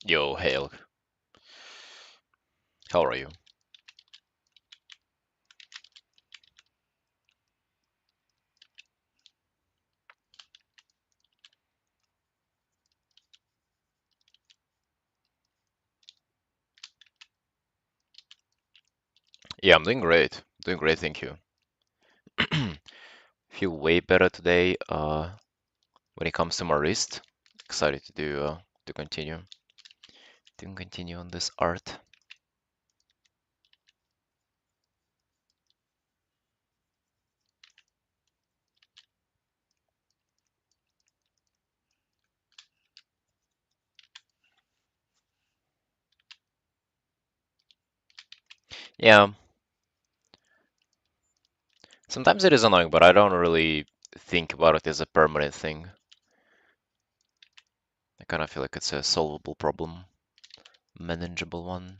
Yo, Hale, how are you? Yeah, I'm doing great. Doing great, thank you. Feel way better today, when it comes to my wrist. Excited to continue on this art. Yeah, sometimes it is annoying, but I don't really think about it as a permanent thing. I kind of feel like it's a solvable problem, manageable one.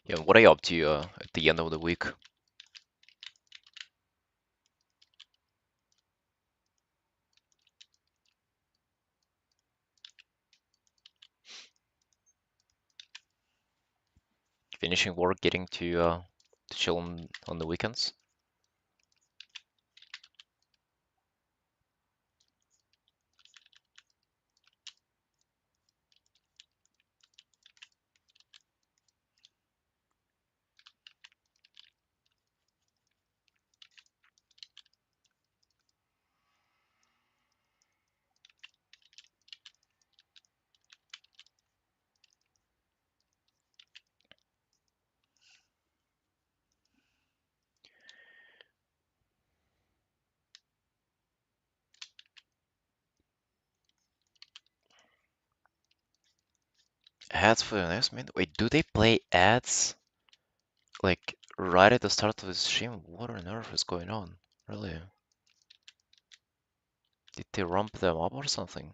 Yeah, what are you up to at the end of the week? Finishing work, getting to chill on the weekends? Ads for the next minute? Wait, do they play ads? Like right at the start of the stream, what on earth is going on? Really? Did they ramp them up or something?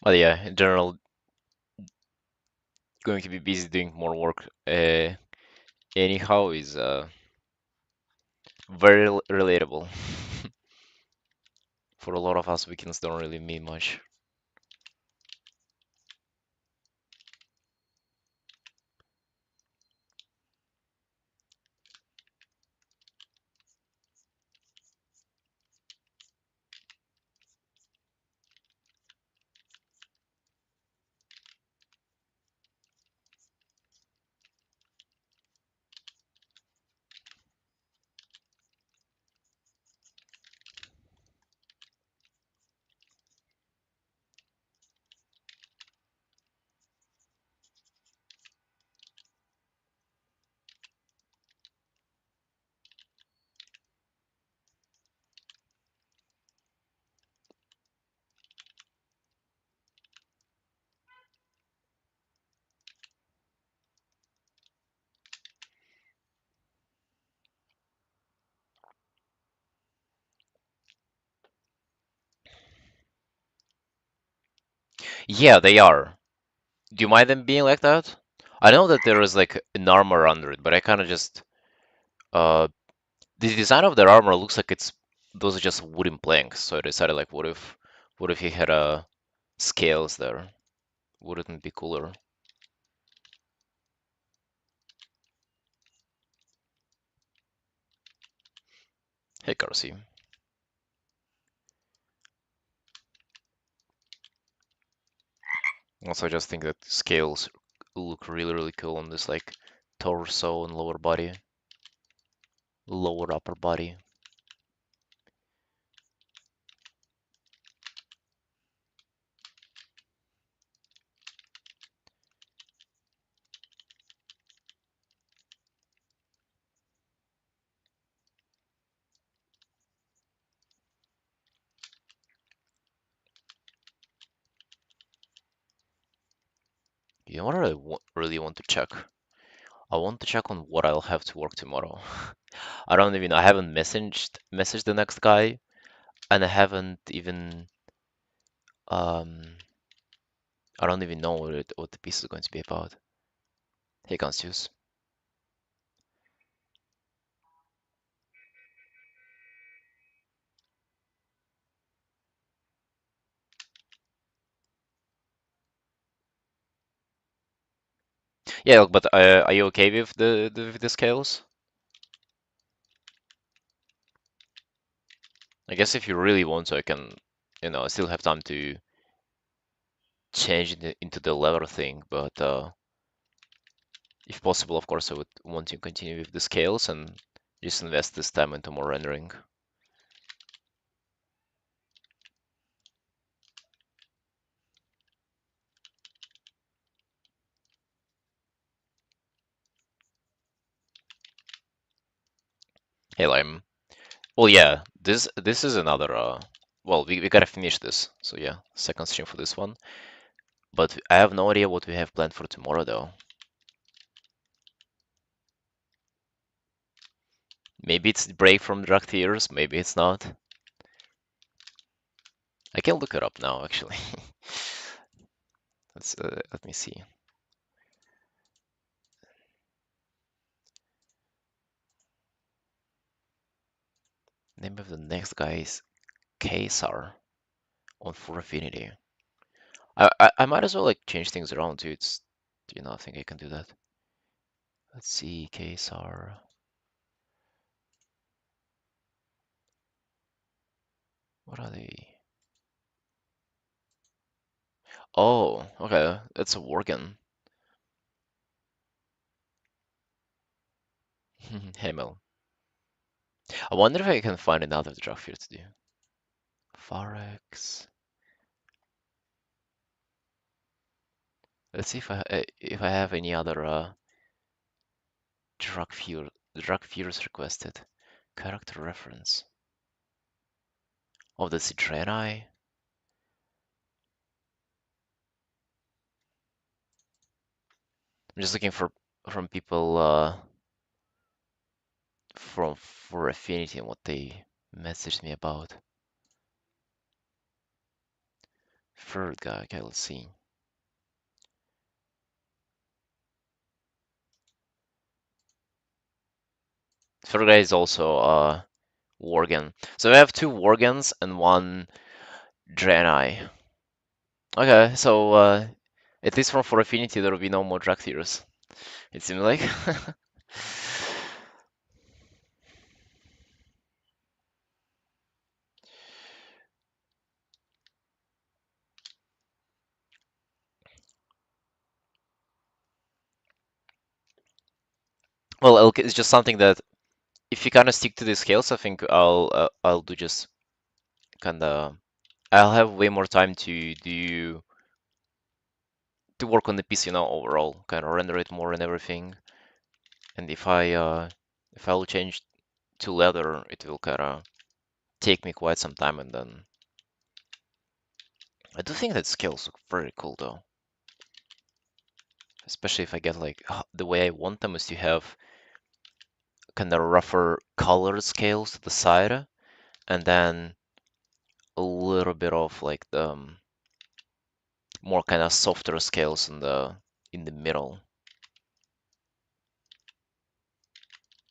But yeah, in general, going to be busy doing more work. Anyhow, is very relatable. For a lot of us, weekends don't really mean much. Yeah, they are. Do you mind them being like that? I know that there is like an armor under it, but I kind of just uh the design of their armor looks like it's those are just wooden planks. So I decided like, what if he had scales there? Wouldn't it be cooler? Hey, Karsi. Also, I just think that scales look really, really cool on this like torso and lower body, lower upper body. You know what I really want to check? I want to check on what I'll have to work tomorrow. I don't even, I haven't messaged the next guy, and I haven't even, um, I don't even know what the piece is going to be about. Hey, Constius. Yeah, but are you okay with with the scales? I guess if you really want to, I can, I still have time to change it into the lever thing, but if possible, of course, I would want to continue with the scales and just invest this time into more rendering. Hey, Lime. Well, yeah, this is another well, we gotta finish this. So yeah, second stream for this one. But I have no idea what we have planned for tomorrow though. Maybe it's the break from drug tears, maybe it's not. I can look it up now actually. Let me see. Name of the next guy is Kesar on for Affinity. I might as well like change things around too. It's I think I can do that. Let's see, Kesar. What are they? Oh, okay. It's a Worgen. Hamel. I wonder if I can find another drug here to do. Farex. Let's see if I have any other drug fears requested. Character reference. Oh, the Citrani. I'm just looking from people from for Affinity and what they messaged me about. Third guy, okay, let's see. Third guy is also Worgen. So we have two Worgens and one Draenei. Okay, so at least from for Affinity there will be no more drug tears. It seems like. Well, it's just something that if you kind of stick to the scales, I think I'll do just kind of I'll have way more time to do to work on the piece, overall, kind of render it more and everything. And if I'll change to leather, it will kind of take me quite some time, and then I do think that scales look very cool though, especially if I get like the way I want them is to have kind of rougher colored scales to the side, and then a little bit of like the more kind of softer scales in the middle,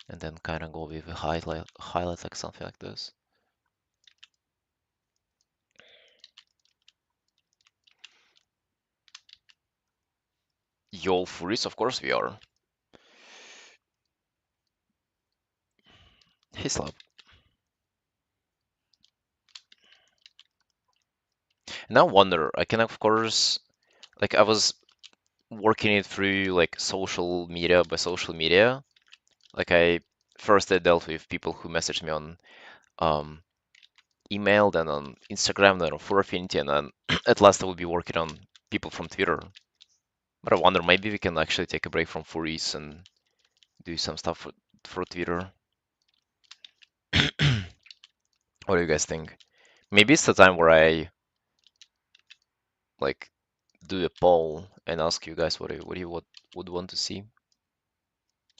and then kind of go with a highlight like something like this. Yo, Furies, of course we are. Hislop. Now wonder, I can of course Like I was working it through like social media by social media. Like I dealt with people who messaged me on um, email, then on Instagram, then on Affinity, and then at last I will be working on people from Twitter. But I wonder maybe we can actually take a break from furries and do some stuff for Twitter. What do you guys think? Maybe it's the time where I like do a poll and ask you guys what would want to see.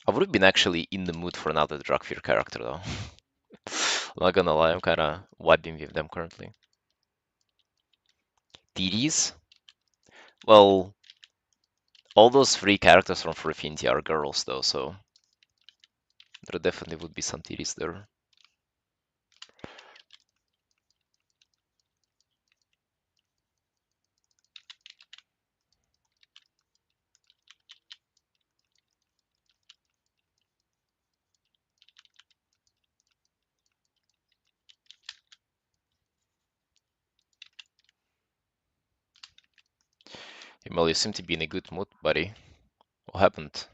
I would have been actually in the mood for another drug fear character though. I'm not gonna lie, I'm kind of vibing with them currently. TDs? Well, all those three characters from Affinity are girls though, so there definitely would be some TDs there. Emil, you seem to be in a good mood, buddy. What happened?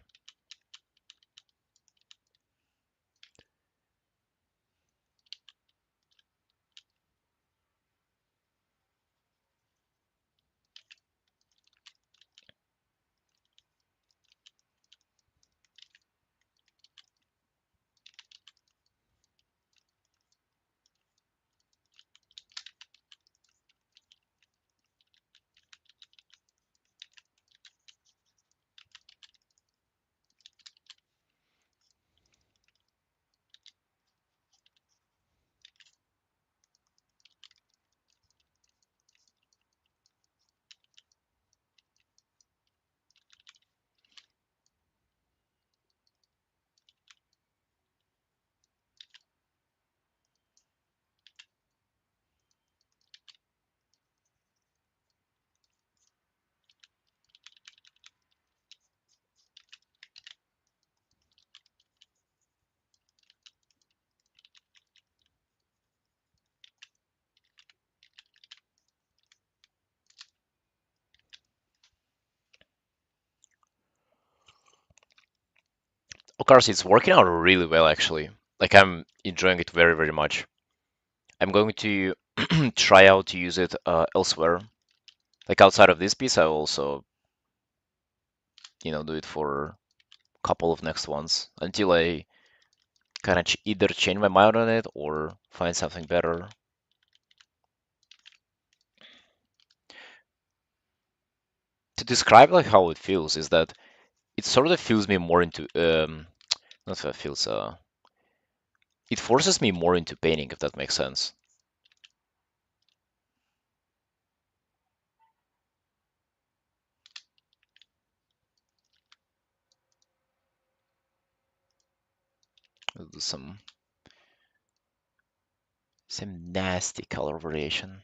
Of course, it's working out really well actually. Like I'm enjoying it very, very much. I'm going to try out to use it elsewhere. Like outside of this piece, I will also, do it for a couple of next ones until I kind of ch either change my mind on it or find something better. To describe like how it feels is that it sort of feels me more into not that feels it forces me more into painting if that makes sense. I'll do some nasty color variation.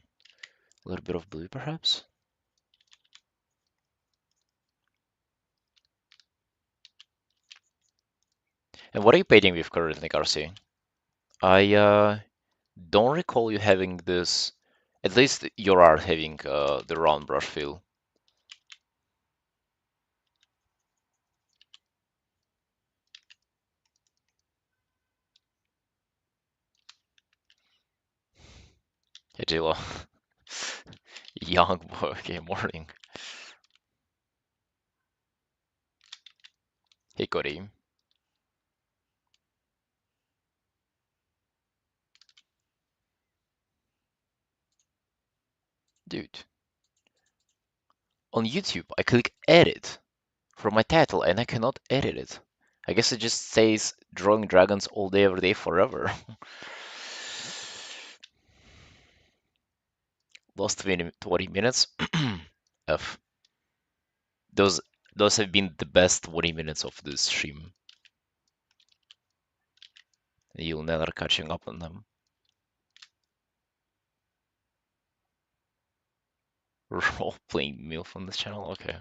A little bit of blue perhaps. And what are you painting with currently, Garcia? I don't recall you having this, at least your art having the round brush feel. Hey, Jilo. Young boy, okay, morning. Hey, Cody. Dude, on YouTube, I click edit for my title and I cannot edit it. I guess it just says drawing dragons all day, every day, forever. Lost 20 minutes. F. Those those have been the best 20 minutes of this stream. You'll never catching up on them. Role playing MILF on this channel? Okay.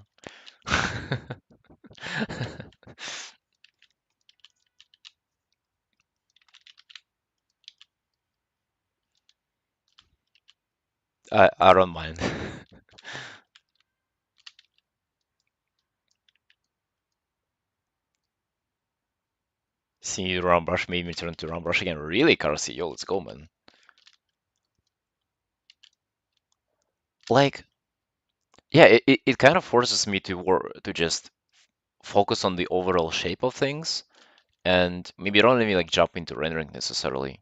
I don't mind. See, round brush made me turn to round brush again. Really, Carsey? Yo, let's go, man. Like, yeah, it kind of forces me to work to just focus on the overall shape of things, and maybe don't let me like jump into rendering necessarily.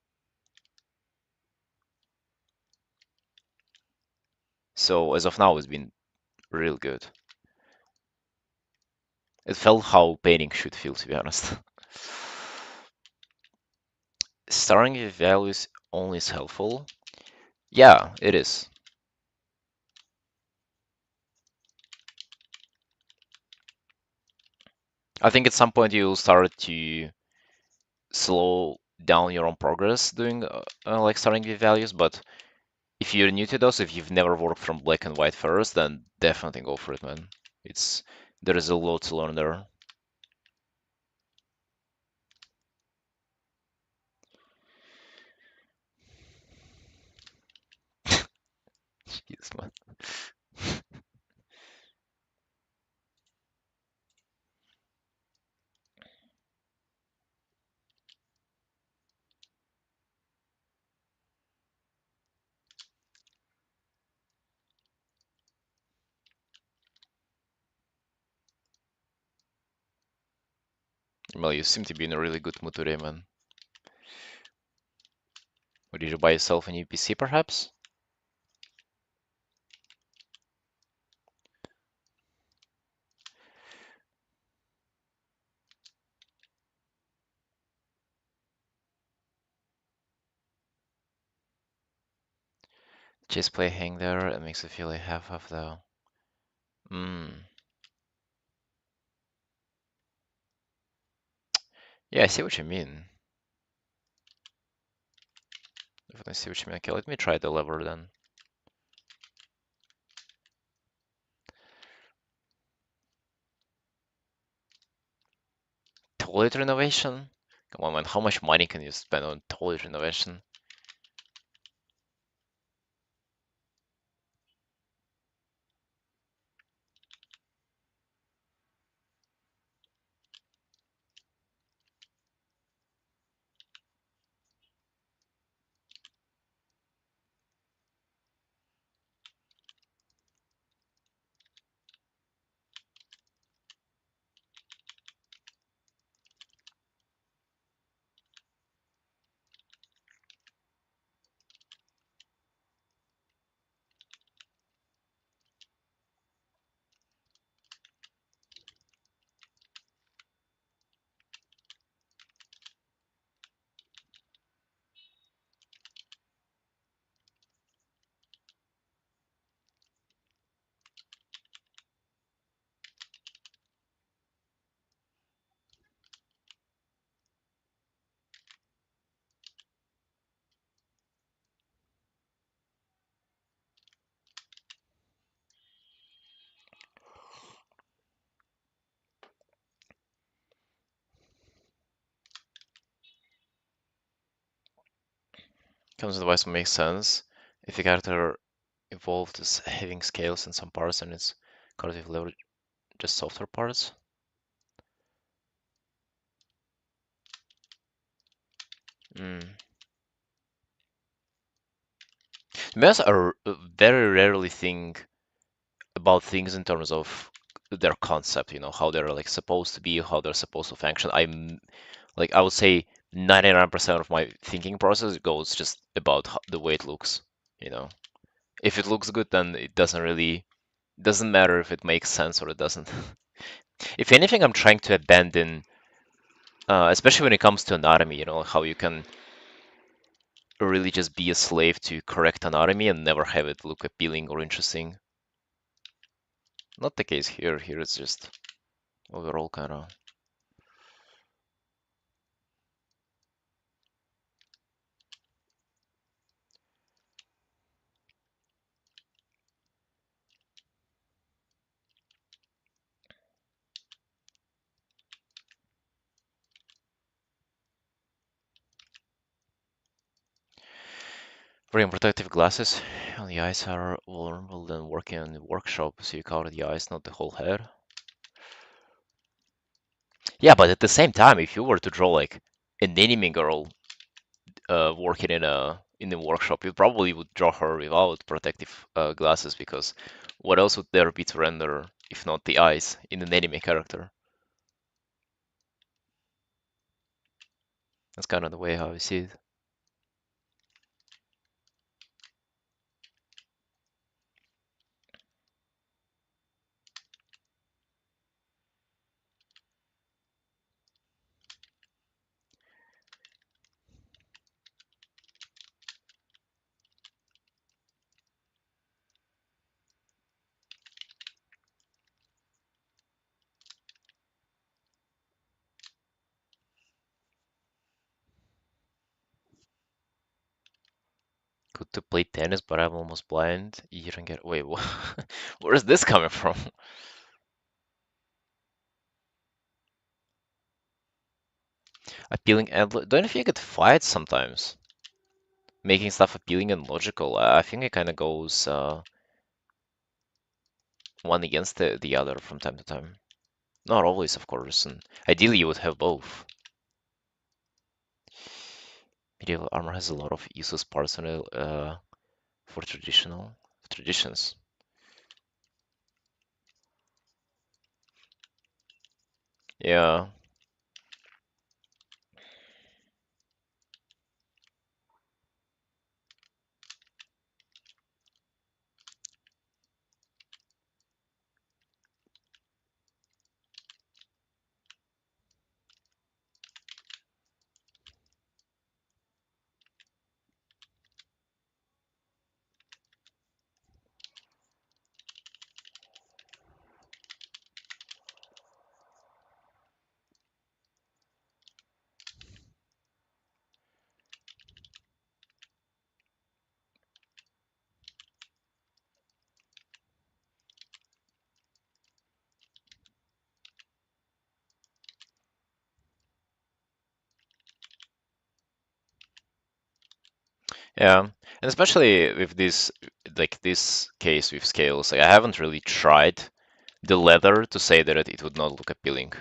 So as of now, it's been real good. It felt how painting should feel, to be honest. Starting with values only is helpful. Yeah, it is. I think at some point you'll start to slow down your own progress doing like starting with values, but if you're new to those, if you've never worked from black and white first, then definitely go for it, man. It's there is a lot to learn there. Jeez, man. Well, you seem to be in a really good mood today, man. Or did you buy yourself a new PC, perhaps? Just play hang there. It makes it feel like half though. Hmm. Yeah, I see what you mean. Definitely see what you mean. Okay, let me try the lever then. Toilet renovation? Come on, man. How much money can you spend on toilet renovation? Comes advice makes sense. If the character evolved as having scales in some parts and its cognitive level just softer parts. Mm. To be honest, very rarely think about things in terms of their concept, how they're like supposed to be, how they're supposed to function. Like I would say 99% of my thinking process goes just about the way it looks, you know. If it looks good, then it doesn't matter if it makes sense or it doesn't. If anything, I'm trying to abandon, especially when it comes to anatomy, how you can really just be a slave to correct anatomy and never have it look appealing or interesting. Not the case here. Here it's just overall kind of. Wearing protective glasses on the eyes are vulnerable than working in the workshop, so you cover the eyes, not the whole head. Yeah, but at the same time, if you were to draw like an anime girl working in a workshop, you probably would draw her without protective glasses because what else would there be to render if not the eyes in an anime character? That's kind of the way how I see it. Good to play tennis, but I'm almost blind. You don't get. Wait, where is this coming from? Appealing and don't you think it fights sometimes? Making stuff appealing and logical. I think it kind of goes one against the other from time to time. Not always, of course, and ideally you would have both. Medieval armor has a lot of useless parts on it for traditions. Yeah, yeah, and especially with this, like this case with scales, like I haven't really tried the leather to say that it would not look appealing.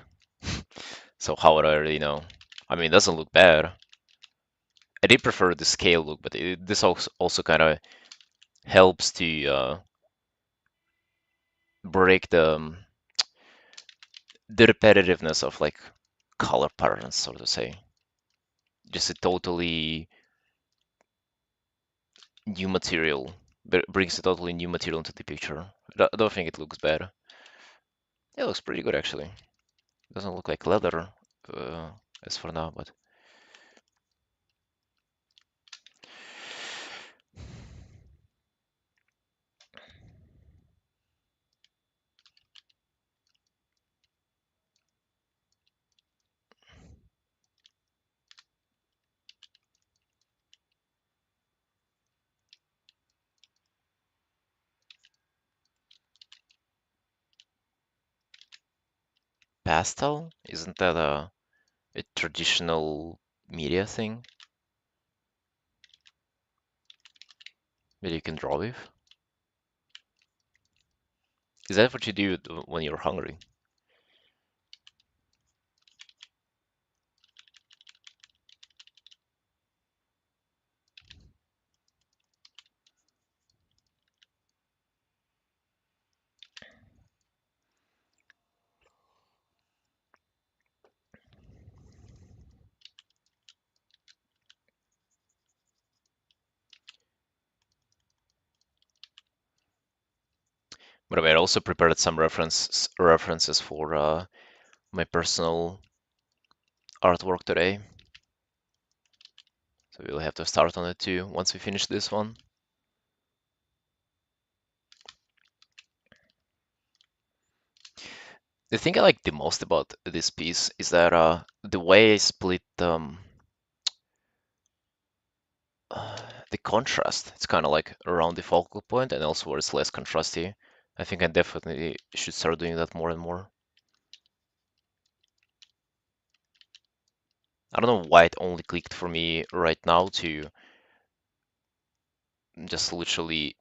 So how would I really know? I mean, it doesn't look bad. I did prefer the scale look, but this also kind of helps to break the repetitiveness of like color patterns, so to say. Just a totally new material brings a totally new material into the picture. I don't think it looks bad. It looks pretty good actually. Doesn't look like leather uh, as for now, but pastel isn't that a traditional media thing that you can draw with? Is that what you do when you're hungry? But I mean, I also prepared some references for my personal artwork today, so we'll have to start on it too once we finish this one. The thing I like the most about this piece is that the way I split the contrast. It's kind of like around the focal point and also where it's less contrasty. I think I definitely should start doing that more and more. I don't know why it only clicked for me right now to just literally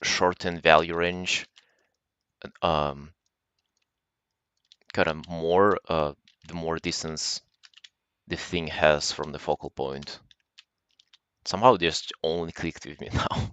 shorten value range, um, kind of more the more distance the thing has from the focal point. Somehow just only clicked with me now.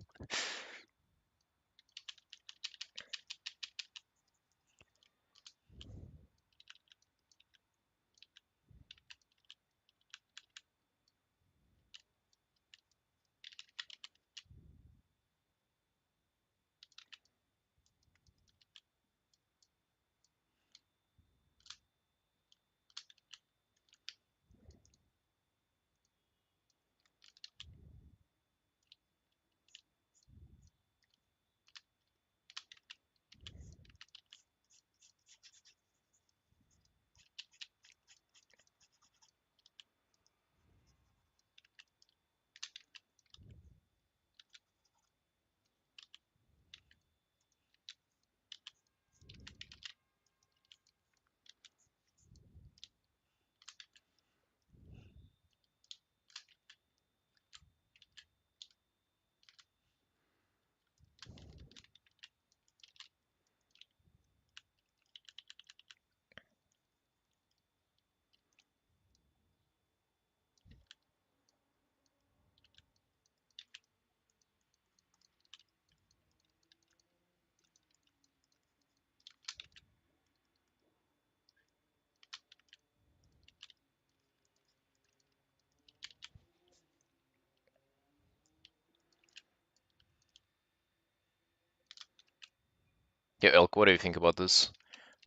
Yeah, Elk, what do you think about this?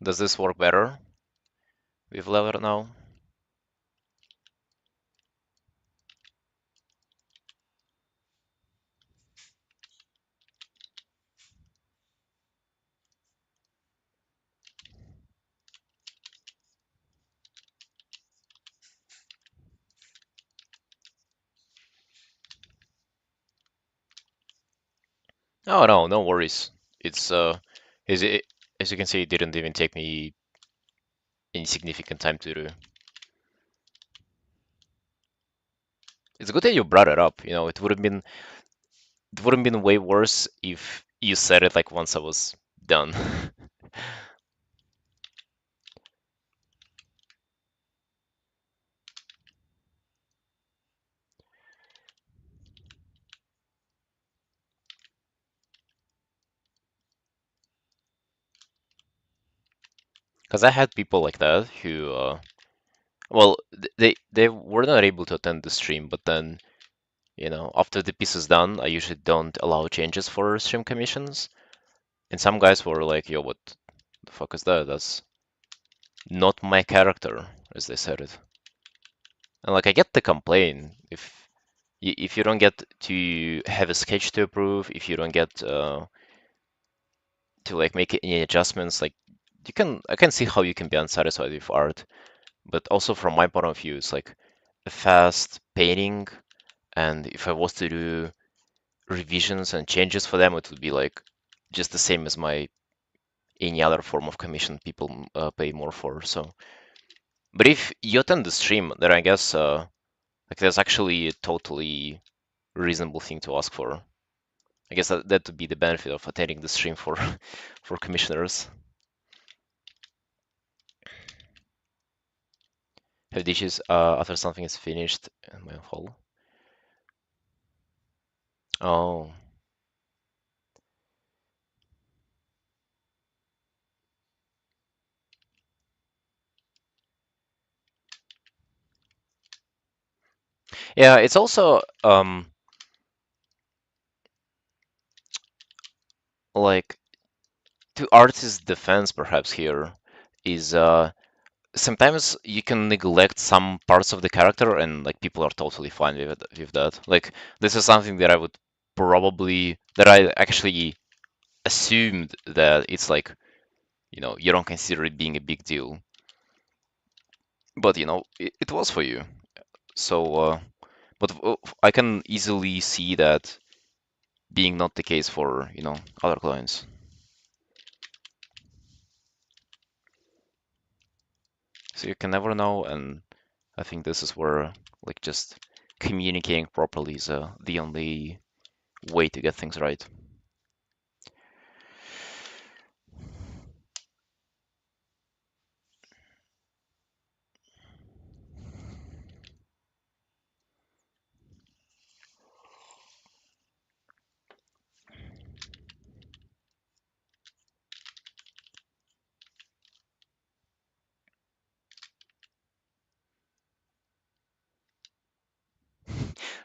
Does this work better with lever now? Oh no, no worries. It's as it as you can see, it didn't even take me any significant time to do. It's good that you brought it up. It would have been way worse if you said it like once I was done. Because I had people like that who, well, they were not able to attend the stream, but then, after the piece is done, I usually don't allow changes for stream commissions. And some guys were like, "Yo, what the fuck is that? That's not my character," as they said it. And like, I get the complaint if you don't get to have a sketch to approve, if you don't get to like make any adjustments, like I can see how you can be unsatisfied with art, but also from my point of view, it's like a fast painting, and if I was to do revisions and changes for them, it would be like just the same as my any other form of commission people pay more for. So, but if you attend the stream, then I guess like that's actually a totally reasonable thing to ask for. I guess that would be the benefit of attending the stream for for commissioners. Have dishes after something is finished in my hall. Oh, yeah. It's also like to artists' defense, perhaps here is sometimes you can neglect some parts of the character, and like people are totally fine with that. Like this is something that I would probably that I actually assumed that it's like you don't consider it being a big deal, but it was for you. So, but I can easily see that being not the case for other clients. So you can never know, and I think this is where like just communicating properly is the only way to get things right.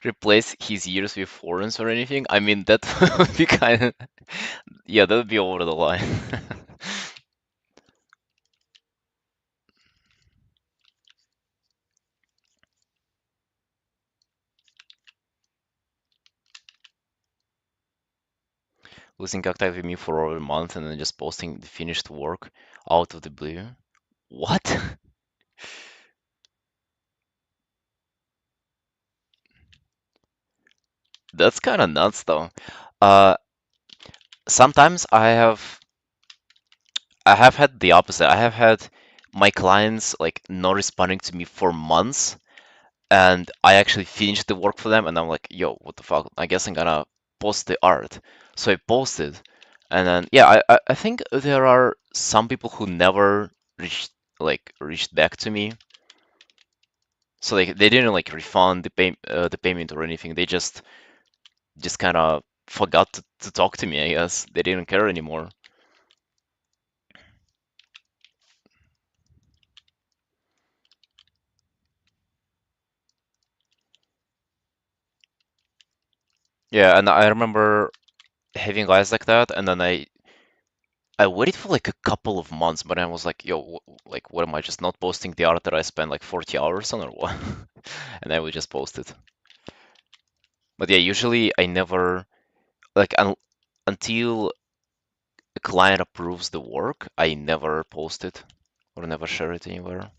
replace his years with foreigns or anything. I mean, that would be kind of, yeah, that would be over the line. Losing contact with me for over a month and then just posting the finished work out of the blue. What? That's kind of nuts, though. Uh, sometimes I have had the opposite. I have had my clients like not responding to me for months, and I actually finished the work for them, and I'm like, yo, what the fuck? I guess I'm gonna post the art. So I posted, and then yeah, I think there are some people who never reached back to me. So they didn't like refund the payment or anything. They just kind of forgot to talk to me, I guess. They didn't care anymore. Yeah, and I remember having guys like that, and then I waited for like a couple of months, but I was like, yo, like, what am I just not posting the art that I spent like 40 hours on or what? And I would just post it. But yeah, usually I never, like, until a client approves the work, I never post it or never share it anywhere.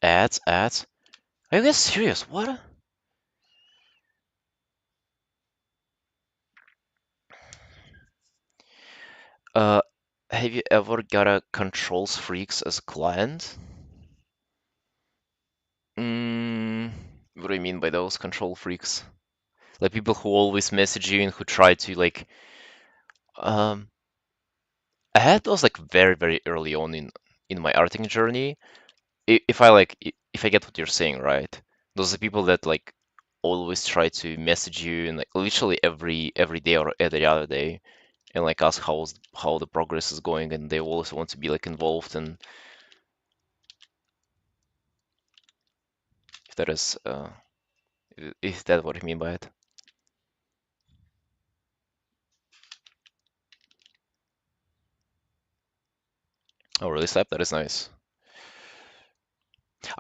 Ads? Are you guys serious? What? Uh, have you ever got a controls freaks as a client? Mm, what do you mean by those control freaks? Like people who always message you and who try to like um I had those like very very early on in my arting journey. If I get what you're saying, right? Those are people that like always try to message you and like literally every day or every other day and like ask how the progress is going and they always want to be like involved and if that is is that what you mean by it? Oh really, Slap? That is nice.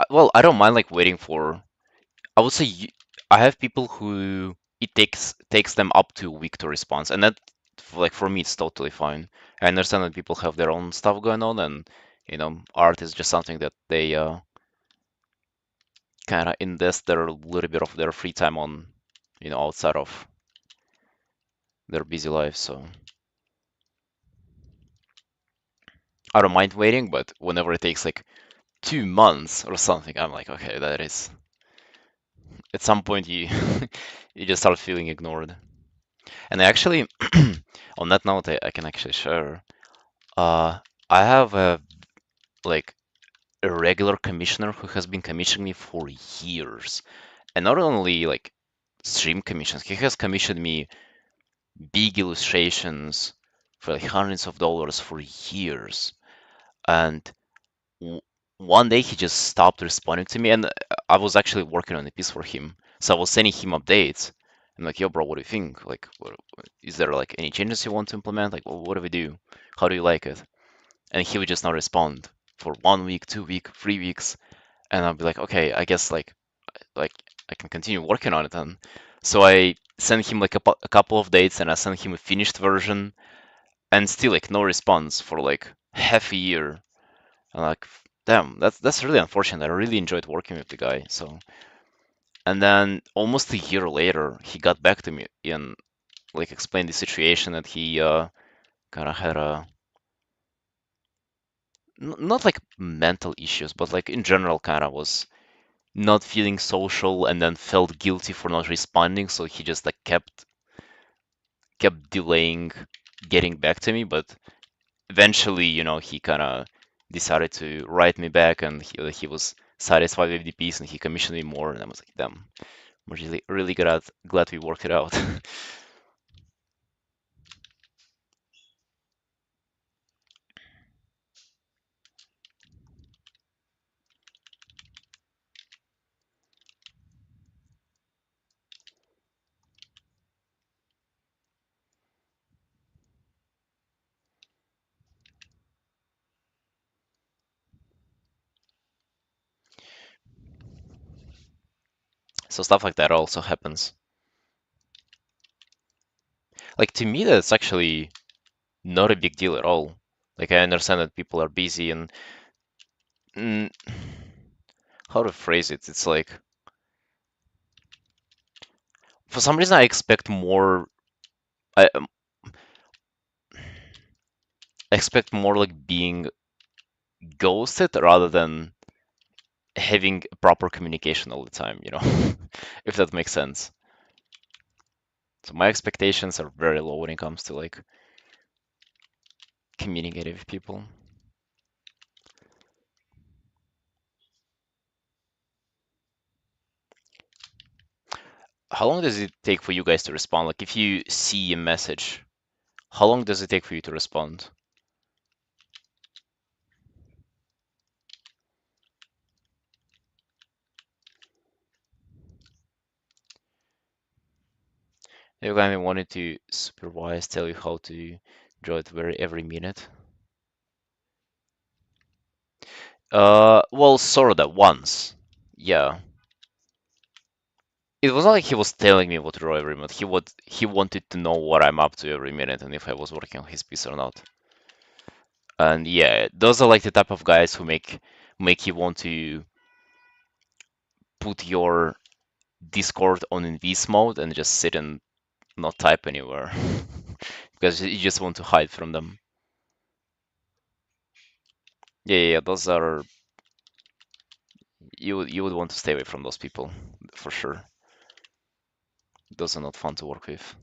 Well, I don't mind like waiting for I would say I have people who it takes them up to a week to respond, and that like for me it's totally fine. I understand that people have their own stuff going on, and art is just something that they kind of invest their little bit of their free time on, outside of their busy life. So I don't mind waiting, but whenever it takes like 2 months or something, I'm like, okay, that is at some point you you just start feeling ignored. And actually, on that note, I can actually share. Uh, I have like a regular commissioner who has been commissioning me for years, and not only like stream commissions, he has commissioned me big illustrations for like hundreds of dollars for years. And w one day he just stopped responding to me, and I was actually working on a piece for him, so I was sending him updates. I'm like, yo, bro, what do you think? Like, is there like any changes you want to implement? Like, what do we do? How do you like it? And he would just not respond for 1 week, 2 week, 3 weeks, and I'll be like, okay, I guess like I can continue working on it then. So I sent him like a couple of dates, and I sent him a finished version, and still like no response for like half a year. And like, damn, that's really unfortunate. I really enjoyed working with the guy. So, and then almost a year later, he got back to me and like explained the situation that he kind of had a not like mental issues, but like in general, kind of was not feeling social and then felt guilty for not responding, so he just like kept delaying getting back to me, but eventually, he kind of decided to write me back and he was satisfied with the piece and he commissioned me more and I was like, damn, I'm really really glad we worked it out. So stuff like that also happens. Like to me, that's actually not a big deal at all. Like I understand that people are busy and mm, how to phrase it? It's like for some reason I expect more. I expect more like being ghosted rather than having proper communication all the time, you know, if that makes sense. So my expectations are very low when it comes to like communicating with people. How long does it take for you guys to respond? Like if you see a message, how long does it take for you to respond? If I wanted to supervise, tell you how to draw it every minute. Well, sort of once. Yeah. It was not like he was telling me what to draw every minute. He wanted to know what I'm up to every minute and if I was working on his piece or not. And yeah, those are like the type of guys who make you want to put your Discord on invis mode and just sit and not type anywhere because you just want to hide from them. Yeah, those are you would want to stay away from those people for sure. Those are not fun to work with.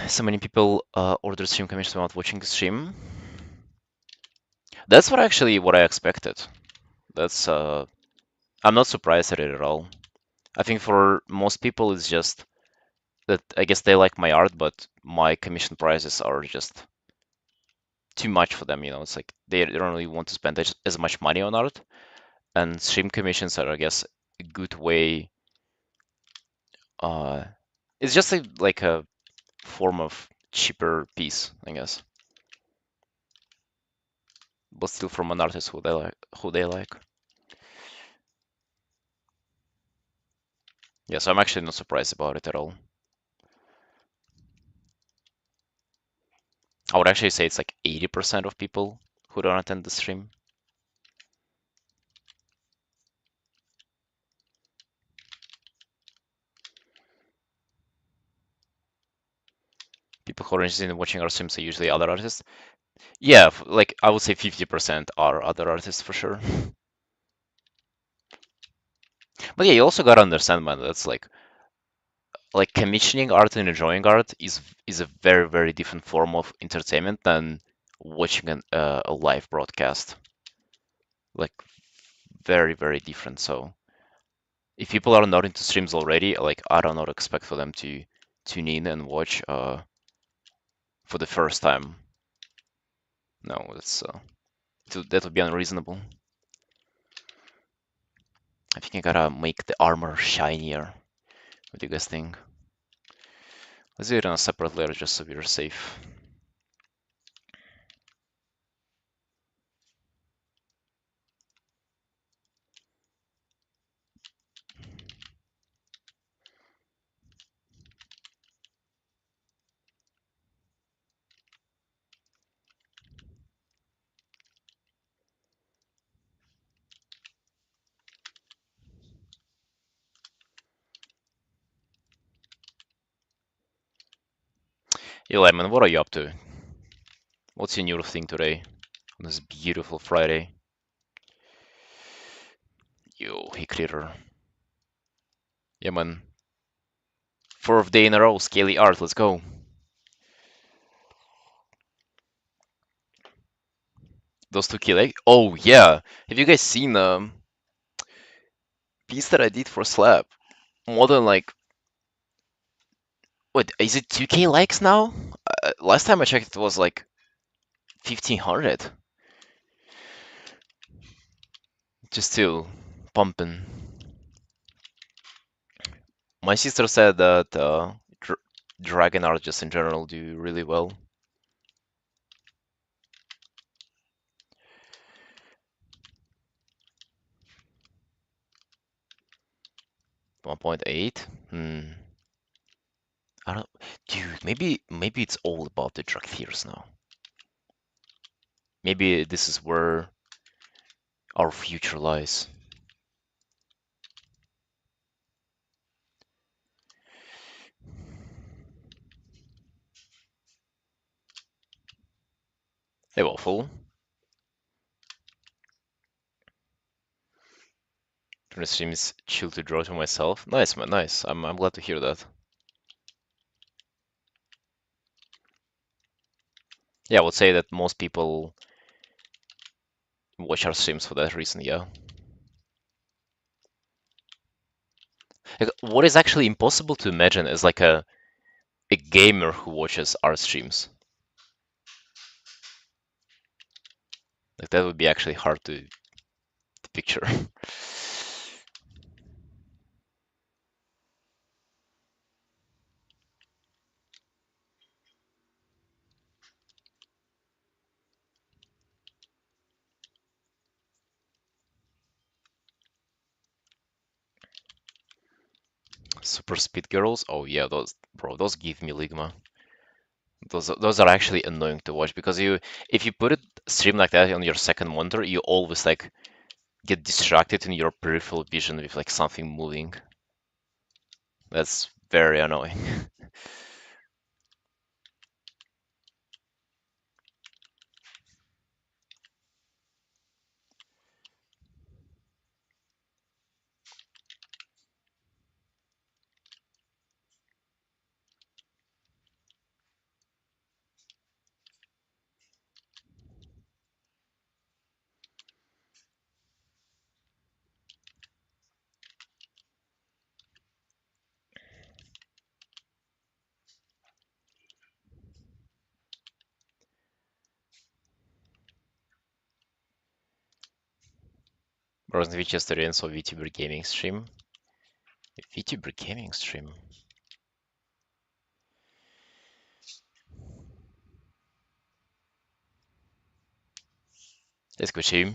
So many people order stream commissions without watching the stream. That's what I expected. That's I'm not surprised at it at all. I think for most people it's just that I guess they like my art, but my commission prices are just too much for them. You know, it's like they don't really want to spend as much money on art, and stream commissions are, I guess, a good way. Uh, it's just like a form of cheaper piece, I guess, but still from an artist who they like. Who they like. Yeah, so I'm actually not surprised about it at all. I would actually say it's like 80% of people who don't attend the stream. People who are interested in watching our streams are usually other artists. Yeah, like I would say 50% are other artists for sure. But yeah, you also gotta understand, man, that's like commissioning art and enjoying art is a very, very different form of entertainment than watching a live broadcast. Like very, very different. So if people are not into streams already, like I don't not expect for them to tune in and watch for the first time. No, that would be unreasonable. I think I gotta make the armor shinier. What do you guys think? Let's do it on a separate layer just so we're safe. Yo, Lemon, what are you up to? What's your new thing today on this beautiful Friday? Yo, hey critter. Yeah, man. Fourth day in a row, scaly art, let's go. Those two kill egg. Oh yeah. Have you guys seen the piece that I did for Slab? More than like what is it 2K likes now? Last time I checked it was like 1500. Just still pumping. My sister said that Dragon art just in general do really well. 1.8? I don't, dude, maybe it's all about the drug fears now. Maybe this is where our future lies. Hey, Waffle. It seems chill to draw to myself. Nice, man, nice. I'm glad to hear that. Yeah, I would say that most people watch our streams for that reason, yeah. Like, what is actually impossible to imagine is like a gamer who watches our streams. Like that would be actually hard to picture. Super speed girls. Oh yeah, those bro, those give me ligma. Those are actually annoying to watch because if you put it stream like that on your second monitor, you always like get distracted in your peripheral vision with like something moving. That's very annoying. Whereas we just ran so VTuber gaming stream. VTuber gaming stream. Let's go stream.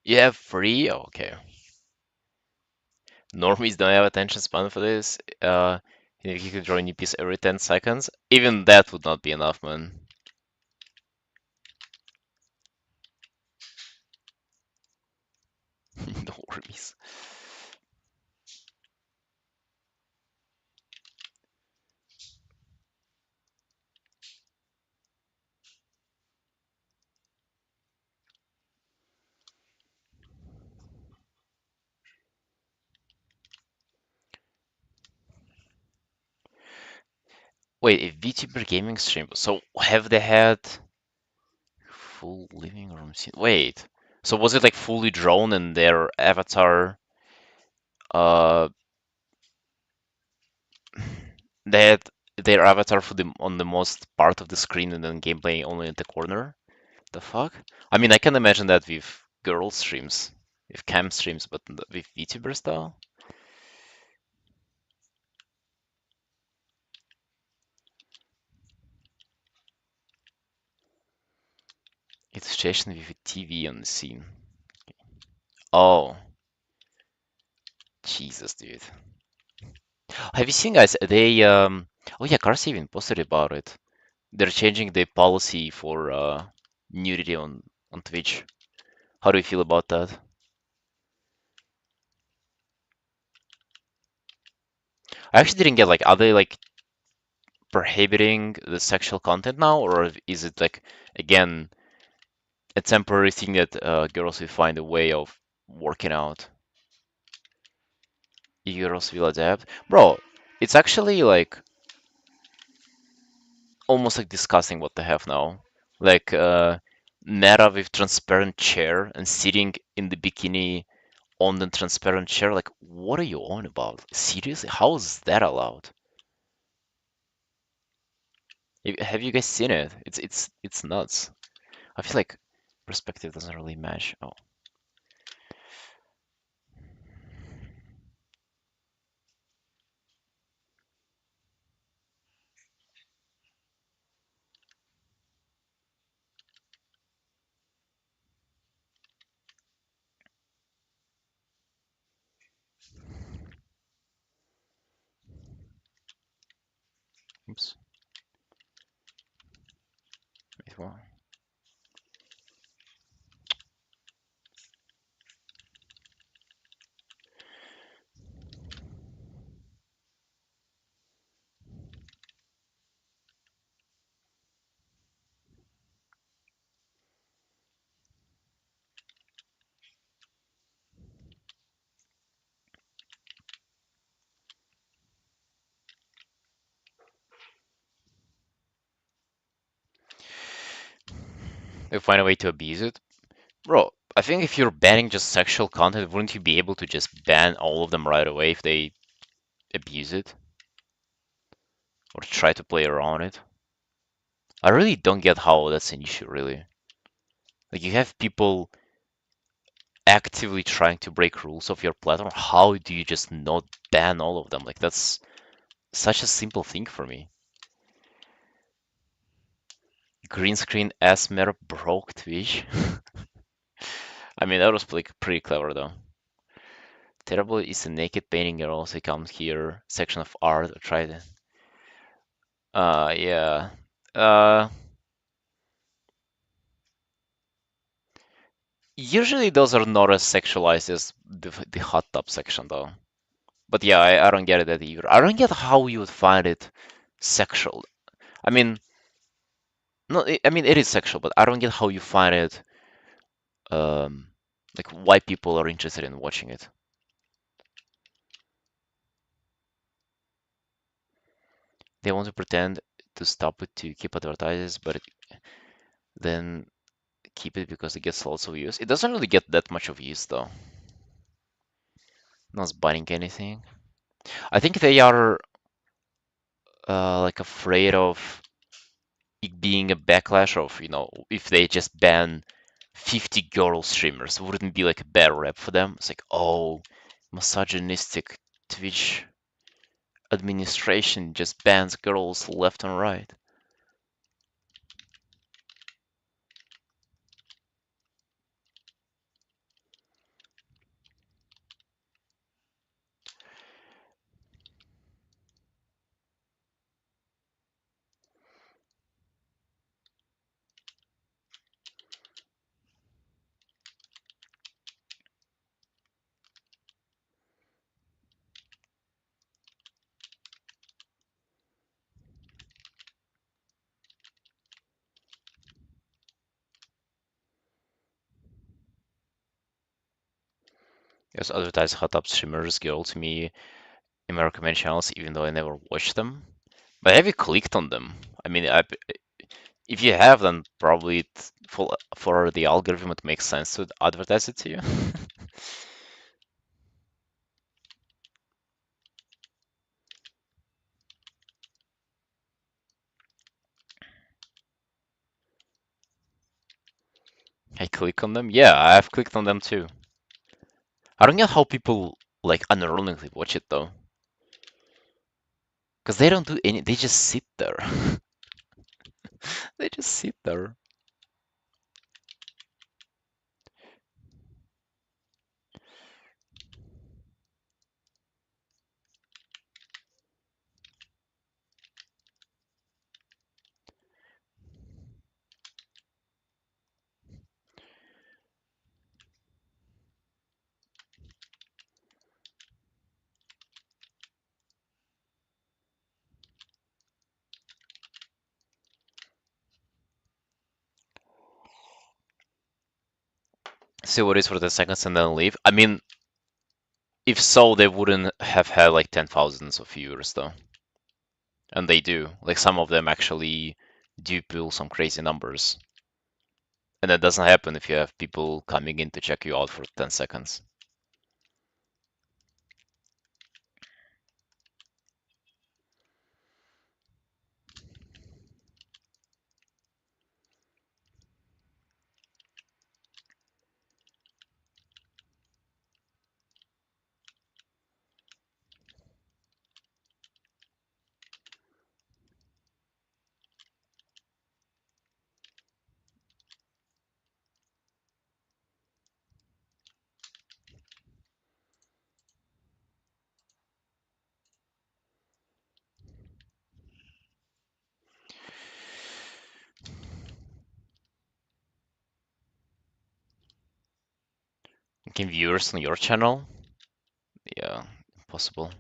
You have free? Oh, okay. Normies don't have attention span for this. If you could draw a new piece every 10 seconds, even that would not be enough, man. Normies. Wait, a VTuber gaming stream. So have they had full living room scene? Wait. So was it like fully drawn and their avatar uh they had their avatar for the on the most part of the screen and then gameplay only in the corner? The fuck? I mean, I can imagine that with girl streams, with cam streams, but with VTuber style? It's stationed with a TV on the scene. Oh, Jesus, dude. Have you seen, guys? Oh yeah, Cars even posted about it. They're changing the policy for nudity on Twitch. How do you feel about that? I actually didn't get like, are they like prohibiting the sexual content now, or is it like again a temporary thing that girls will find a way of working out? Girls will adapt, bro. It's actually like almost like discussing what they have now. Like Meta with transparent chair and sitting in the bikini on the transparent chair. Like, what are you on about? Seriously? How is that allowed? Have you guys seen it? It's nuts. I feel like perspective doesn't really match. Oh, Oops. Wait, what? They find a way to abuse it. Bro, I think if you're banning just sexual content, wouldn't you be able to just ban all of them right away if they abuse it? Or try to play around it? I really don't get how that's an issue, really. Like, you have people actively trying to break rules of your platform. How do you just not ban all of them? Like, that's such a simple thing for me. Green screen Asmer broke Twitch. I mean, that was pretty clever, though. Terrible is a naked painting girl, also comes here. Section of art, try it. Yeah. Uh, Usually those are not as sexualized as the hot tub section, though. But yeah, I don't get it either. I don't get how you would find it sexual. I mean, no, I mean it is sexual, but I don't get how you find it, um, like why people are interested in watching it. They want to pretend to stop it to keep advertisers, but then keep it because it gets lots of views. It doesn't really get that much of views though. Not buying anything. I think they are like afraid of it being a backlash of, if they just ban 50 girl streamers, wouldn't be like a bad rep for them. It's like, oh, misogynistic Twitch administration just bans girls left and right. Yes, advertise hot tub streamers girl to me in my recommend channels, even though I never watched them. But have you clicked on them? I mean, if you have, then probably for the algorithm it makes sense to advertise it to you. I click on them. Yeah, I've clicked on them too. I don't get how people like unironically watch it though, because they don't do any. They just sit there. They just sit there. See what is for 10 seconds and then leave. I mean, if so, they wouldn't have had like 10,000s of viewers though, and they do. Like some of them actually do pull some crazy numbers, and that doesn't happen if you have people coming in to check you out for 10 seconds. Can viewers on your channel? Yeah, impossible.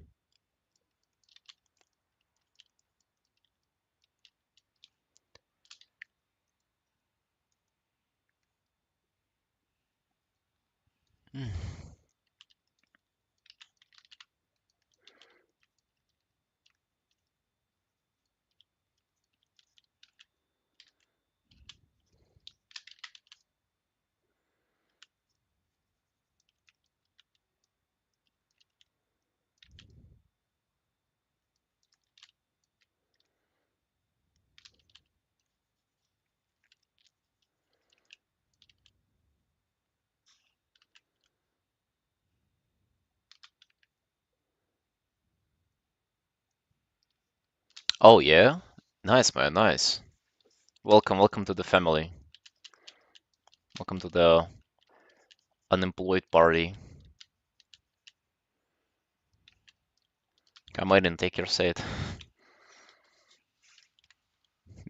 Hmm. Oh yeah? Nice man, nice. Welcome, welcome to the family. Welcome to the unemployed party. Come in and take your seat.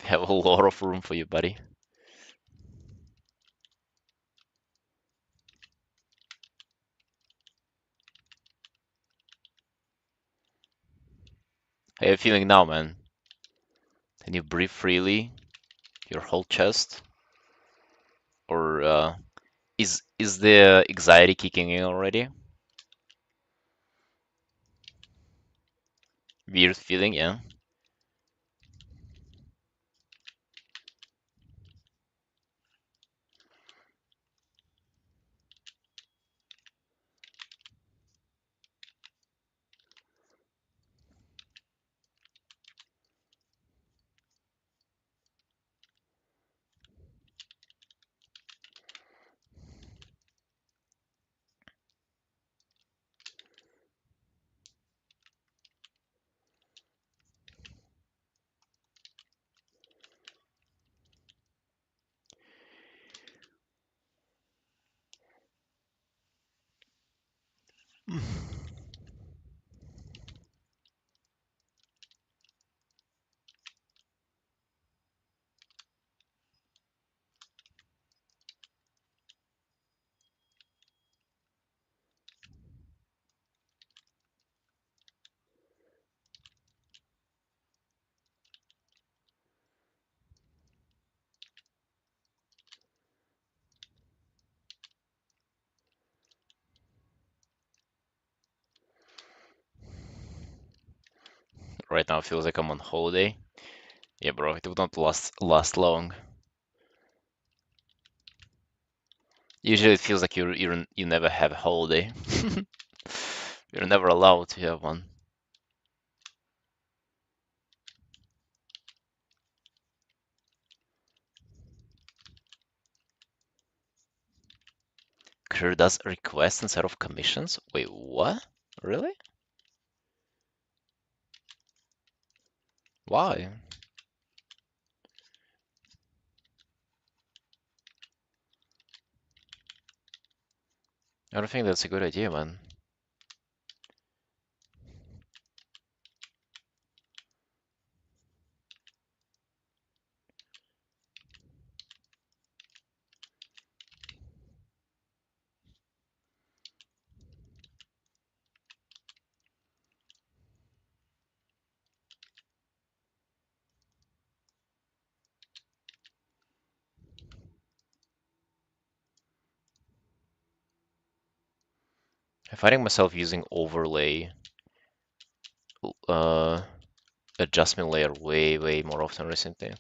We have a lot of room for you, buddy. How are you feeling now, man? Can you breathe freely? Your whole chest? Or is the anxiety kicking in already? Weird feeling, yeah. Right now it feels like I'm on holiday. Yeah, bro, it would not last long. Usually it feels like you never have a holiday. You're never allowed to have one. Career does requests instead of commissions? Wait, what? Really? Why? I don't think that's a good idea, man. I'm finding myself using overlay uh adjustment layer way more often recently.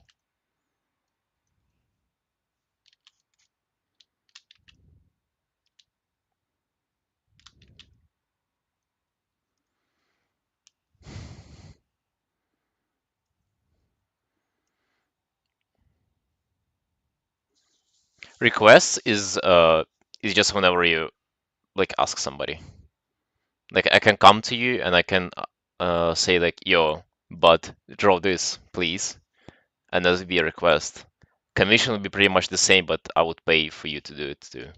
Requests is just whenever you like ask somebody. Like I can come to you and I can say like, yo, but draw this, please. And that would be a request. Commission would be pretty much the same, but I would pay for you to do it too.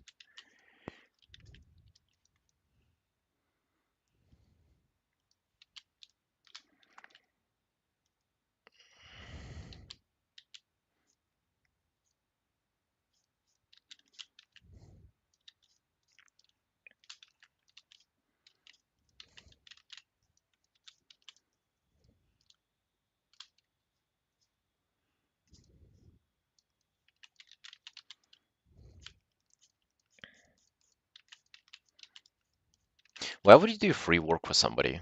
Why would you do free work for somebody?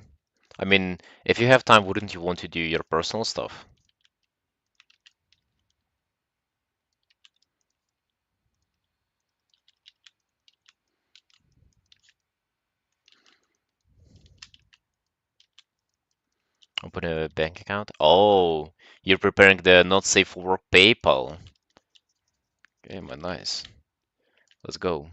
I mean, if you have time, wouldn't you want to do your personal stuff? Open a bank account? Oh, you're preparing the not safe for work PayPal. Okay, man, nice. Let's go.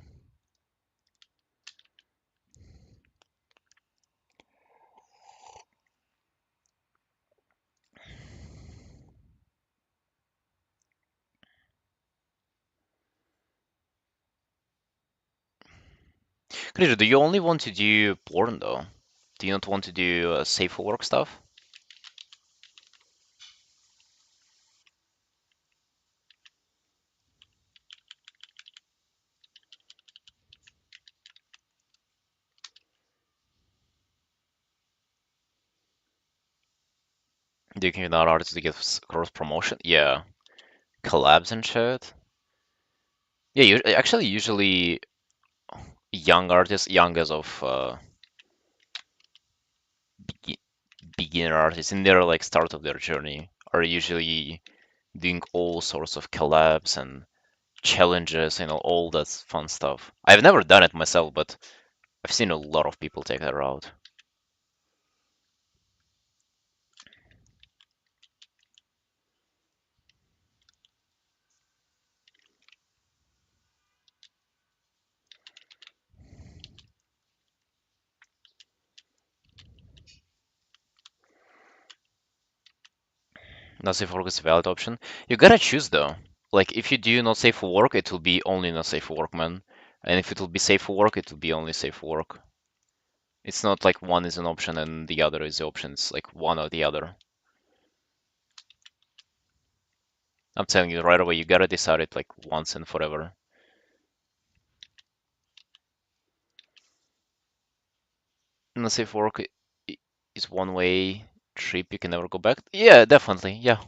Krita, do you only want to do porn though? Do you not want to do safe for work stuff? Do you think not artists to get cross promotion? Yeah, collabs and shit. Yeah, you actually usually young artists, young as of be beginner artists in their like start of their journey are usually doing all sorts of collabs and challenges and all that fun stuff. I've never done it myself, but I've seen a lot of people take that route. Not safe for work is a valid option. You gotta choose though. Like if you do not safe for work, it will be only not safe for work, man. And if it will be safe for work, it will be only safe for work. It's not like one is an option and the other is the option. It's like one or the other. I'm telling you right away, you gotta decide it like once and forever. Not safe for work is one way trip, you can never go back. Yeah, definitely. Yeah.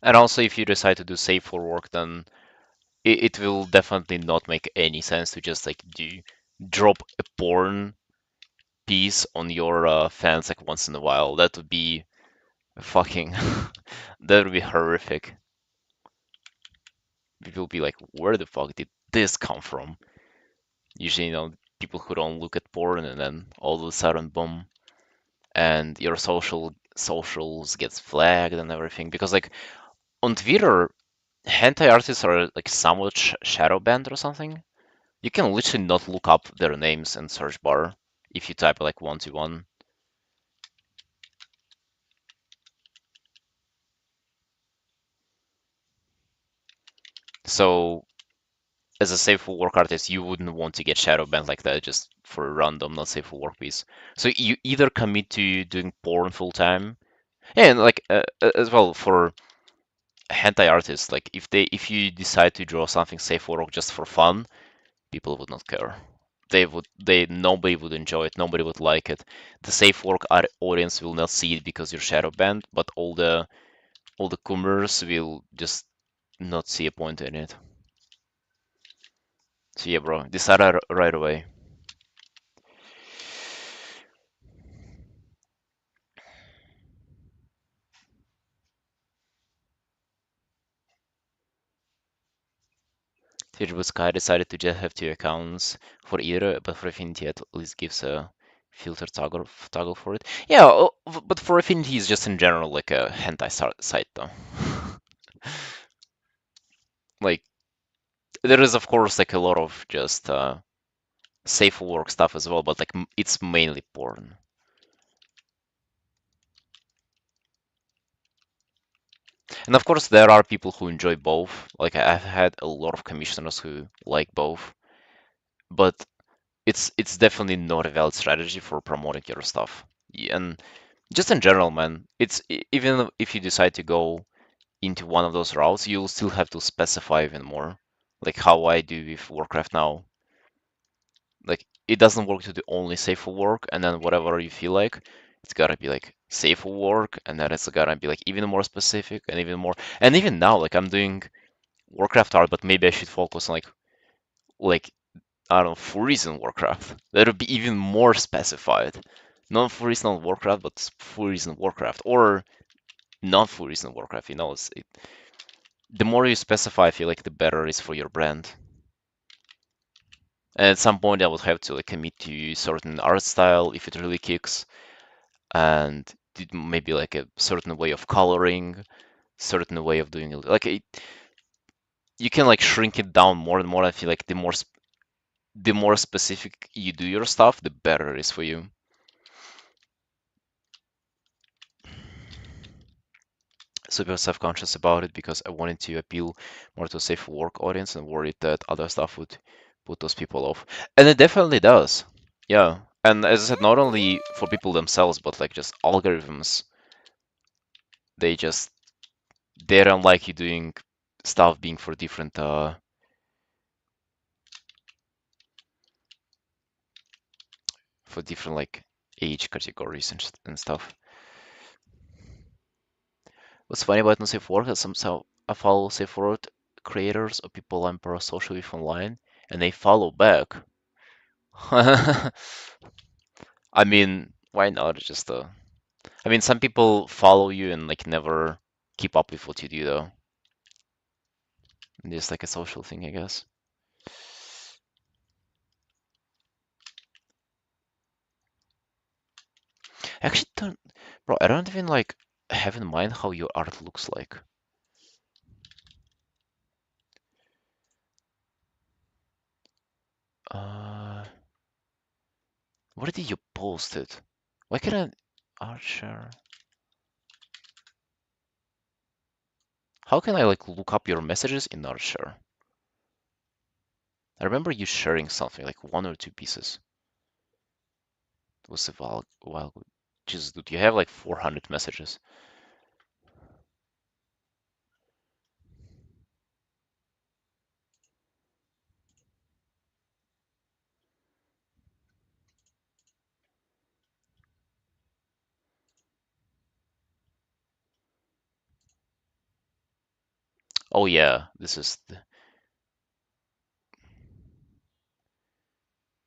And also if you decide to do safe for work, then it will definitely not make any sense to just like do drop a porn piece on your fans like once in a while. That would be fucking that would be horrific. People will be like, where the fuck did this come from? Usually, people who don't look at porn and then all of a sudden, boom, and your socials gets flagged and everything. Because like on Twitter, hentai artists are like somewhat shadow banned or something. You can literally not look up their names in search bar if you type like 121. So as a safe for work artist, you wouldn't want to get shadow banned like that just for a random not safe for work piece. So you either commit to doing porn full time, and like as well for hentai artists, like if you decide to draw something safe for work just for fun, people would not care. They nobody would enjoy it, nobody would like it. The safe work audience will not see it because you're shadow banned, but all the coomers will just not see a point in it. So yeah, bro, decide right away. Teachable Sky decided to just have two accounts for either, but for Affinity at least gives a filter toggle for it. Yeah, but for Affinity is just in general like a hentai site though. Like there is of course like a lot of just safe for work stuff as well, but like it's mainly porn. And of course there are people who enjoy both. Like I've had a lot of commissioners who like both, but it's definitely not a valid strategy for promoting your stuff. And just in general, man, even if you decide to go into one of those routes, you'll still have to specify even more. Like how I do with Warcraft now. Like it doesn't work to do only safe for work and then whatever you feel like. It's gotta be like safe for work and then it's gotta be like even more specific and even more. And even now, like I'm doing Warcraft art, but maybe I should focus on like I don't know, furries in Warcraft. That would be even more specified. Non-furries in Warcraft, but furries in Warcraft, or non-furries in Warcraft. The more you specify, I feel like the better it is for your brand. And at some point, I would have to like commit to certain art style if it really kicks, and maybe like a certain way of coloring, certain way of doing it. You can like shrink it down more and more. I feel like the more specific you do your stuff, the better it is for you. Super self-conscious about it because I wanted to appeal more to a safe work audience and worried that other stuff would put those people off. And it definitely does. Yeah. And as I said, not only for people themselves, but like just algorithms, they just they don't like you doing stuff being for different like age categories and stuff. What's funny about no safe work is somehow I follow safe work creators or people I'm pro-social with online, and they follow back. I mean, why not? I mean, some people follow you and like never keep up with what you do, though. It's like a social thing, I guess. Actually, don't, bro, I don't even like have in mind how your art looks like. Uh, where did you post it? Why can't I art share? How can I like look up your messages in art share? I remember you sharing something like one or two pieces. It was a while ago. Jesus, dude, you have like 400 messages. Oh yeah, this is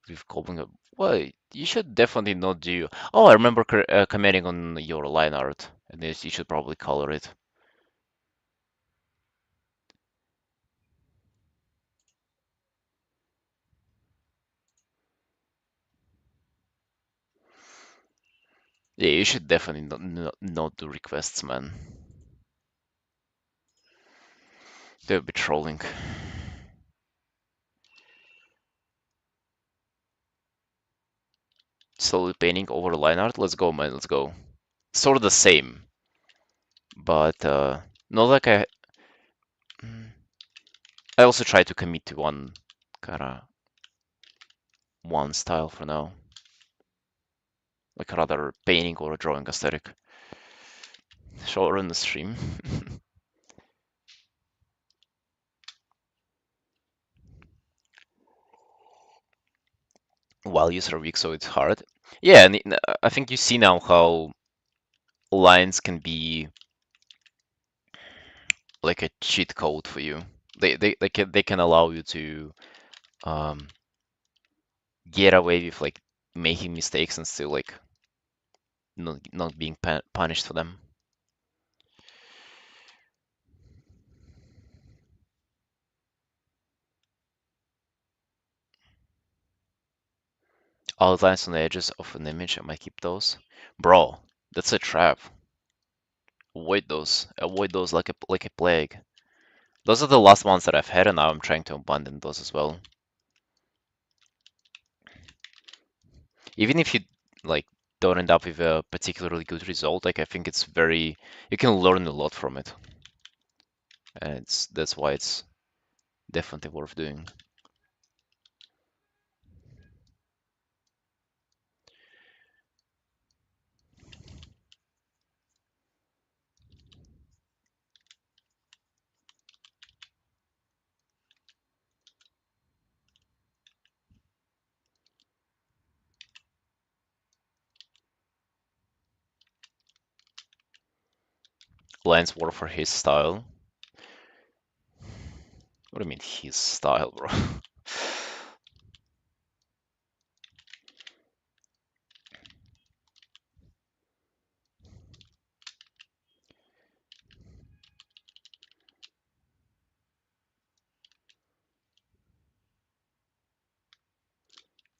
with Goblin. Well, you should definitely not do. Oh, I remember commenting on your line art, and you should probably color it. Yeah, you should definitely not do requests, man. They'll be trolling. Slowly painting over line art. Let's go, man. Let's go. Sort of the same, but not like I. Mm, I also try to commit to kind of one style for now, like rather painting or drawing aesthetic. Show in the stream. While user weak, so it's hard. Yeah, and I think you see now how lines can be like a cheat code for you. They can allow you to um, get away with like making mistakes and still like not being punished for them. Outlines on the edges of an image, I might keep those. Bro, that's a trap. Avoid those. Avoid those like a plague. Those are the last ones that I've had, and now I'm trying to abandon those as well. Even if you like don't end up with a particularly good result, like I think it's very you can learn a lot from it, and that's why it's definitely worth doing. Lance work for his style. What do you mean his style, bro?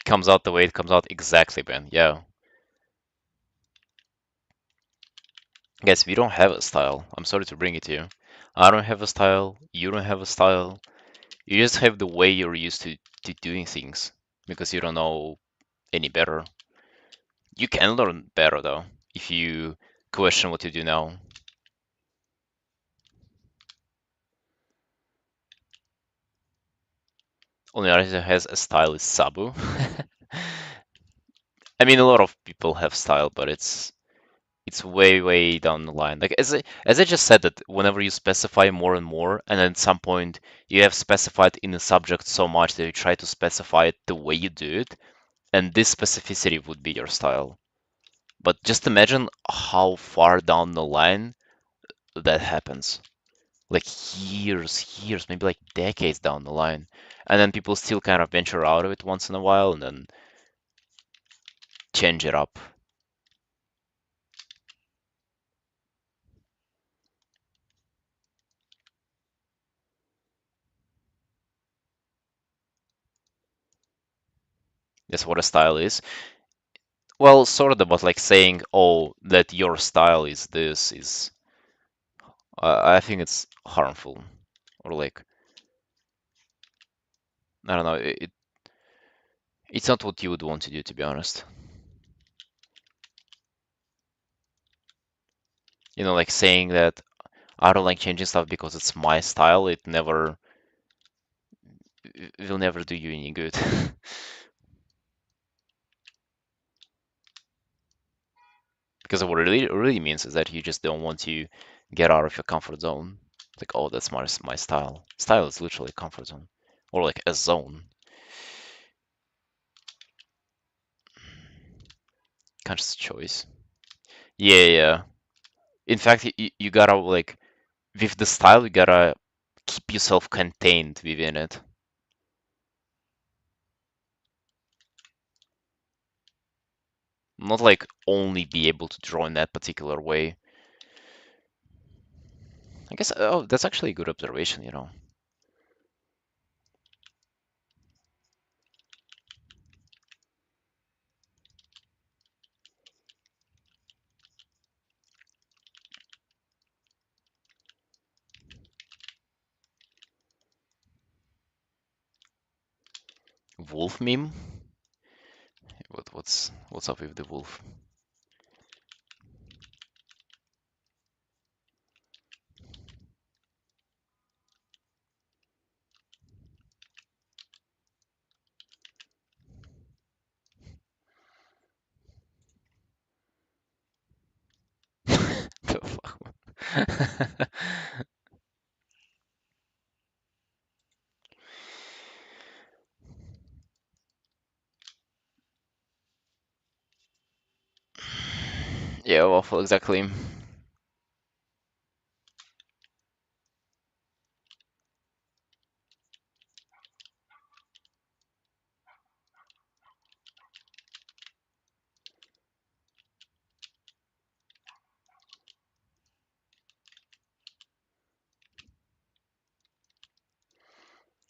Comes out the way it comes out exactly, man. Yeah. Guys, we don't have a style. I'm sorry to bring it to you. I don't have a style. You don't have a style. You just have the way you're used to doing things because you don't know any better. You can learn better though if you question what you do now. Only artist that has a style is Sabu. I mean, a lot of people have style, but it's way way down the line. Like as I just said that whenever you specify more and more, and at some point you have specified in the subject so much that you try to specify it the way you do it, and this specificity would be your style. But just imagine how far down the line that happens. Like years, maybe like decades down the line. And then people still kind of venture out of it once in a while and then change it up. That's what a style is. Well, sort of, but like saying, oh, that your style is this is, I think it's harmful. Or like, I don't know, it's not what you would want to do, to be honest. You know, like saying that I don't like changing stuff because it's my style, it will never do you any good. Because what it really means is that you just don't want to get out of your comfort zone. It's like, oh, that's my style. Style is literally a comfort zone, or like a zone, conscious choice. Yeah, yeah, yeah. In fact, you gotta like with the style, you gotta keep yourself contained within it. Not like only be able to draw in that particular way. I guess, oh, that's actually a good observation, you know. Wolf meme? What's up with the wolf? The fuck? Yeah, waffle, exactly.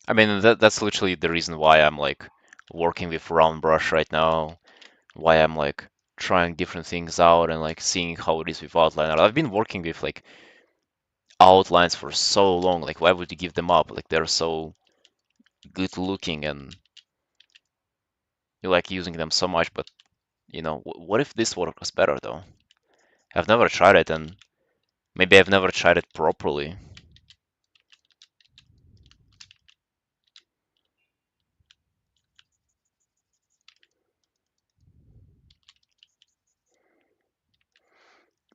I mean, that's literally the reason why I'm like working with round brush right now, why I'm like trying different things out and like seeing how it is with outliner. I've been working with like outlines for so long, like why would you give them up? Like they're so good looking and you like using them so much, but you know, what if this works better though? I've never tried it and maybe I've never tried it properly.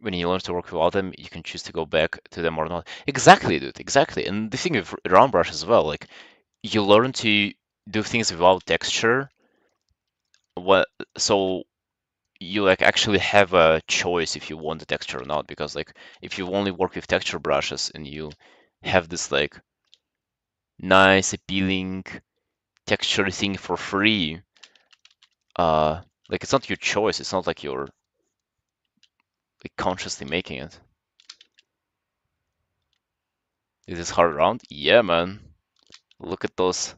When you learn to work without them, you can choose to go back to them or not. Exactly, dude, exactly. And the thing with round brush as well, like you learn to do things without texture. What so you like actually have a choice if you want the texture or not, because like if you only work with texture brushes and you have this like nice appealing texture thing for free, uh like it's not your choice, it's not like you're like consciously making it. Is this hard round? Yeah, man. Look at those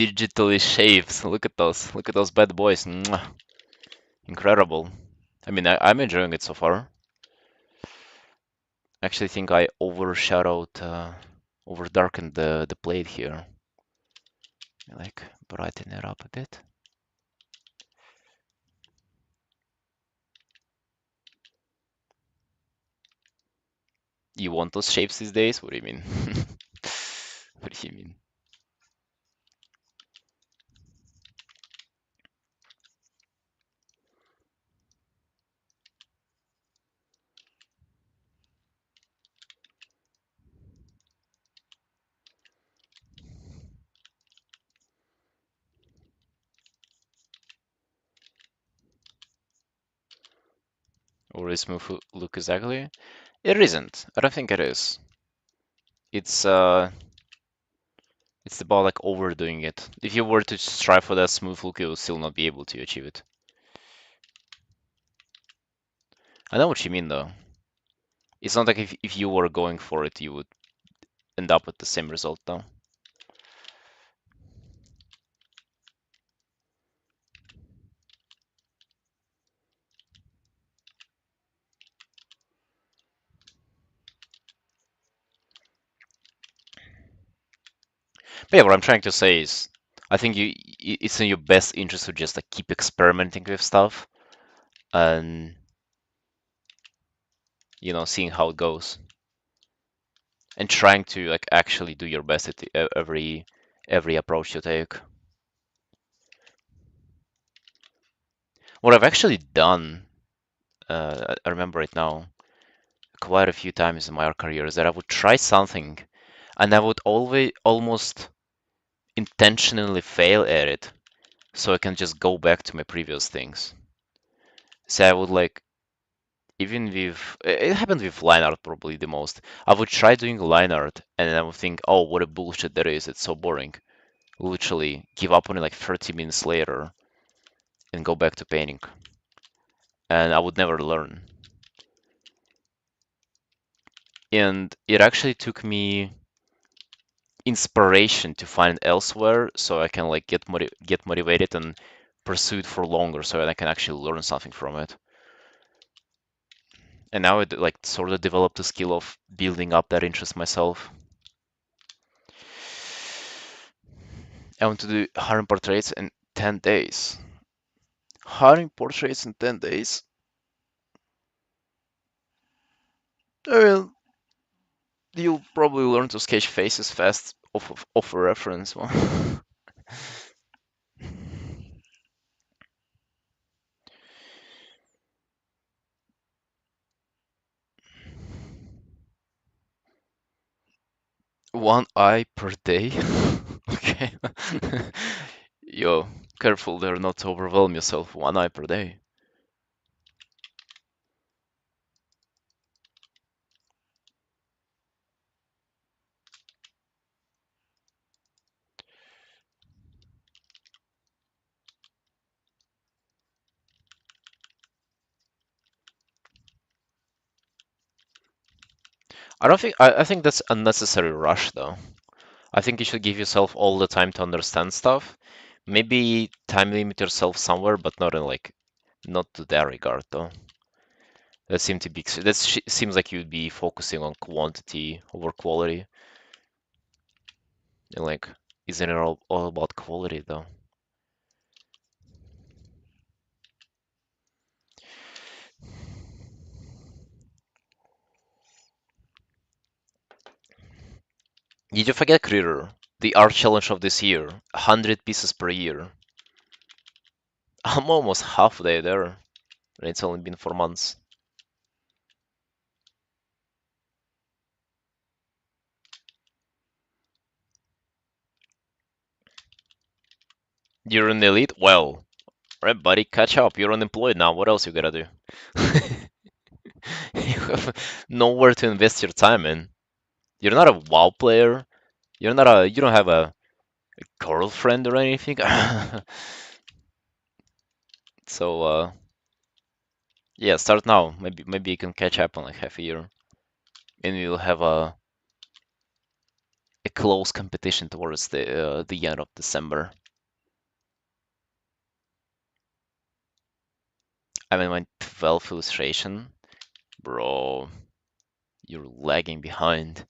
digitally shaped. Look at those. Look at those bad boys. Mwah. Incredible. I mean, I'm enjoying it so far. Actually think I overshadowed, overdarkened the plate here. Like brighten it up a bit. You want those shapes these days? What do you mean? What do you mean? Or is smooth look exactly? It isn't. I don't think it is. It's it's about like overdoing it. If you were to strive for that smooth look, you will still not be able to achieve it. I know what you mean though. It's not like if you were going for it, you would end up with the same result though. But yeah, what I'm trying to say is, I think it's in your best interest to just like keep experimenting with stuff and seeing how it goes and trying to like actually do your best at every approach you take. What I've actually done, I remember right now, quite a few times in my career is that I would try something and I would always almost intentionally fail at it so I can just go back to my previous things. So I would like even with it happened with line art probably the most. I would try doing line art and then I would think, oh, what a bullshit that is. It's so boring. Literally give up on it like 30 minutes later and go back to painting. And I would never learn. And it actually took me inspiration to find elsewhere so I can like get motivated and pursue it for longer so that I can actually learn something from it. And now it like sort of developed the skill of building up that interest myself. I want to do 100 portraits in 10 days. 100 portraits in 10 days? Well, you'll probably learn to sketch faces fast off a reference. One eye per day? Okay. Yo, careful there not to overwhelm yourself. One eye per day. I think that's unnecessary rush though. I think you should give yourself all the time to understand stuff. Maybe time limit yourself somewhere, but not to that regard though. Seems like you'd be focusing on quantity over quality. And like, isn't it all about quality though? Did you forget, Critter? The art challenge of this year, 100 pieces per year. I'm almost halfway there, and it's only been 4 months. You're an elite? Well, alright, buddy, catch up. You're unemployed now. What else you gotta do? You have nowhere to invest your time in. You're not a WoW player. You don't have a girlfriend or anything. So, yeah, start now. Maybe you can catch up on like half a year, and you'll have a close competition towards the end of December. I'm in my 12th illustration. Bro, you're lagging behind.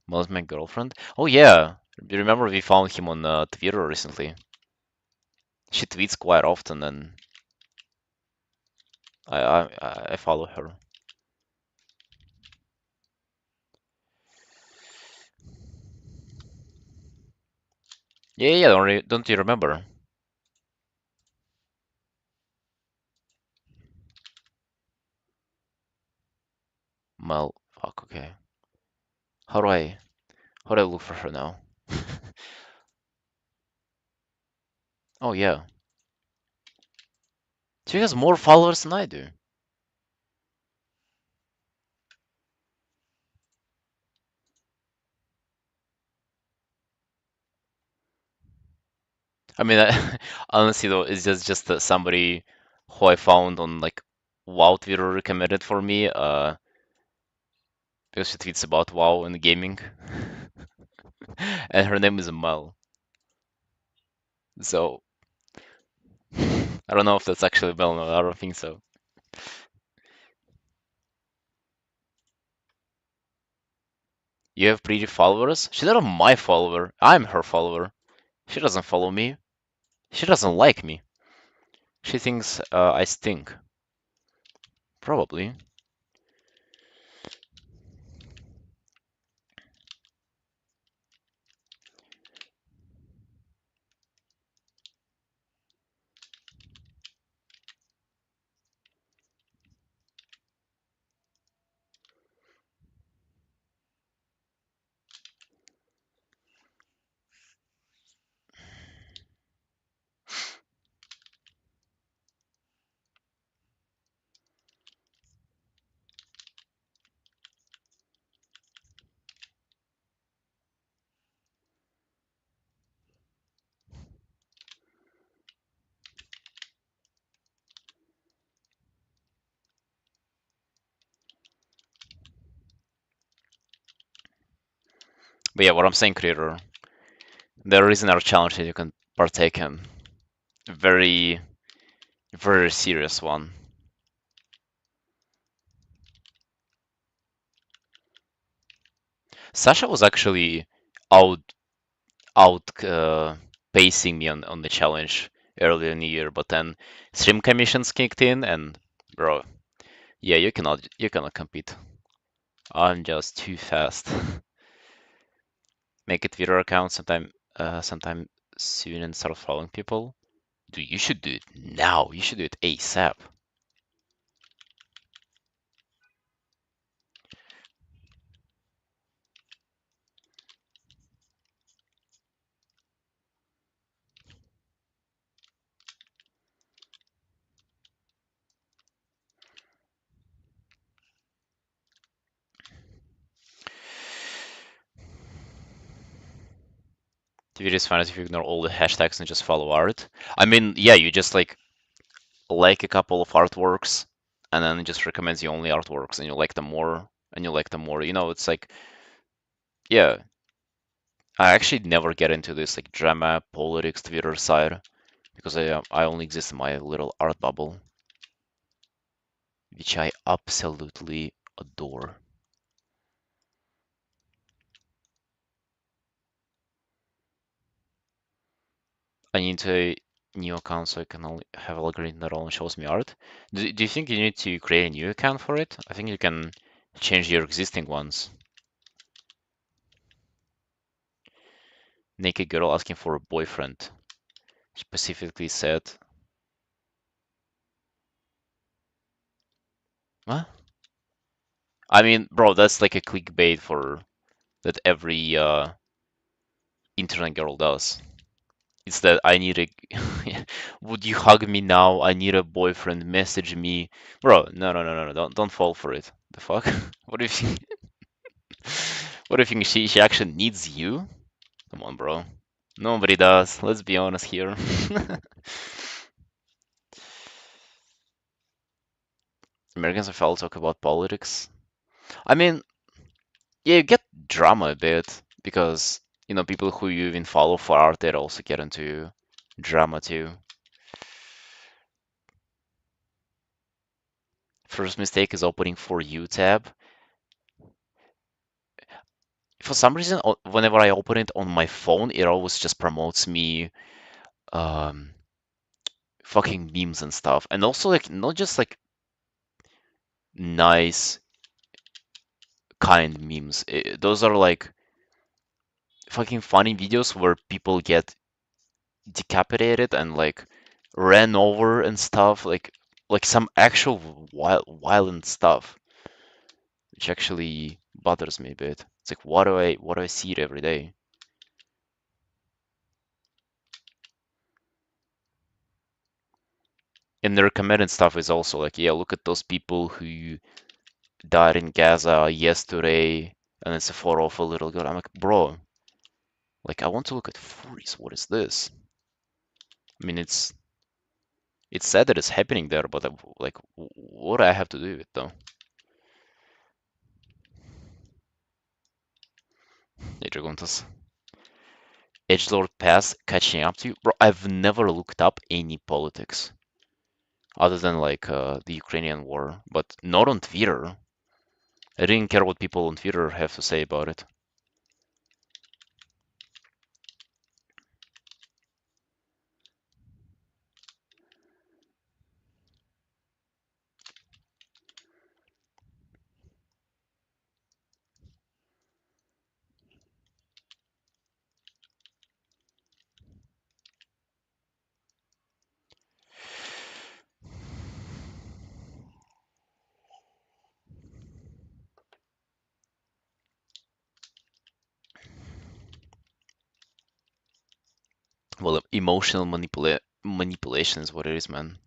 Was my girlfriend? Oh yeah, you remember we found him on Twitter recently. She tweets quite often, and I follow her. Yeah, yeah, don't you remember? Well, fuck, okay. How do I how do I look for her now? Oh yeah, she has more followers than I do. I mean, honestly though, it's just somebody who I found on like WoW Twitter recommended for me. Because she tweets about WoW and gaming, and her name is Mel. So I don't know if that's actually Mel. No, I don't think so. You have pretty followers? She's not my follower. I'm her follower. She doesn't follow me. She doesn't like me. She thinks I stink. Probably. But yeah, what I'm saying, creator, there is another challenge that you can partake in. Very, very serious one. Sasha was actually out pacing me on the challenge earlier in the year, but then stream commissions kicked in, and bro, yeah, you cannot compete. I'm just too fast. Make a Twitter account sometime soon and start following people. Dude, you should do it now. You should do it ASAP. Twitter is fine if you ignore all the hashtags and just follow art. I mean, yeah, you just like a couple of artworks, and then it just recommends you only artworks, and you like them more, and you like them more. It's like, yeah, I actually never get into this like drama, politics, Twitter side because I only exist in my little art bubble, which I absolutely adore. I need a new account so I can only have a algorithm that only shows me art. Do you think you need to create a new account for it? I think you can change your existing ones. Naked girl asking for a boyfriend. Specifically said, what? I mean, bro, that's like a clickbait for that every internet girl does. It's that I need a. Would you hug me now? I need a boyfriend. Message me, bro. No, no, no, no, no. Don't fall for it. The fuck? What do you think? What do you think? She actually needs you? Come on, bro. Nobody does. Let's be honest here. Americans of all talk about politics. I mean, Yeah, you get drama a bit because people who you even follow for art, they also get into drama too. First mistake is opening For You tab. For some reason, whenever I open it on my phone, it always just promotes me um fucking memes and stuff. And also like not just like nice kind memes. Those are like fucking funny videos where people get decapitated and like ran over and stuff, like some actual violent stuff, which actually bothers me a bit. It's like why do I see it every day? And the recommended stuff is also like, yeah, look at those people who died in Gaza yesterday, and it's a photo of a little girl. I'm like, bro, like I want to look at furries. What is this? I mean, it's sad that it's happening there, but like, what do I have to do with it though? Nature Guntas. Edgelord Pass catching up to you? Bro, I've never looked up any politics other than like the Ukrainian war, but not on Twitter. I didn't care what people on Twitter have to say about it. Well, emotional manipulation is what it is, man.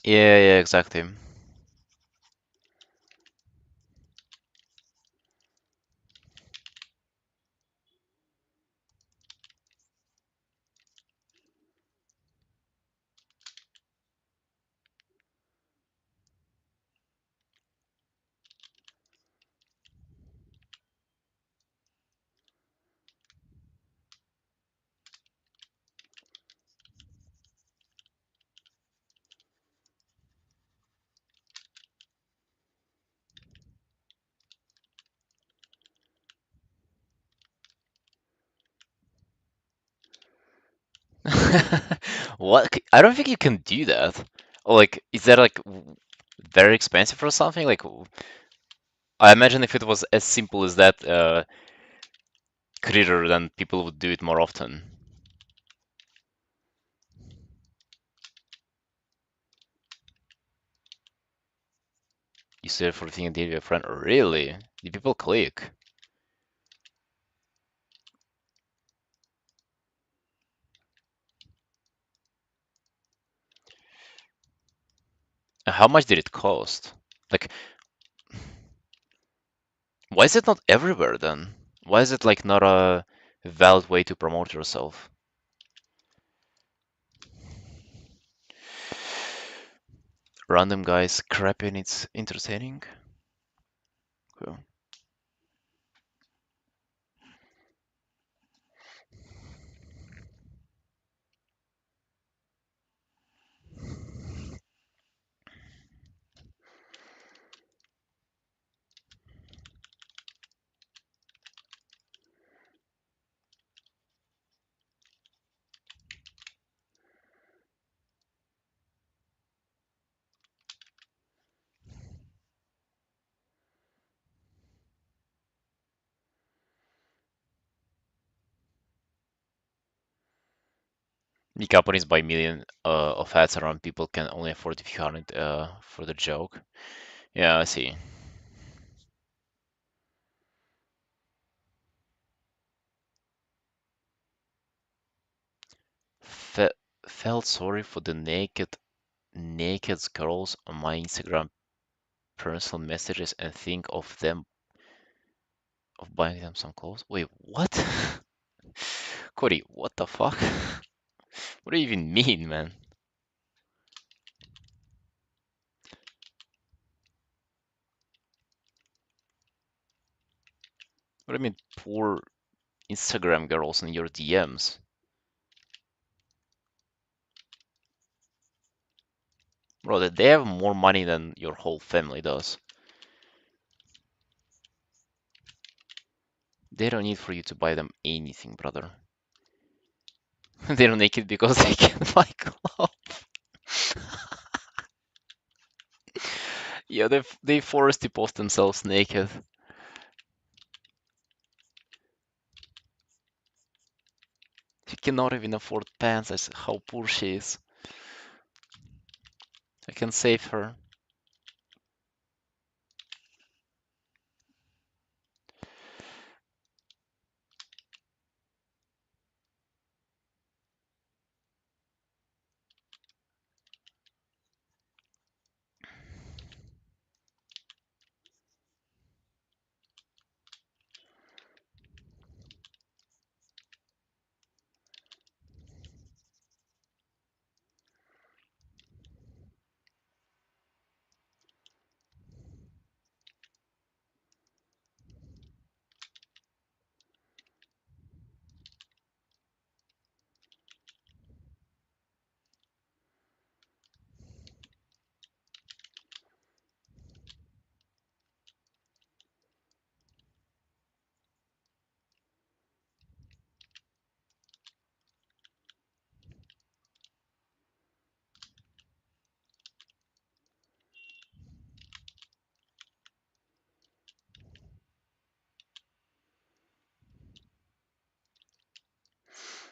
Yeah, yeah, exactly. What? I don't think you can do that. Or like, is that like very expensive or something? Like, I imagine if it was as simple as that, critter, then people would do it more often. You said for the thing and did with a friend. Really? Did people click? And how much did it cost? Like, why is it not everywhere then? Why is it like not a valid way to promote yourself? Random guys crapping, it's entertaining. Cool. The companies buy million of hats around people can only afford a few hundred for the joke. Yeah, I see. felt sorry for the naked girls on my Instagram personal messages and think of them of buying them some clothes. Wait, what? Cody, what the fuck? What do you even mean, man? What do you mean, poor Instagram girls in your DMs? Bro, they have more money than your whole family does. They don't need for you to buy them anything, brother. They don't make it because they can't buy clothes. Yeah, they forced to post themselves naked. She cannot even afford pants. That's how poor she is. I can save her.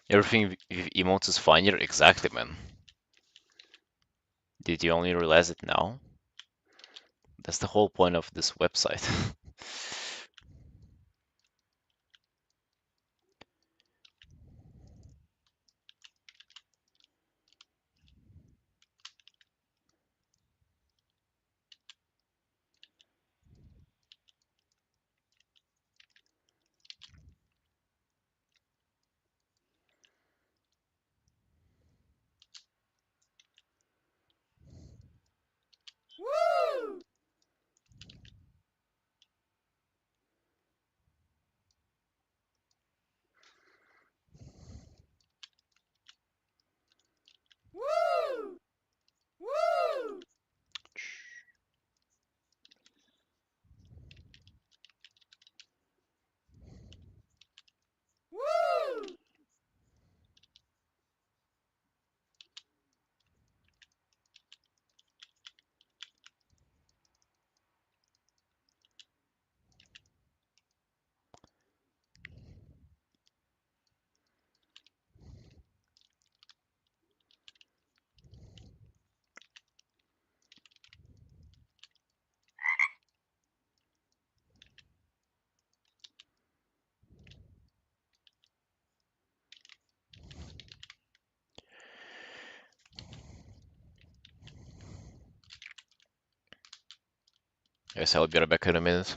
Everything with emotes is fine here. Exactly, man. Did you only realize it now? That's the whole point of this website. Guess I'll be right back in a minute.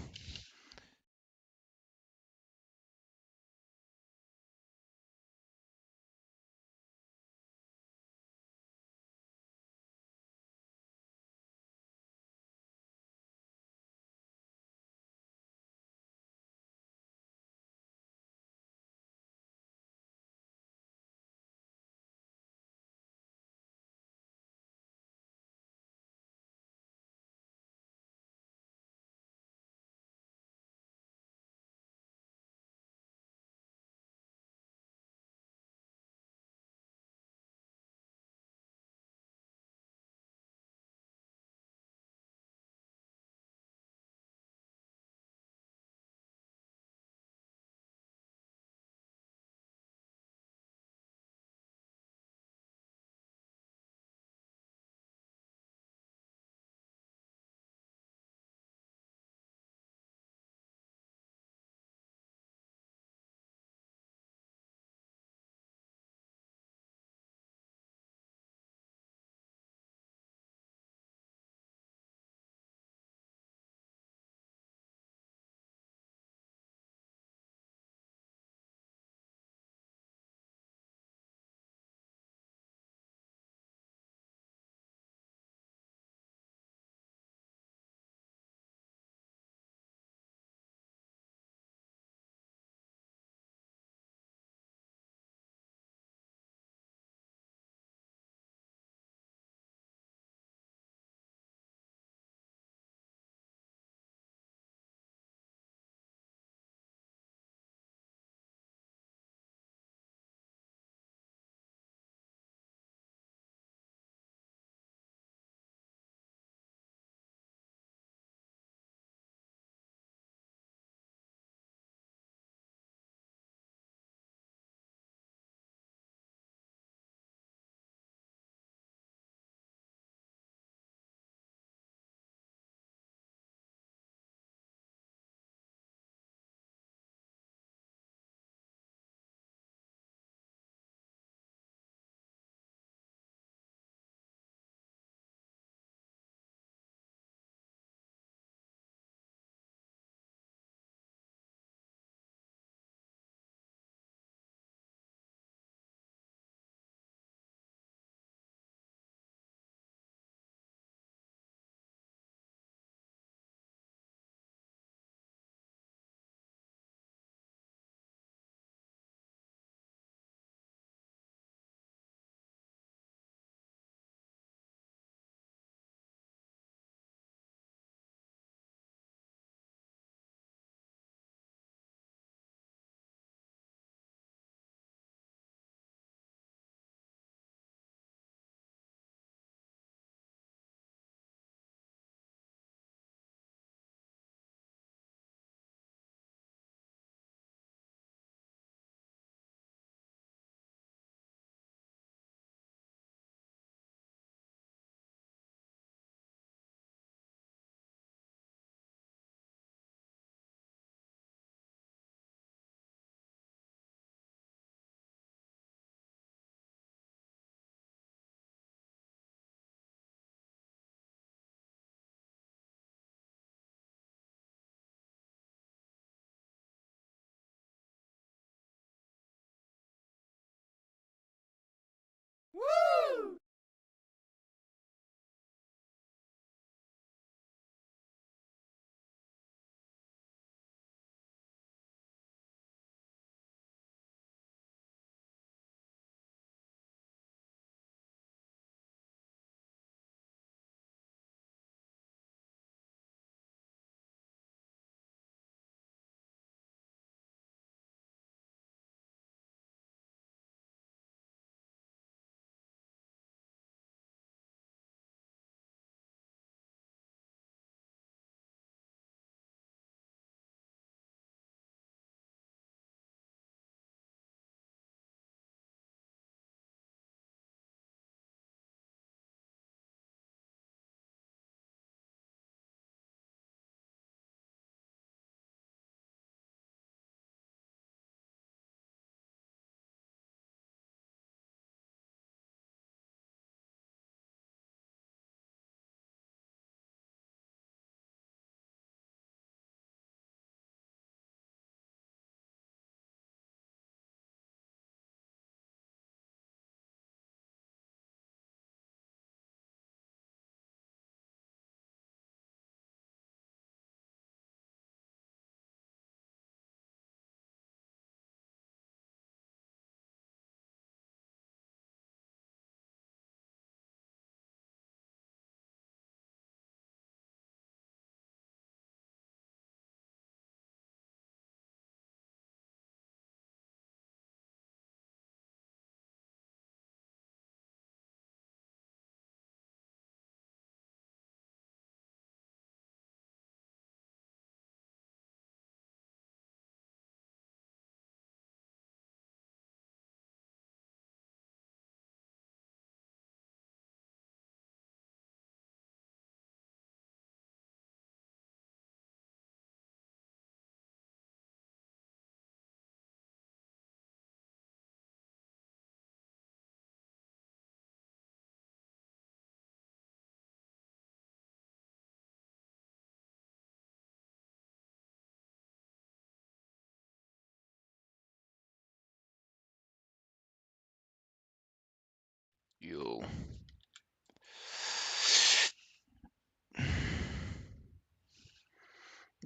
You.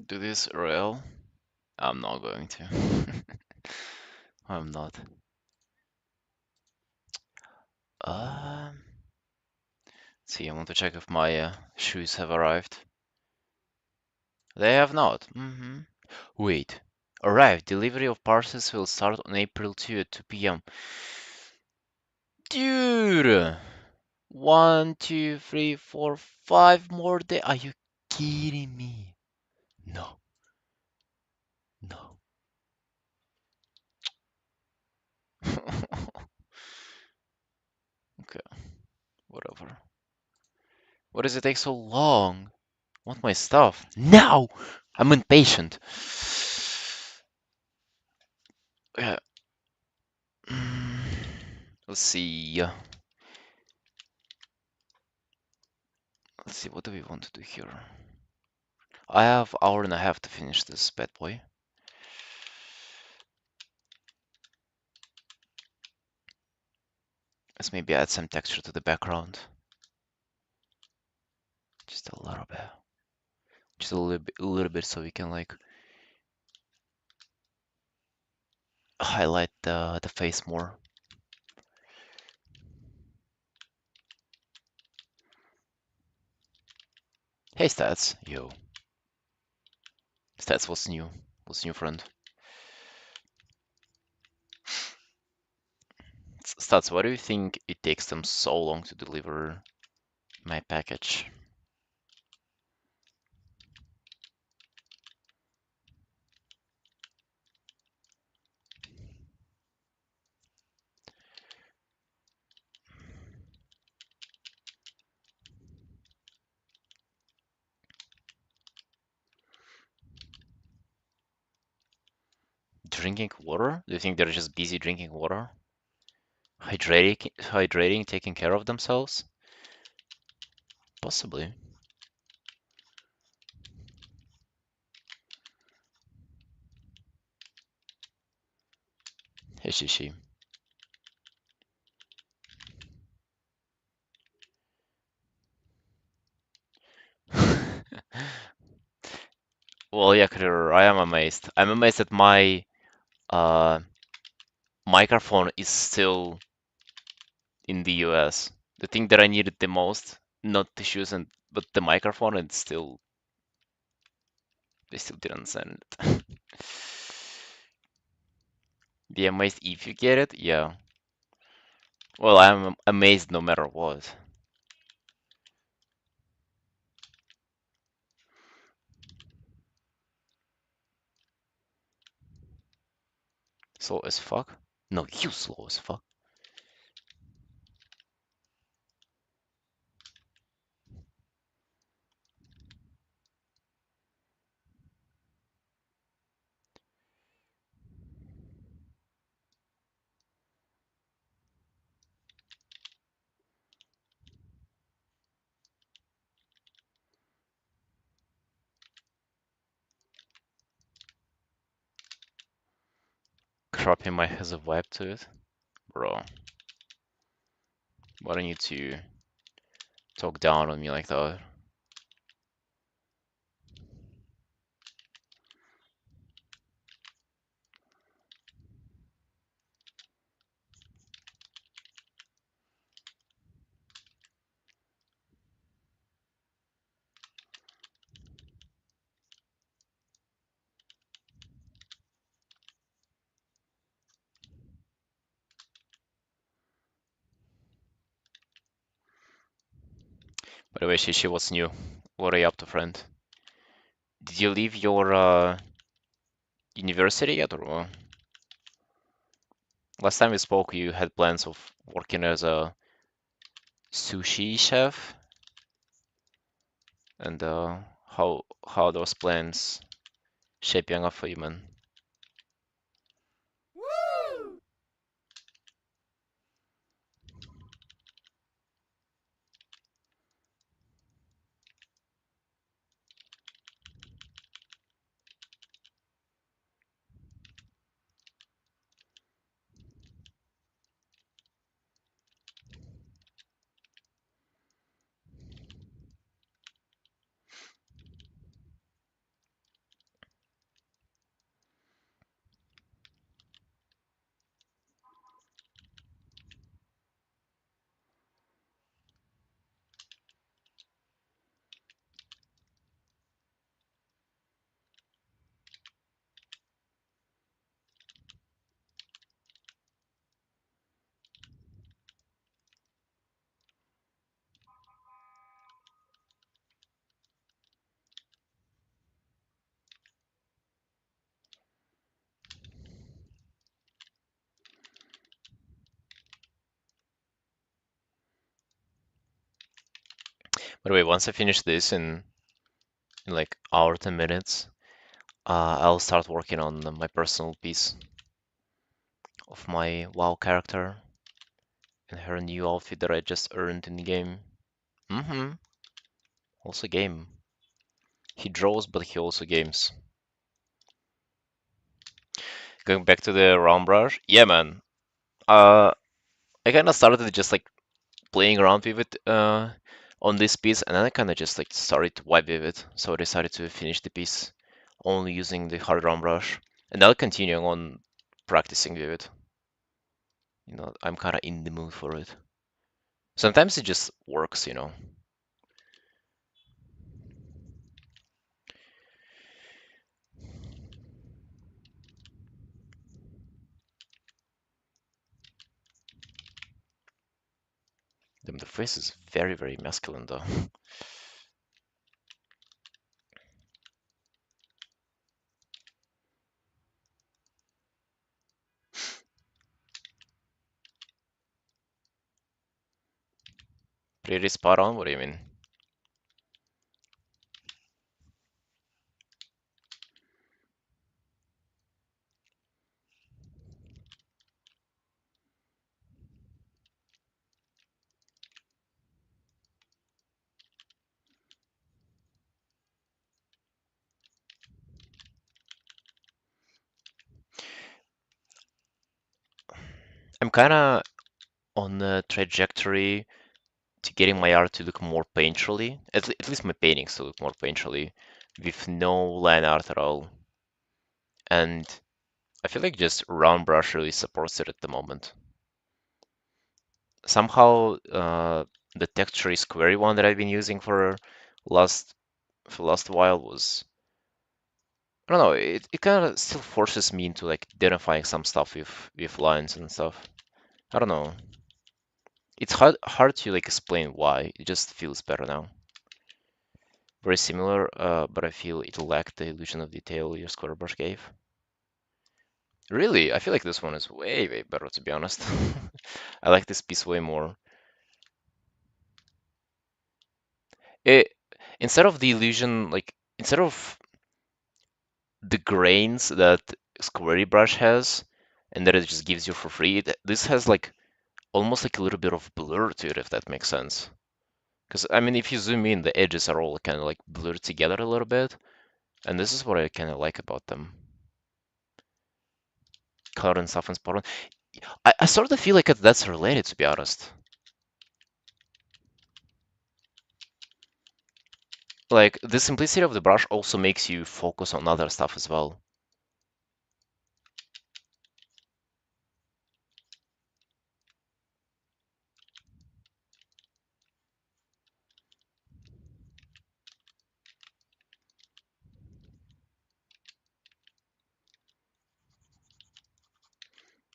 Do this real? I'm not going to. I'm not. Um, see, I want to check if my shoes have arrived. They have not. Wait. Arrived. Delivery of parcels will start on April 2 at 2 p.m. Dude! 1, 2, 3, 4, 5 more days. Are you kidding me? No. No. Okay, whatever. Why does it take so long? I want my stuff. Now! I'm impatient. Okay. Mm, Let's see. Let's see, what do we want to do here? I have hour and a half to finish this bad boy. Let's maybe add some texture to the background. Just a little bit. Just a little bit so we can like highlight the face more. Hey stats, yo. Stats, what's new? What's new, friend? Stats, why do you think it takes them so long to deliver my package? Drinking water? Do you think they're just busy drinking water? Hydrating, taking care of themselves? Possibly. Hey, Shishi. Well, yeah, Kritter, I am amazed. I'm amazed that my uh, microphone is still in the US. The thing that I needed the most, not tissues and but the microphone, and still they still didn't send it. Be amazed if you get it, yeah. Well, I'm amazed no matter what. Slow as fuck? No, you slow as fuck. Cropping my has a vibe to it. Bro, why don't you two talk down on me like that? By the way, Shishi, what's new? What are you up to, friend? Did you leave your university yet, or last time we spoke, you had plans of working as a sushi chef, and how those plans shaping up for you, man? By the way, once I finish this in like hour 10 minutes, I'll start working on my personal piece of my WoW character and her new outfit that I just earned in the game. Mm-hmm. Also game. He draws, but he also games. Going back to the round brush, yeah, man. Uh, I kind of started just like playing around with it on this piece, and then I kind of just like started to wipe with it. So I decided to finish the piece only using the hard round brush, and I'll continue on practicing with it. You know, I'm kind of in the mood for it. Sometimes it just works, you know. Damn, the face is very, very masculine though. Pretty spot on. What do you mean? I'm kind of on the trajectory to getting my art to look more painterly. At least my paintings to look more painterly, with no line art at all. And I feel like just round brush really supports it at the moment. Somehow, the texture squarey one that I've been using last last while was, I don't know, it kind of still forces me into like identifying some stuff with lines and stuff. I don't know. It's hard to like explain why. It just feels better now. Very similar, but I feel it lacked the illusion of detail your square brush gave. Really, I feel like this one is way, way better, to be honest. I like this piece way more. It, instead of the illusion, like, instead of the grains that Squarey Brush has, and that it just gives you for free, this has like almost like a little bit of blur to it, if that makes sense. Because, I mean, if you zoom in, the edges are all kind of like blurred together a little bit, and this is what I kind of like about them. Color and stuff and spot on. I sort of feel like that's related, to be honest. Like, the simplicity of the brush also makes you focus on other stuff as well.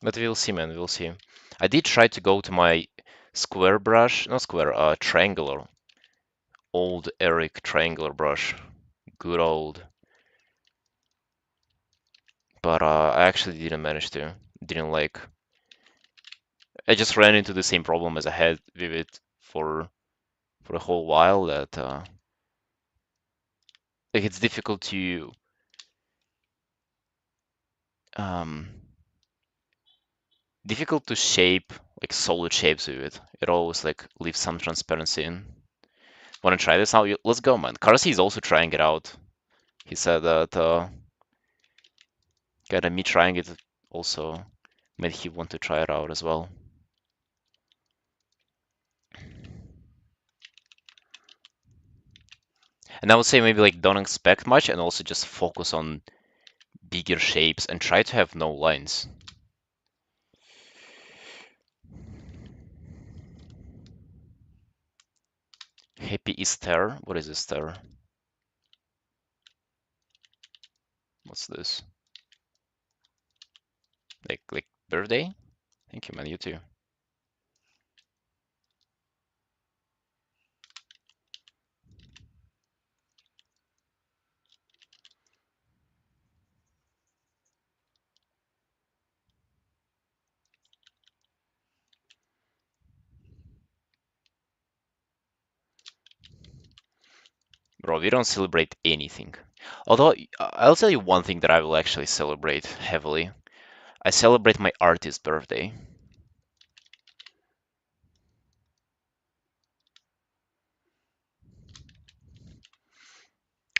But we'll see, man, we'll see. I did try to go to my square brush, not square, triangular, old Eric triangular brush. Good old. But I actually didn't manage to. Didn't like. I just ran into the same problem as I had with it for a whole while that like it's um difficult to shape like solid shapes with it. It always like leaves some transparency in. Want to try this out? Let's go, man. Karsi is also trying it out. He said that kind of me trying it also made he want to try it out as well. And I would say maybe like don't expect much and also just focus on bigger shapes and try to have no lines. Happy Easter? What is Easter? What's this? Like birthday? Thank you, man. You too. Bro, we don't celebrate anything. Although, I'll tell you one thing that I will actually celebrate heavily. I celebrate my artist's birthday.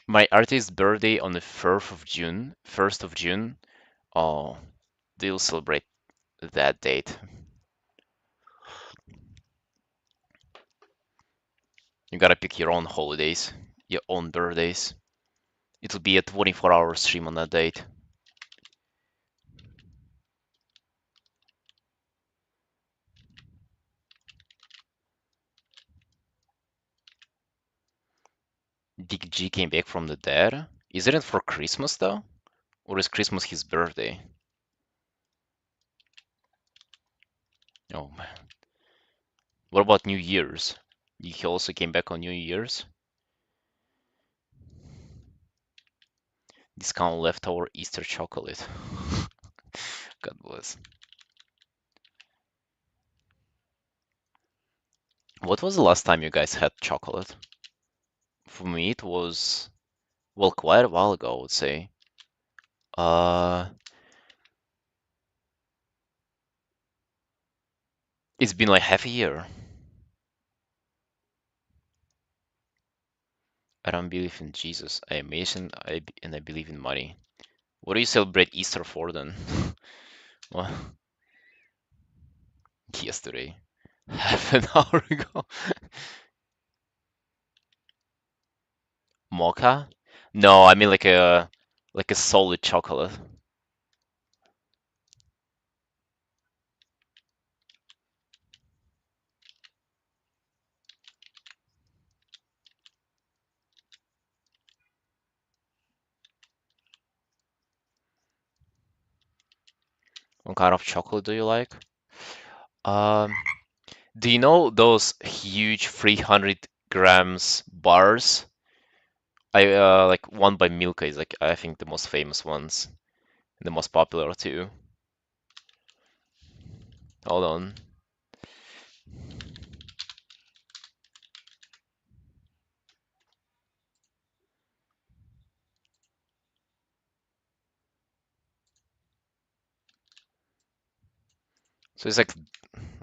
My artist's birthday on the 1st of June. 1st of June. Oh, they'll celebrate that date. You gotta pick your own holidays, your own birthdays. It'll be a 24-hour stream on that date. Big G came back from the dead. Isn't it for Christmas though? Or is Christmas his birthday? Oh man. What about New Year's? He also came back on New Year's. Discount leftover Easter chocolate. God bless. What was the last time you guys had chocolate? For me, it was, well, quite a while ago, I would say. Uh, it's been like half a year. I don't believe in Jesus. I am Mason, and I believe in money. What do you celebrate Easter for then? Well, yesterday, half an hour ago. Mocha? No, I mean like a solid chocolate. What kind of chocolate do you like? Um, do you know those huge 300 grams bars? I like one by Milka is like I think the most famous ones, and the most popular too. Hold on. So it's like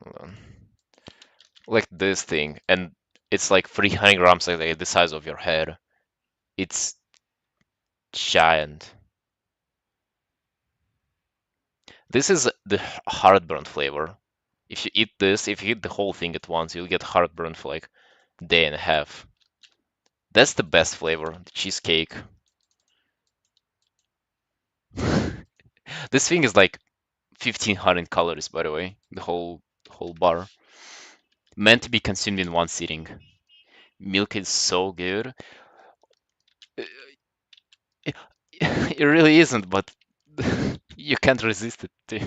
hold on. Like this thing, and it's like 300 grams, like the size of your head. It's giant. This is the heartburn flavor. If you eat this, if you eat the whole thing at once, you'll get heartburn for like a day and a half. That's the best flavor, the cheesecake. This thing is like 1500 calories, by the way, the whole bar. Meant to be consumed in one sitting. Milk is so good. It, it really isn't, but you can't resist it too.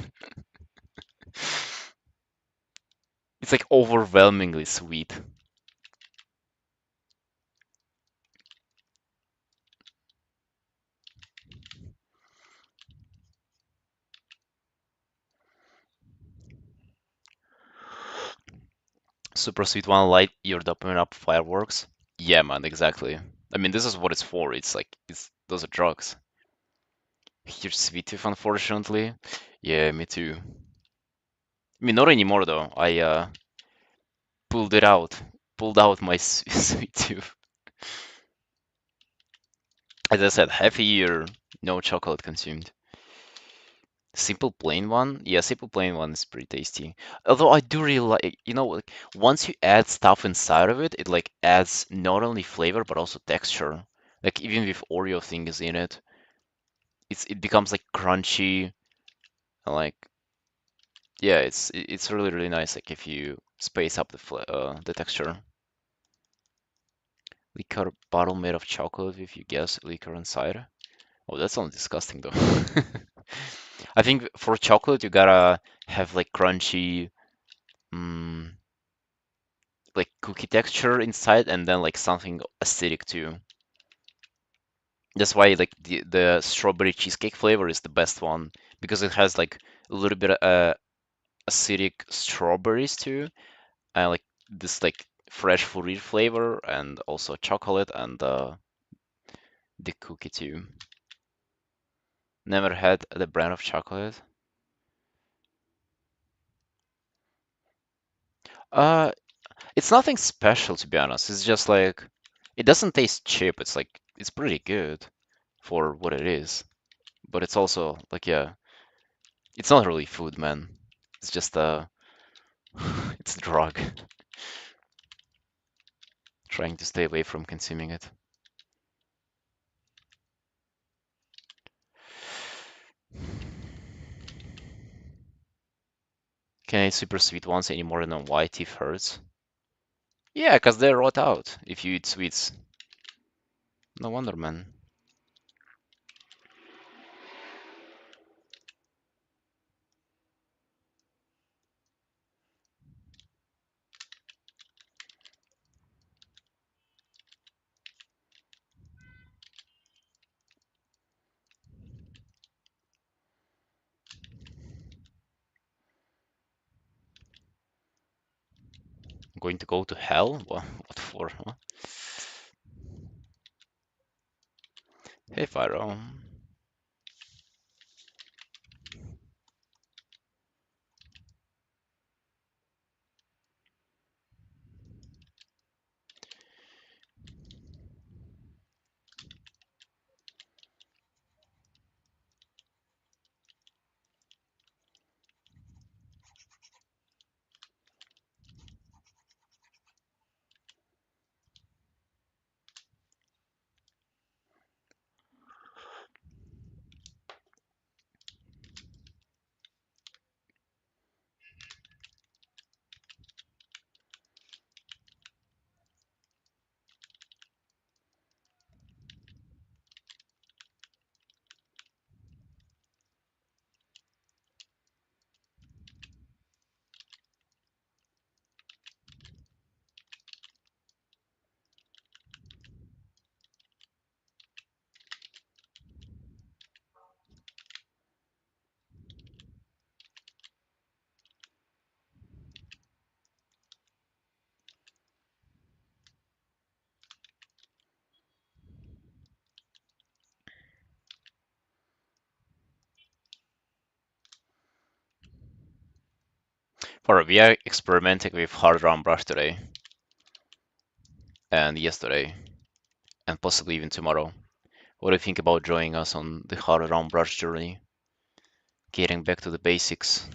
It's like overwhelmingly sweet. Super sweet one, light your dopamine up fireworks. Yeah, man, exactly. I mean, this is what it's for. It's like it's those are drugs. Here's sweet tooth, unfortunately. Yeah, me too. I mean, not anymore though. I pulled it out, pulled out my sweet tooth. As I said, half a year, no chocolate consumed. Simple plain one, yeah, simple plain one is pretty tasty. Although I do really like, like once you add stuff inside of it, it like adds not only flavor but also texture. Like even with Oreo things in it, it becomes like crunchy and like yeah, it's really really nice. Like if you space up the texture. Liquor bottle made of chocolate if you guess liquor inside. Oh, that sounds disgusting though. I think for chocolate you gotta have like crunchy, mm, like cookie texture inside, and then like something acidic too. That's why like the strawberry cheesecake flavor is the best one because it has like a little bit of acidic strawberries too, and like this like fresh fruit flavor, and also chocolate and The cookie too. Never had the brand of chocolate. Uh, it's nothing special to be honest. It's just like it doesn't taste cheap. It's like it's pretty good for what it is. But it's also like yeah, it's not really food, man. It's just it's a drug. Trying to stay away from consuming it. Can I eat super sweet ones anymore than why teeth hurts? Yeah, because they rot out if you eat sweets. No wonder, man. I'm going to go to hell? What for? Huh? Hey, Fyro. For we are experimenting with hard round brush today and yesterday and possibly even tomorrow. What do you think about joining us on the hard round brush journey? Getting back to the basics.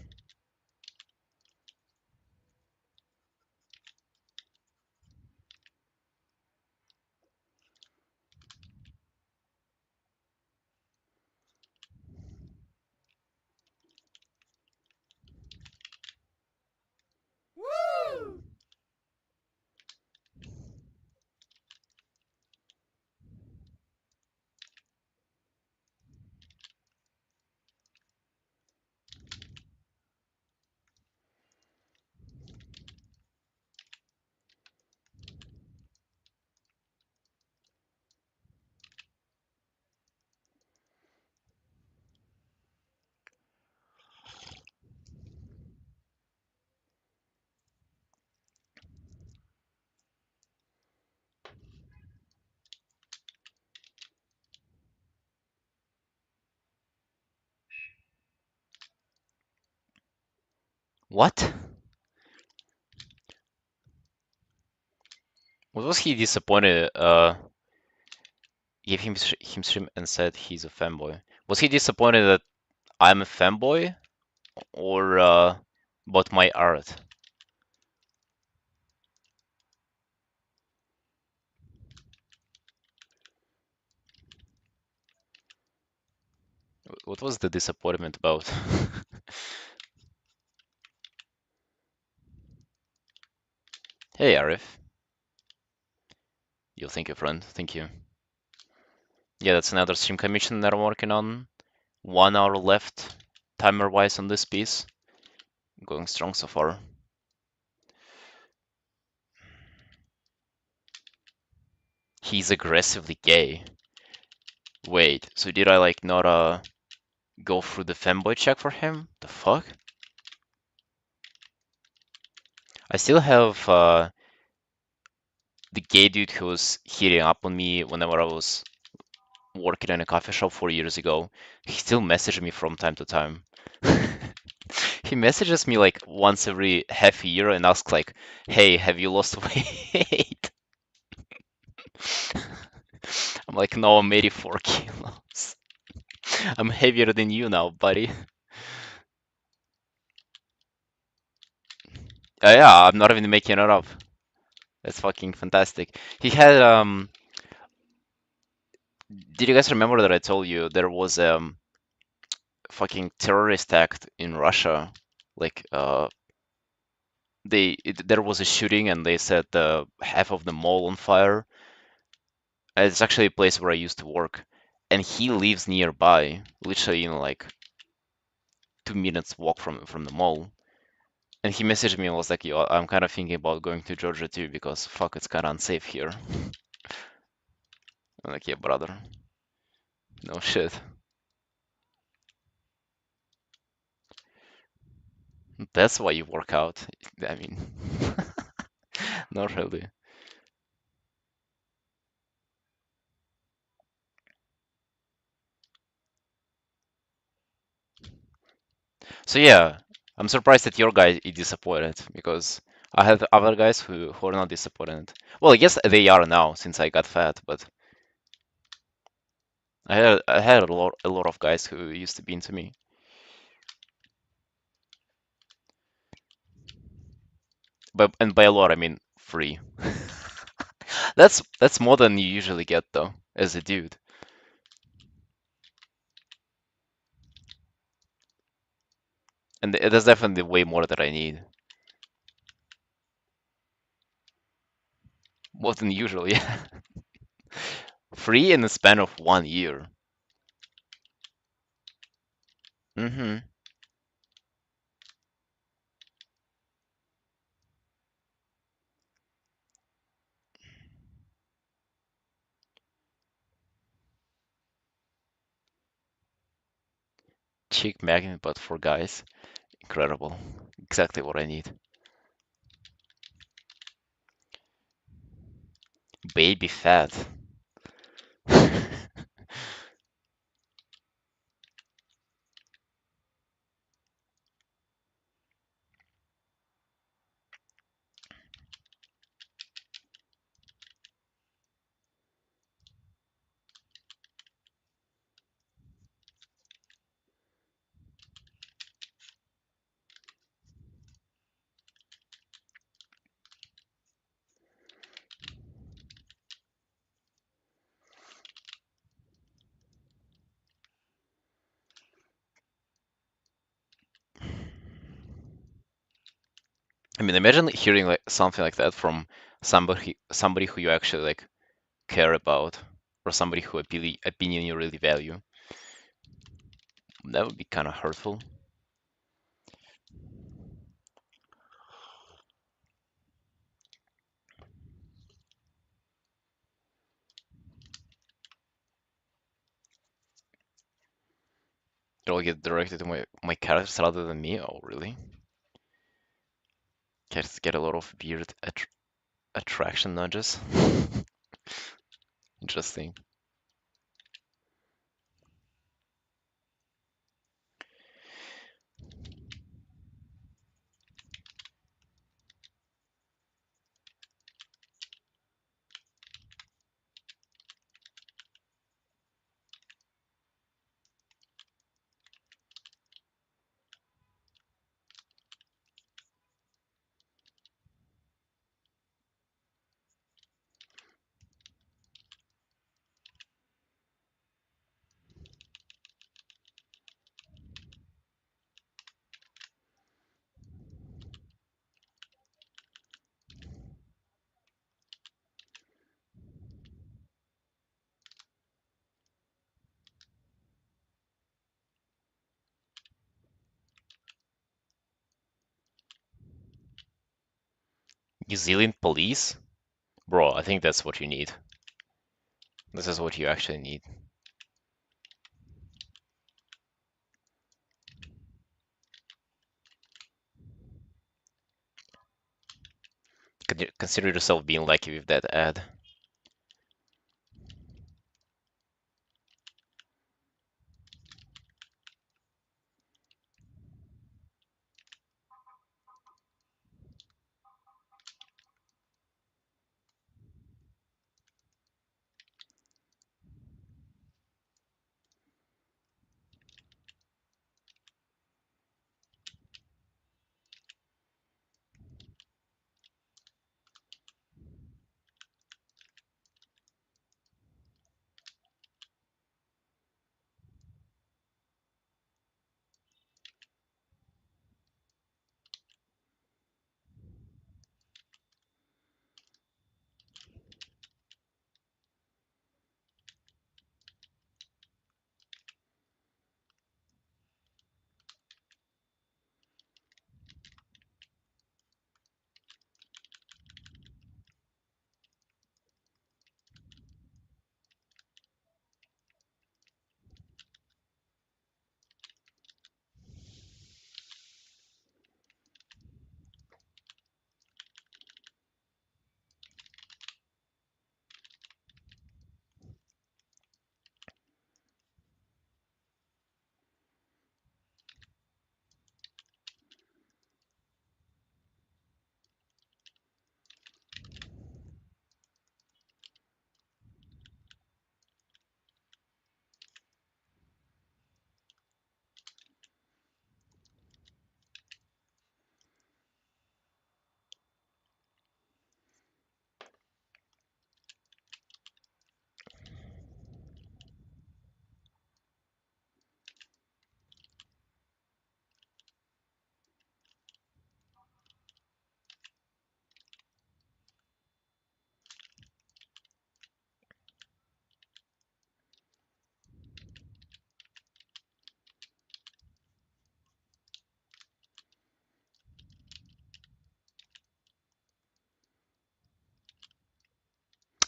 What? What was he disappointed? Gave him stream and said he's a fanboy. Was he disappointed that I'm a fanboy or about my art? What was the disappointment about? Hey, Arif. Yo, thank you, friend. Thank you. Yeah, that's another stream commission that I'm working on. 1 hour left, timer-wise on this piece. Going strong so far. He's aggressively gay. Wait, so did I like not go through the femboy check for him? The fuck? I still have the gay dude who was hitting up on me whenever I was working in a coffee shop 4 years ago. He still messages me from time to time. He messages me like once every half a year and asks like, "Hey, have you lost weight?" I'm like, "No, I'm 84 kilos. I'm heavier than you now, buddy." Yeah, I'm not even making it up. That's fucking fantastic. He had Did you guys remember that I told you there was fucking terrorist act in Russia? Like there was a shooting and they set half of the mall on fire. And it's actually a place where I used to work, and he lives nearby, literally, like 2 minutes walk from the mall. And he messaged me and was like, "Yo, I'm kind of thinking about going to Georgia too because fuck, it's kind of unsafe here." I'm like, "Yeah, brother, no shit." That's why you work out. I mean, not really. So yeah, I'm surprised that your guy is disappointed because I have other guys who are not disappointed. Well, I guess they are now since I got fat, but I had a lot of guys who used to be into me. But and by a lot I mean free. That's more than you usually get though, as a dude. And that's definitely way more than I need. More than usual, yeah. Free in the span of 1 year. Mm-hmm. Cheek magnet, but for guys. Incredible. Exactly what I need. Baby fat. I mean, imagine hearing like something like that from somebody who you actually like care about, or somebody who opinion you really value. That would be kind of hurtful. It'll get directed to my characters rather than me. Oh, really? Get a lot of weird attraction nudges. Interesting. New Zealand police? Bro, I think that's what you need. This is what you actually need. Consider yourself being lucky with that ad.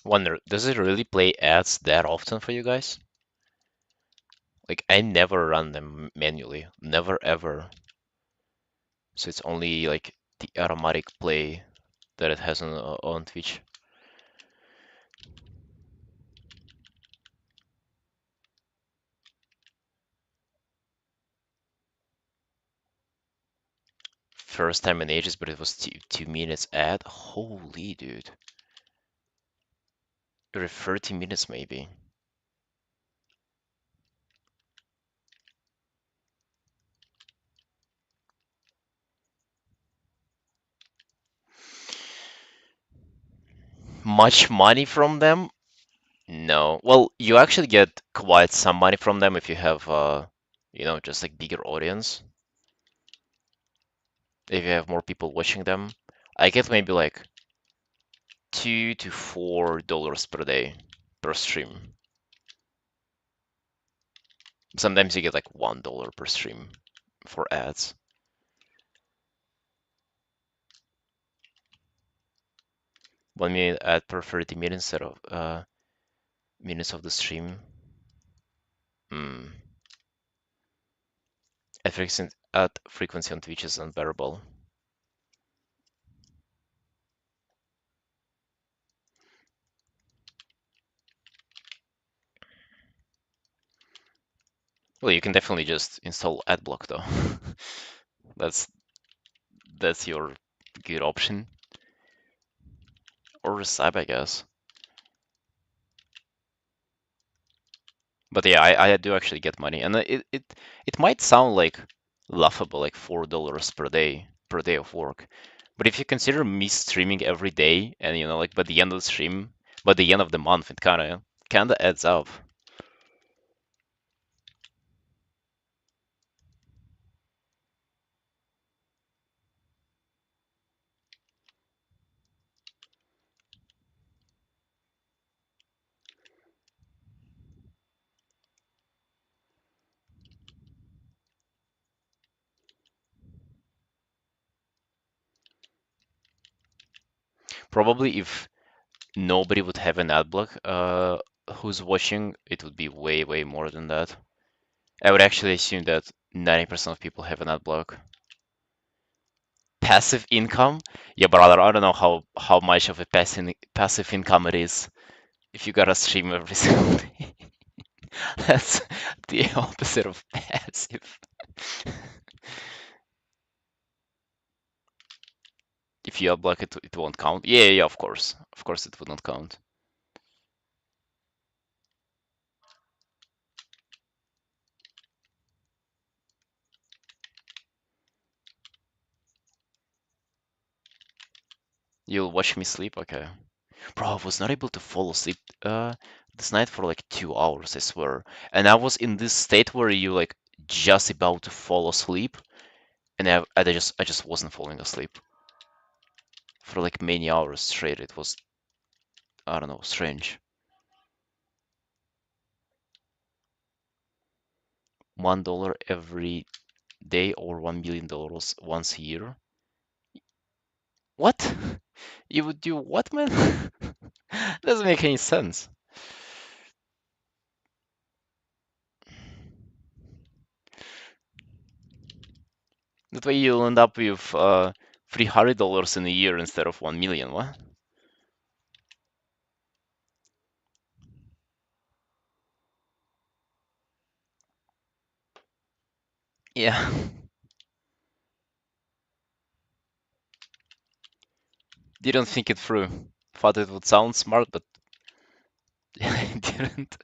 Wonder, does it really play ads that often for you guys? Like, I never run them manually, never ever. So it's only like the automatic play that it has on Twitch. First time in ages, but it was 2 minutes ad. Holy dude. Every 30 minutes maybe. Much money from them? No. Well, you actually get quite some money from them if you have just like bigger audience. If you have more people watching them. I get maybe like $2 to $4 per day per stream. Sometimes you get like $1 per stream for ads. 1 minute ad per 30 minutes instead of minutes of the stream. Hmm. Ad frequency on Twitch is unbearable. Well, you can definitely just install AdBlock though. That's that's your good option. Or a sub, I guess. But yeah, I do actually get money, and it might sound like laughable, like $4 per day of work. But if you consider me streaming every day, and like by the end of the stream, by the end of the month, it kind of adds up. Probably if nobody would have an ad block who's watching, it would be way, way more than that. I would actually assume that 90% of people have an ad block. Passive income? Yeah, brother, I don't know how much of a passive income it is if you gotta stream every single day. That's the opposite of passive. If you ad block it, it won't count. Yeah, yeah, of course. Of course it would not count. You'll watch me sleep? Okay. Bro, I was not able to fall asleep this night for like 2 hours, I swear. And I was in this state where you like just about to fall asleep, and I just wasn't falling asleep for like many hours straight. It was, I don't know, strange. $1 every day or $1 million once a year. What? You would do what, man? Doesn't make any sense. That way you'll end up with $300 in a year instead of 1 million. What? Yeah. Didn't think it through. Thought it would sound smart, but I didn't.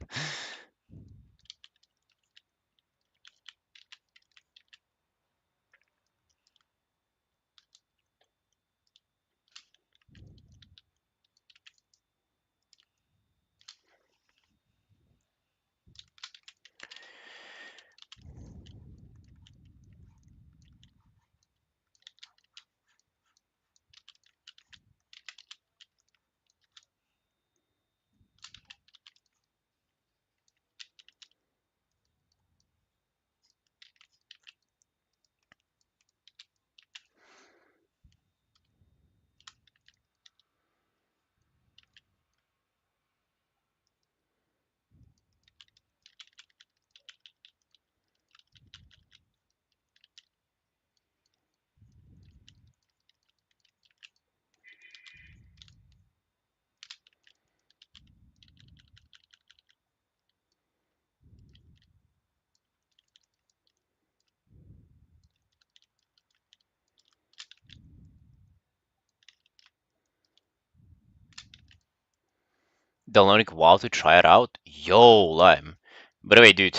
Downloading WoW to try it out? Yo, lime. By the way, dude,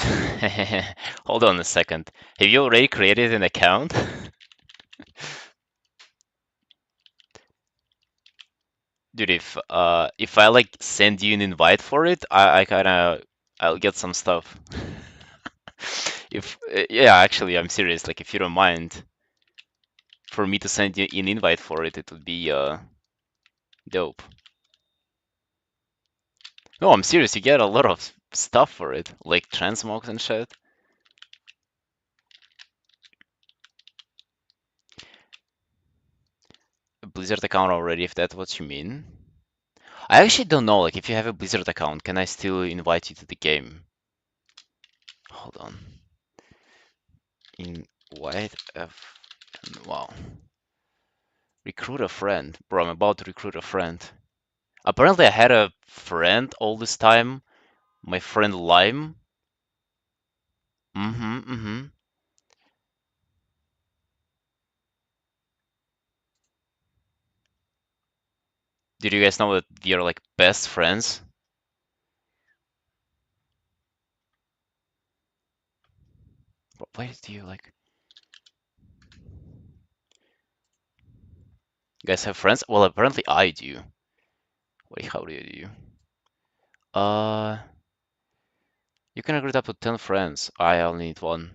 hold on a second. Have you already created an account? Dude, if I like send you an invite for it, I kinda I'll get some stuff. If yeah, actually, I'm serious. Like, if you don't mind for me to send you an invite for it, it would be dope. No, I'm serious. You get a lot of stuff for it, like transmogs and shit. A Blizzard account already, if that's what you mean. I actually don't know. Like, if you have a Blizzard account, can I still invite you to the game? Hold on. Invite F. Wow. Recruit a friend. Bro, I'm about to recruit a friend. Apparently, I had a friend all this time. My friend Lime. Mm-hmm, mm-hmm. Did you guys know that we are like best friends? Why do you like? You guys have friends? Well, apparently I do. Wait, how do you do? Uh, you can recruit up to 10 friends. I only need one.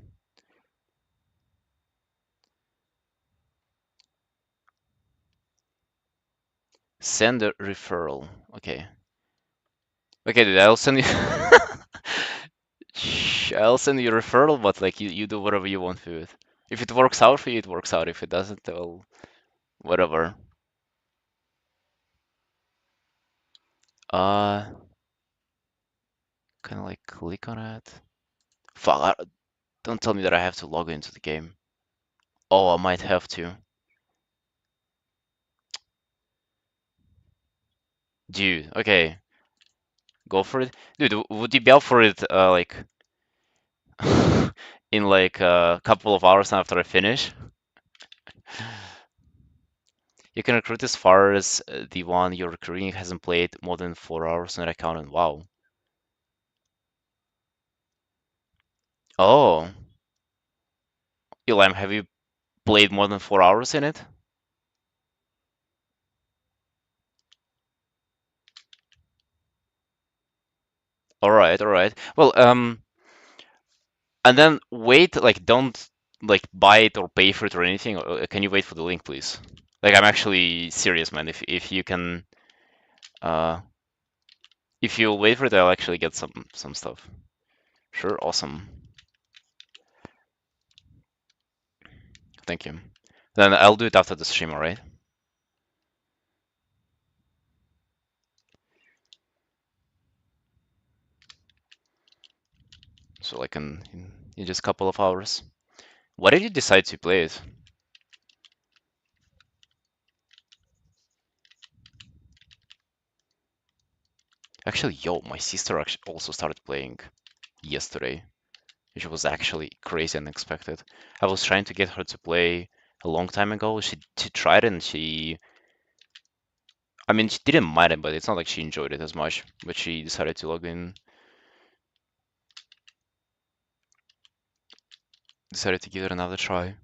Send a referral. Okay. Okay, dude, I'll send you. I'll send you a referral, but like you do whatever you want with it. If it works out for you, it works out. If it doesn't, well, whatever. Uh, kind of like click on it. Fuck, don't tell me that I have to log into the game. Oh, I might have to. Dude, okay, go for it. Dude, would you be up for it, like, in like a couple of hours after I finish? You can recruit as far as the one you're recruiting hasn't played more than 4 hours on that account, and wow. Oh, Elam, have you played more than 4 hours in it? All right, all right. Well, and then wait, like, don't like buy it or pay for it or anything. Can you wait for the link, please? Like, I'm actually serious, man. If you can, uh, if you'll wait for it, I'll actually get some stuff. Sure, awesome. Thank you. Then I'll do it after the stream, all right? So like in just a couple of hours. Why did you decide to play it? Actually, yo, my sister actually also started playing yesterday, which was actually crazy and unexpected. I was trying to get her to play a long time ago. She tried it and I mean, she didn't mind it, but it's not like she enjoyed it as much. But she decided to log in, decided to give it another try.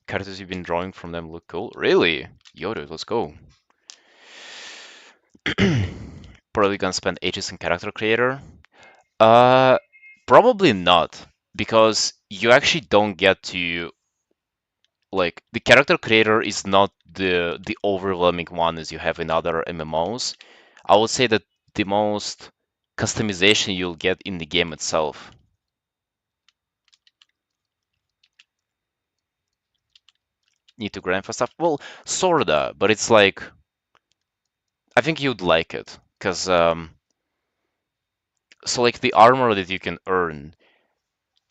Characters you've been drawing from them look cool. Really? Yo, dude, let's go. Probably gonna spend ages in character creator. Uh, Probably not, because you actually don't get to like the character creator is not the overwhelming one as you have in other MMOs. I would say that the most customization you'll get in the game itself. Need to grind for stuff? Well, sorta, but it's like I think you'd like it, cause so like the armor that you can earn,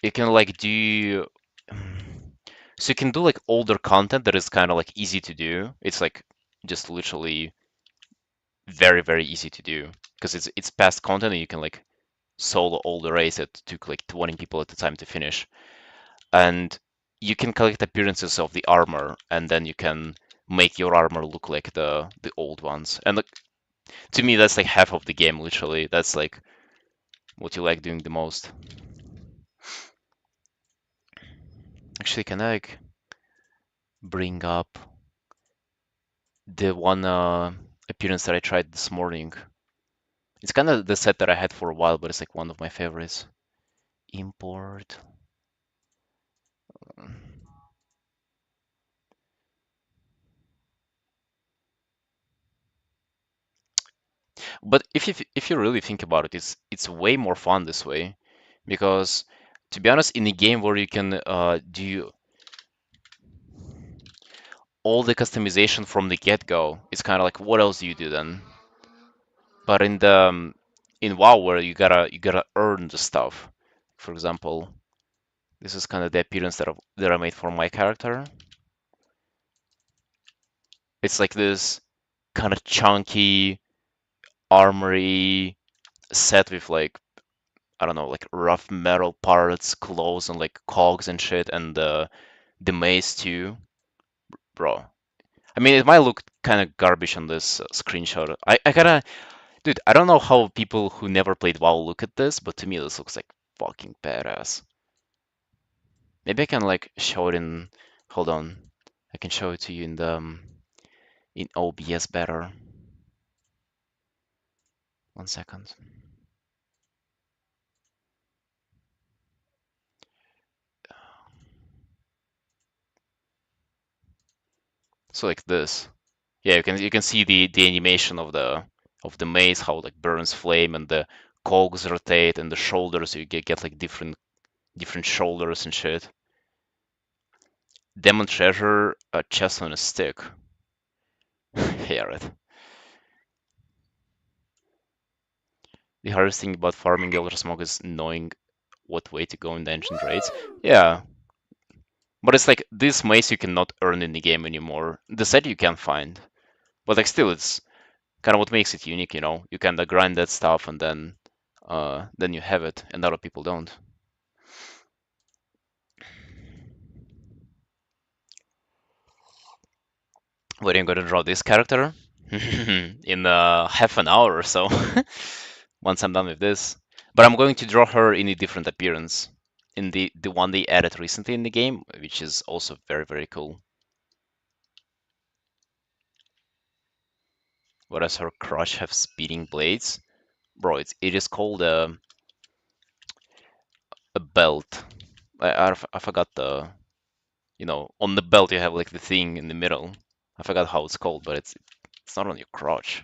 you can like do so you can do like older content that is kind of like easy to do. It's like just literally very easy to do because it's past content and you can like solo all the race. It took like 20 people at the time to finish, and you can collect appearances of the armor and then you can make your armor look like the old ones. And like To me, that's like half of the game, literally. That's like what you like doing the most. Actually, can I like bring up the one appearance that I tried this morning? It's kind of the set that I had for a while, but it's like one of my favorites. Import. But if you really think about it, it's way more fun this way, because to be honest, in a game where you can do all the customization from the get-go, it's kind of like what else do you do then? But in WoW, where you gotta earn the stuff. For example, this is kind of the appearance that I made for my character. It's like this kind of chunky armory set with like I don't know, like rough metal parts, clothes, and like cogs and shit, and the mace too, bro. I mean, it might look kind of garbage on this screenshot. I gotta, dude, I don't know how people who never played WoW look at this, but to me this looks like fucking badass. Maybe I can like show it in. Hold on, I can show it to you in the in OBS better. 1 second. So like this. Yeah, you can see the animation of the mace, how it like burns flame, and the cogs rotate, and the shoulders you get like different shoulders and shit. Demon treasure, a chest on a stick. Yeah, right. The hardest thing about farming Elder Smoke is knowing what way to go in the ancient raids. Yeah, but it's like this mace you cannot earn in the game anymore. The set you can find, but like still, it's kind of what makes it unique. You kind of grind that stuff and then you have it, and other people don't. When are you gonna draw this character? In half an hour or so, once I'm done with this. But I'm going to draw her in a different appearance, in the one they added recently in the game, which is also very, very cool. What does her crotch have speeding blades? Bro, it is called a belt. I forgot on the belt you have like the thing in the middle. I forgot how it's called, but it's not on your crotch.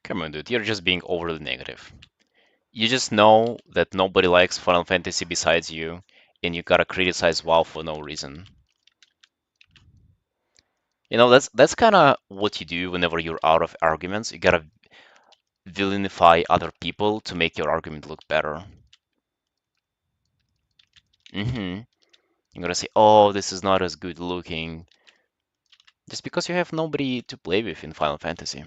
Come on, dude, you're just being overly negative. You just know that nobody likes Final Fantasy besides you, and you gotta criticize WoW for no reason. That's kind of what you do whenever you're out of arguments. You gotta villainify other people to make your argument look better. You're gonna say, "Oh, this is not as good looking," just because you have nobody to play with in Final Fantasy.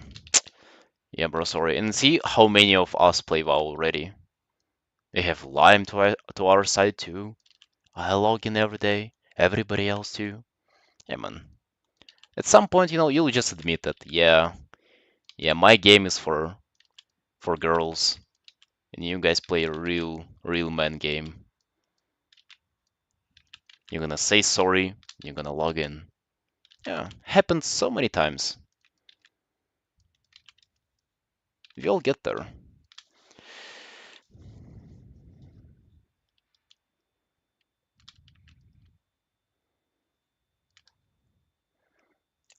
Yeah, bro, sorry. And see how many of us play WoW already. They have Lime to our side too. I log in every day. Everybody else too. Yeah, man. At some point, you'll just admit that, yeah, my game is for girls, and you guys play a real man game. You're gonna say sorry. You're gonna log in. Yeah, happens so many times. We all get there.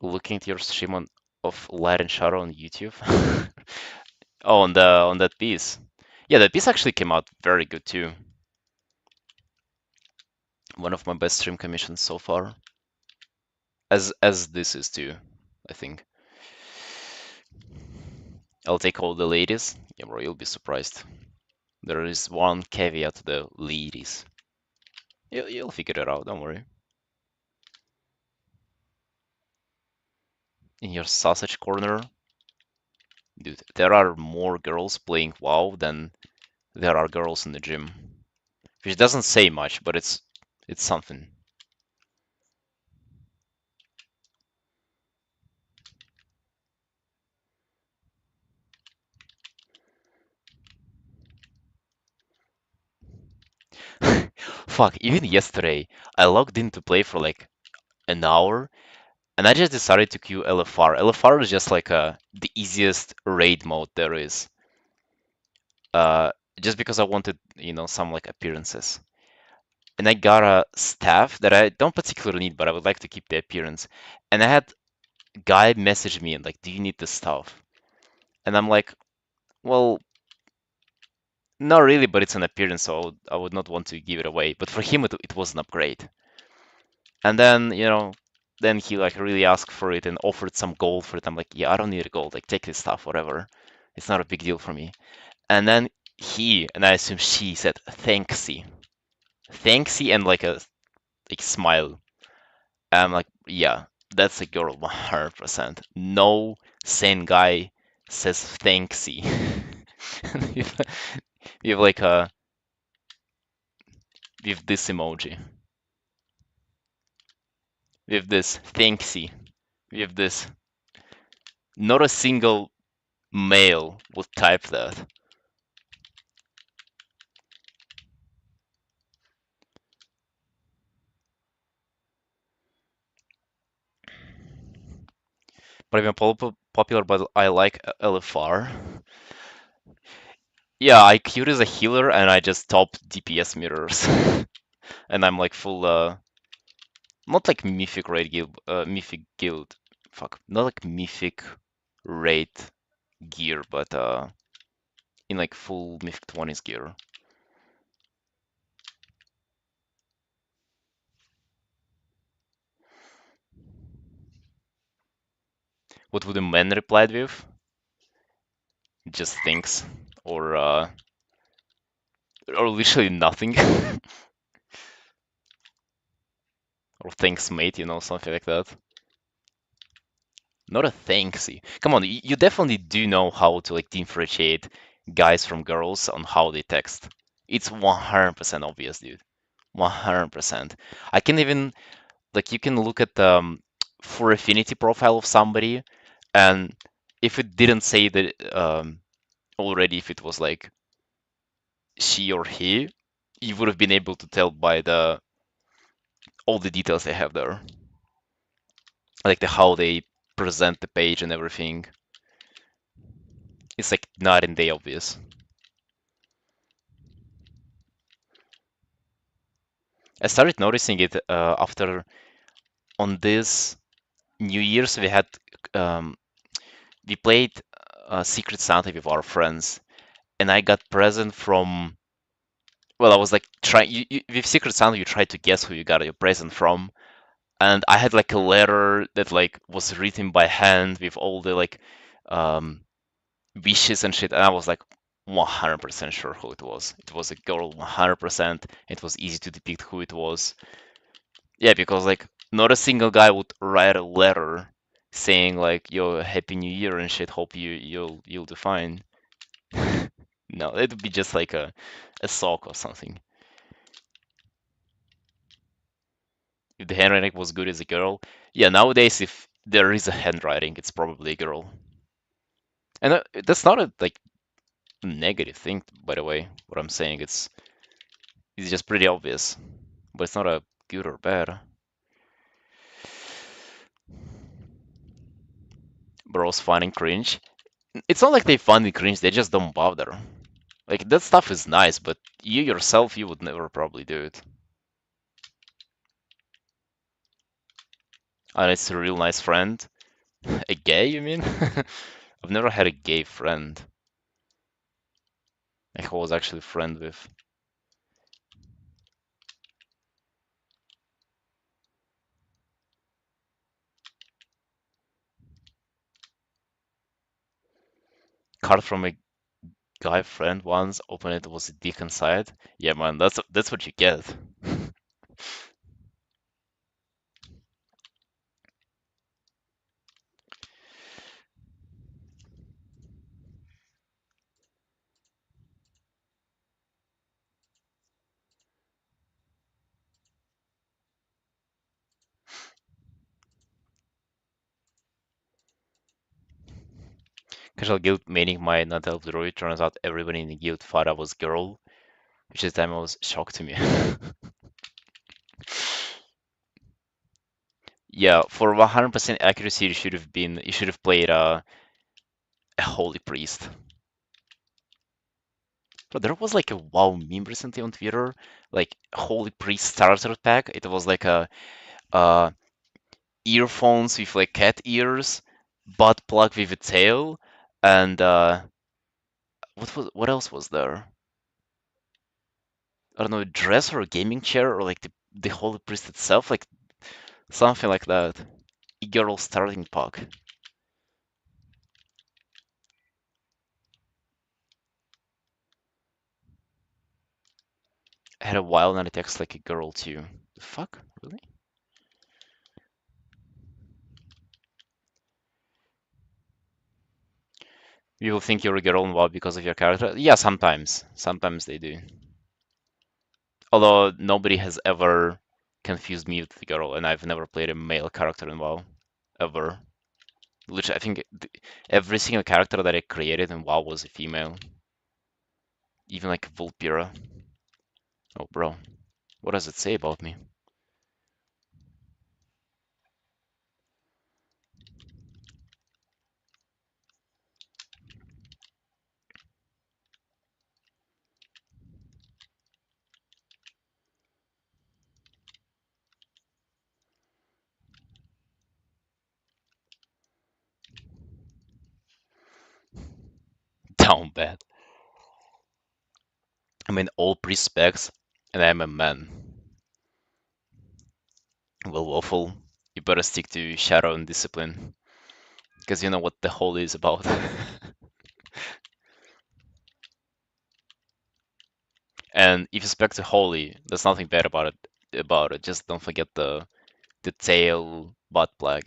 Looking at your stream of Light and Shadow on YouTube. Oh, on that piece. Yeah, that piece actually came out very good too. One of my best stream commissions so far. as this is too, I think. I'll take all the ladies. Yeah, bro, you'll be surprised. There is one caveat to the ladies. You'll figure it out, don't worry. In your sausage corner, dude, there are more girls playing WoW than there are girls in the gym. Which doesn't say much, but it's something. Fuck, even yesterday, I logged in to play for like an hour, and I just decided to queue LFR. LFR is just like the easiest raid mode there is. Uh, just because I wanted, some like appearances. And I got a staff that I don't particularly need, but I would like to keep the appearance. And I had a guy message me and like, do you need this stuff? And I'm like, well, not really, but it's an appearance, so I would not want to give it away. But for him, it was an upgrade. And then, then he like really asked for it and offered some gold for it. I'm like, yeah, I don't need a gold. Like, take this stuff, whatever. It's not a big deal for me. And then he, and I assume she said, thanksy. Thanksy and like a like smile. And I'm like, yeah, that's a girl 100%. No sane guy says thanksy. You have like a with this emoji, with this thanksy, with this. Not a single male would type that. But I'm popular, but I like LFR. Yeah, I queued as a healer and I just top DPS mirrors. And I'm like full, not like mythic raid guild, mythic guild, fuck, not like mythic raid gear, but in like full mythic 20s gear. What would the man replied with? Just thinks, or literally nothing, or thanks mate, something like that. Not a thanksy. Come on, you definitely do know how to like differentiate guys from girls on how they text. It's 100% obvious, dude. 100%. I can even like you can look at for affinity profile of somebody, and if it didn't say that already, if it was like she or he, you would have been able to tell by the all the details they have there, like the how they present the page and everything. It's like night and day obvious. I started noticing it after on this New Year's um, we played Secret Santa with our friends, and I got present from. Well, I was like trying with Secret Santa, you try to guess who you got your present from, and I had like a letter that like was written by hand with all the like um, wishes and shit, and I was like 100% sure who it was. It was a girl, 100%. It was easy to depict who it was. Yeah, because like not a single guy would write a letter saying like, "Yo, Happy New Year" and shit. Hope you'll do fine. No, it'd be just like a sock or something. If the handwriting was good as a girl, yeah. Nowadays, if there is a handwriting, it's probably a girl, and that's not a like negative thing, by the way. What I'm saying, it's just pretty obvious, but it's not a good or bad. Bros finding cringe. It's not like they find it cringe; they just don't bother. Like that stuff is nice, but you yourself, you would never probably do it. And it's a real nice friend. A gay, you mean? I've never had a gay friend. Like, I was actually friend with. card from a guy friend once, opened it, was a dick inside. Yeah, man, that's what you get. Casual guild maining my not-elf druid. Turns out everybody in the guild thought I was girl, which at the time was shock to me. Yeah, for 100% accuracy, you should have played a holy priest. But there was like a WoW meme recently on Twitter, like holy priest starter pack. It was like a uh earphones with like cat ears, butt plug with a tail, and what else was there? I don't know, a dress or a gaming chair or like the holy priest itself, like something like that. E-girl starting pack. I had a wild and it acts like a girl too. The fuck? Really? People think you're a girl in WoW because of your character? Yeah, sometimes. Sometimes they do. Although nobody has ever confused me with the girl, and I've never played a male character in WoW. Ever. Which I think every single character that I created in WoW was a female. Even like Vulpira. Oh, bro. What does it say about me? Down bad. I mean, all priest specs, and I'm a man. Well, Waffle, you better stick to Shadow and Discipline, because you know what the whole is about. And if you spec to Holy, there's nothing bad about it. Just don't forget the tail butt plug.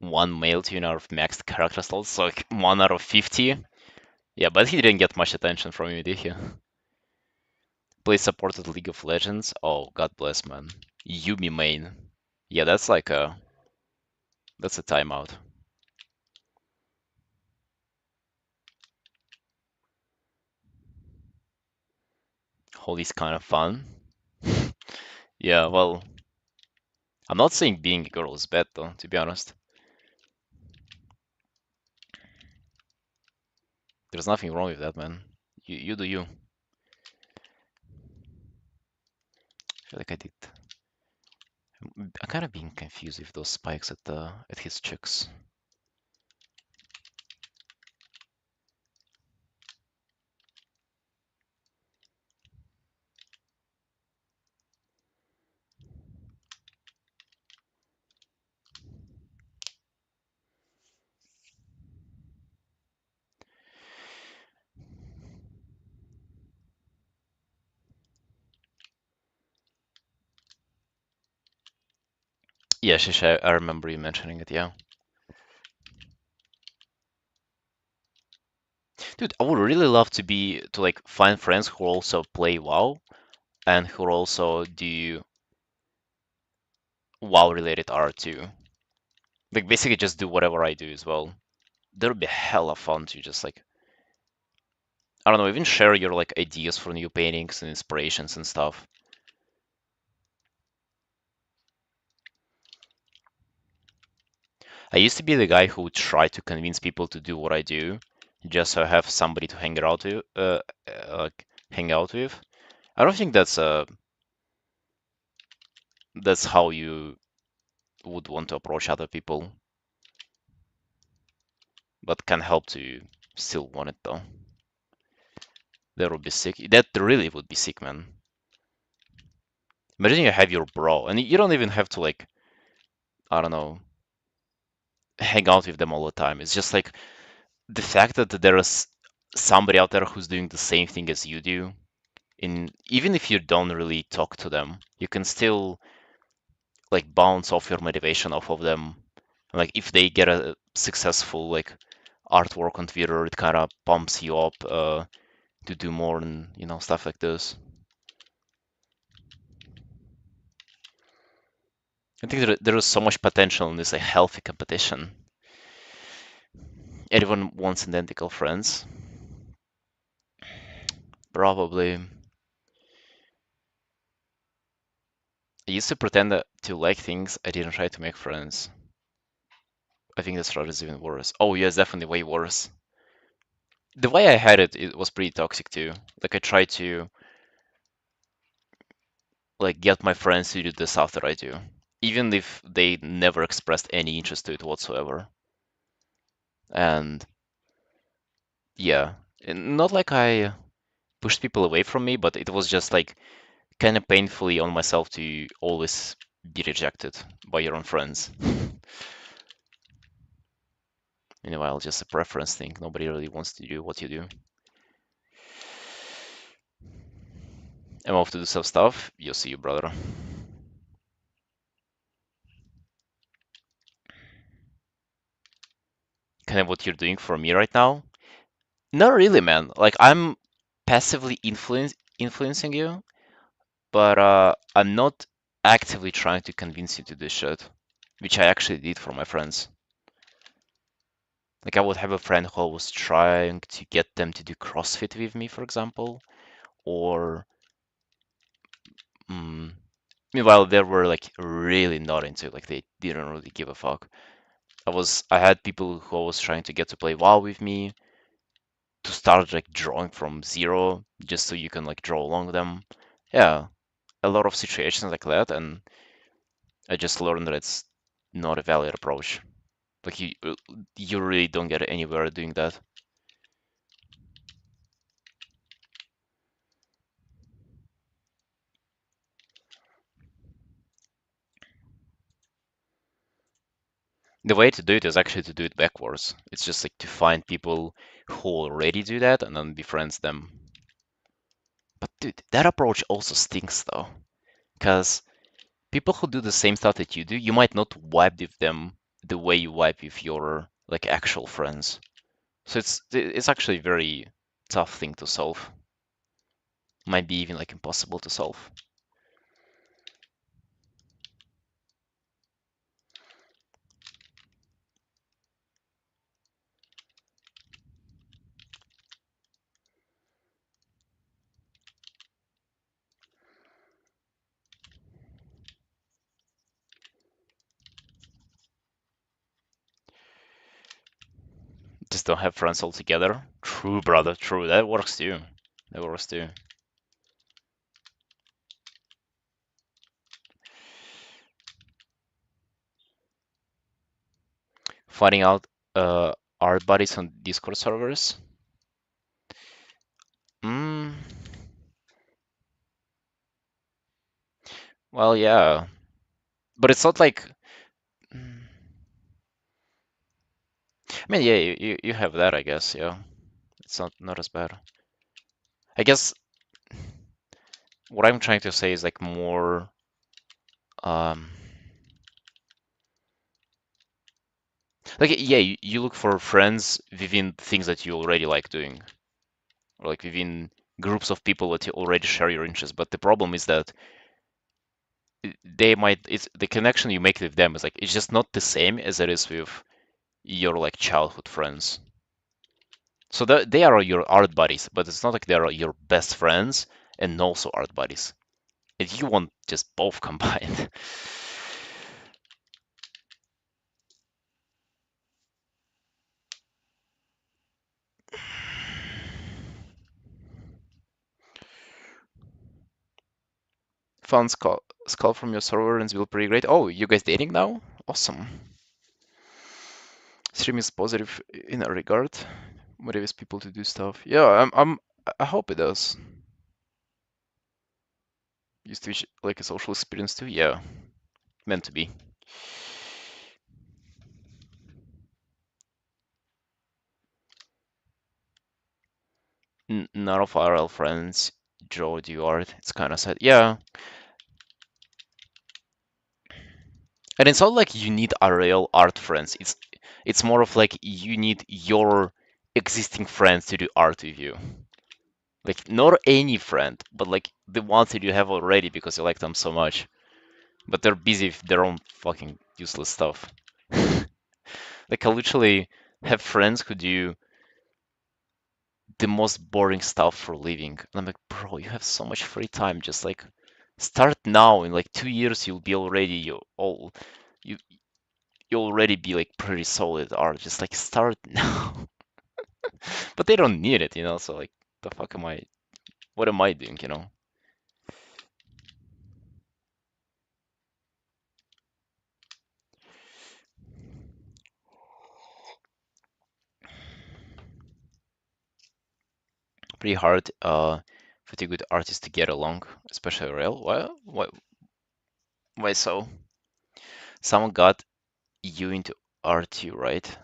One male tuner of maxed character slots, so like 1 out of 50. Yeah, but he didn't get much attention from you, did he? Play supported League of Legends. Oh, God bless, man. Yumi main. Yeah, that's a timeout. Holy's kind of fun. Yeah, well, I'm not saying being a girl is bad though, to be honest. There's nothing wrong with that, man. You do you. I feel like I did. I'm kind of being confused with those spikes at his chicks. Yeah, Shisha, I remember you mentioning it, yeah. Dude, I would really love to like find friends who also play WoW and who also do WoW related art too. Like basically just do whatever I do as well. That would be hella fun to just like I don't know, even share your like ideas for new paintings and inspirations and stuff. I used to be the guy who would try to convince people to do what I do, just so I have somebody to hang out with. I don't think that's how you would want to approach other people, but can help to still want it though. That would be sick. That really would be sick, man. Imagine you have your bro, and you don't even have to like I don't know, hang out with them all the time. It's just like the fact that there is somebody out there who's doing the same thing as you do, in even if you don't really talk to them, you can still like bounce off your motivation off of them. Like if they get a successful like artwork on Twitter, it kind of pumps you up to do more and stuff like this. I think there is so much potential in this like healthy competition. Everyone wants identical friends. Probably. I used to pretend to like things. I didn't try to make friends. I think this route is even worse. Oh, yes, definitely way worse. The way I had it, it was pretty toxic too. Like I tried to like get my friends to do the stuff that I do, even if they never expressed any interest to it whatsoever. And yeah, not like I pushed people away from me, but it was just like kind of painfully on myself to always be rejected by your own friends. Meanwhile, just a preference thing. Nobody really wants to do what you do. I'm off to do some stuff. You'll see you, brother. Kind of what you're doing for me right now? Not really, man. Like I'm passively influencing you, but I'm not actively trying to convince you to do shit, which I actually did for my friends. Like I would have a friend who was trying to get them to do CrossFit with me, for example, or mm, meanwhile they were like really not into it, like they didn't really give a fuck. I had people who was trying to get to play WoW with me, to start like drawing from zero, just so you can like draw along them. Yeah, a lot of situations like that, and I just learned that it's not a valid approach. Like you really don't get anywhere doing that. The way to do it is actually to do it backwards. It's just like to find people who already do that and then befriends them. But dude, that approach also stinks though, because people who do the same stuff that you do, you might not vibe with them the way you vibe with your like actual friends. So it's actually a very tough thing to solve. Might be even like impossible to solve. Just don't have friends altogether. True, brother. True. That works too. That works too. Finding out art buddies on Discord servers. Mm, well, yeah, but it's not like. I mean, yeah, you have that, I guess. Yeah, it's not as bad. I guess what I'm trying to say is like more. Um, like yeah, you look for friends within things that you already like doing, or like within groups of people that you already share your interests. But the problem is that they might it's the connection you make with them is like it's just not the same as it is with your like childhood friends. So they are your art buddies, but it's not like they are your best friends and also art buddies. And you want just both combined. Found skull from your server and will pretty great. Oh, you guys dating now? Awesome. Stream is positive in a regard. Motivates people to do stuff. Yeah, I hope it does. Used to be like a social experience too. Yeah, meant to be. None of our real friends draw the art. It's kind of sad. Yeah, and it's not like you need a real art friends. It's more of like you need your existing friends to do art with you. Like not any friend, but like the ones that you have already because you like them so much. But they're busy with their own fucking useless stuff. Like I literally have friends who do the most boring stuff for a living. And I'm like, bro, you have so much free time. Just like start now. In like 2 years, you'll be already you you'll already be like pretty solid at art. Just like start now. But they don't need it, you know. So like, the fuck am I? What am I doing, you know? Pretty hard for the good artists to get along, especially real. Well, why so? Someone got you into art too, right?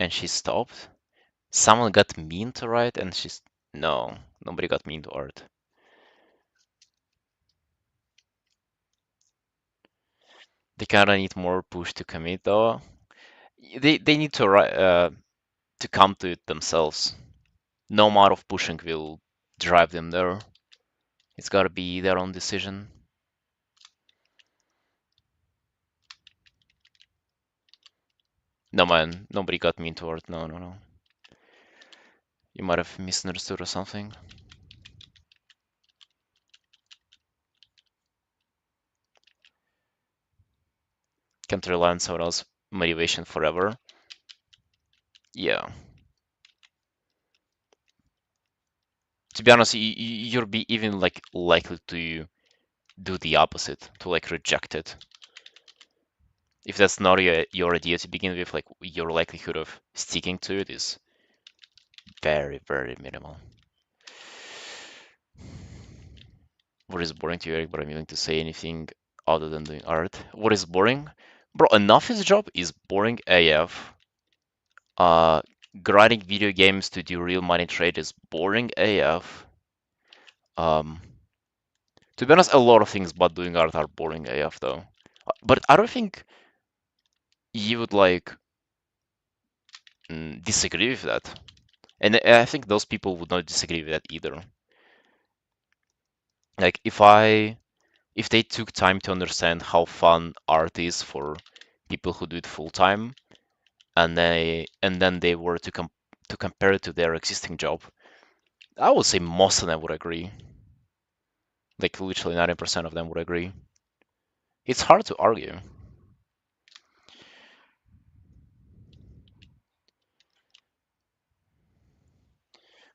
And she stopped. Someone got me into art, and she's no, nobody got me into art. They kind of need more push to commit, though. They need to come to it themselves. No amount of pushing will drive them there. It's got to be their own decision. No man, nobody got me into art. No, no, no. You might have misunderstood or something. Can't rely on someone else's motivation forever. Yeah. To be honest, you'll be even like likely to do the opposite, to like reject it. If that's not your idea to begin with, like your likelihood of sticking to it is very, very minimal. What is boring to you, Eric, but I'm willing to say anything other than doing art? What is boring? Bro, an office job is boring AF. Uh, Grinding video games to do real money trade is boring AF. Um, to be honest, a lot of things but doing art are boring AF though. But I don't think you would like disagree with that. And I think those people would not disagree with that either. Like if they took time to understand how fun art is for people who do it full time, and then they were to compare it to their existing job, I would say most of them would agree. Like literally 90% of them would agree. It's hard to argue.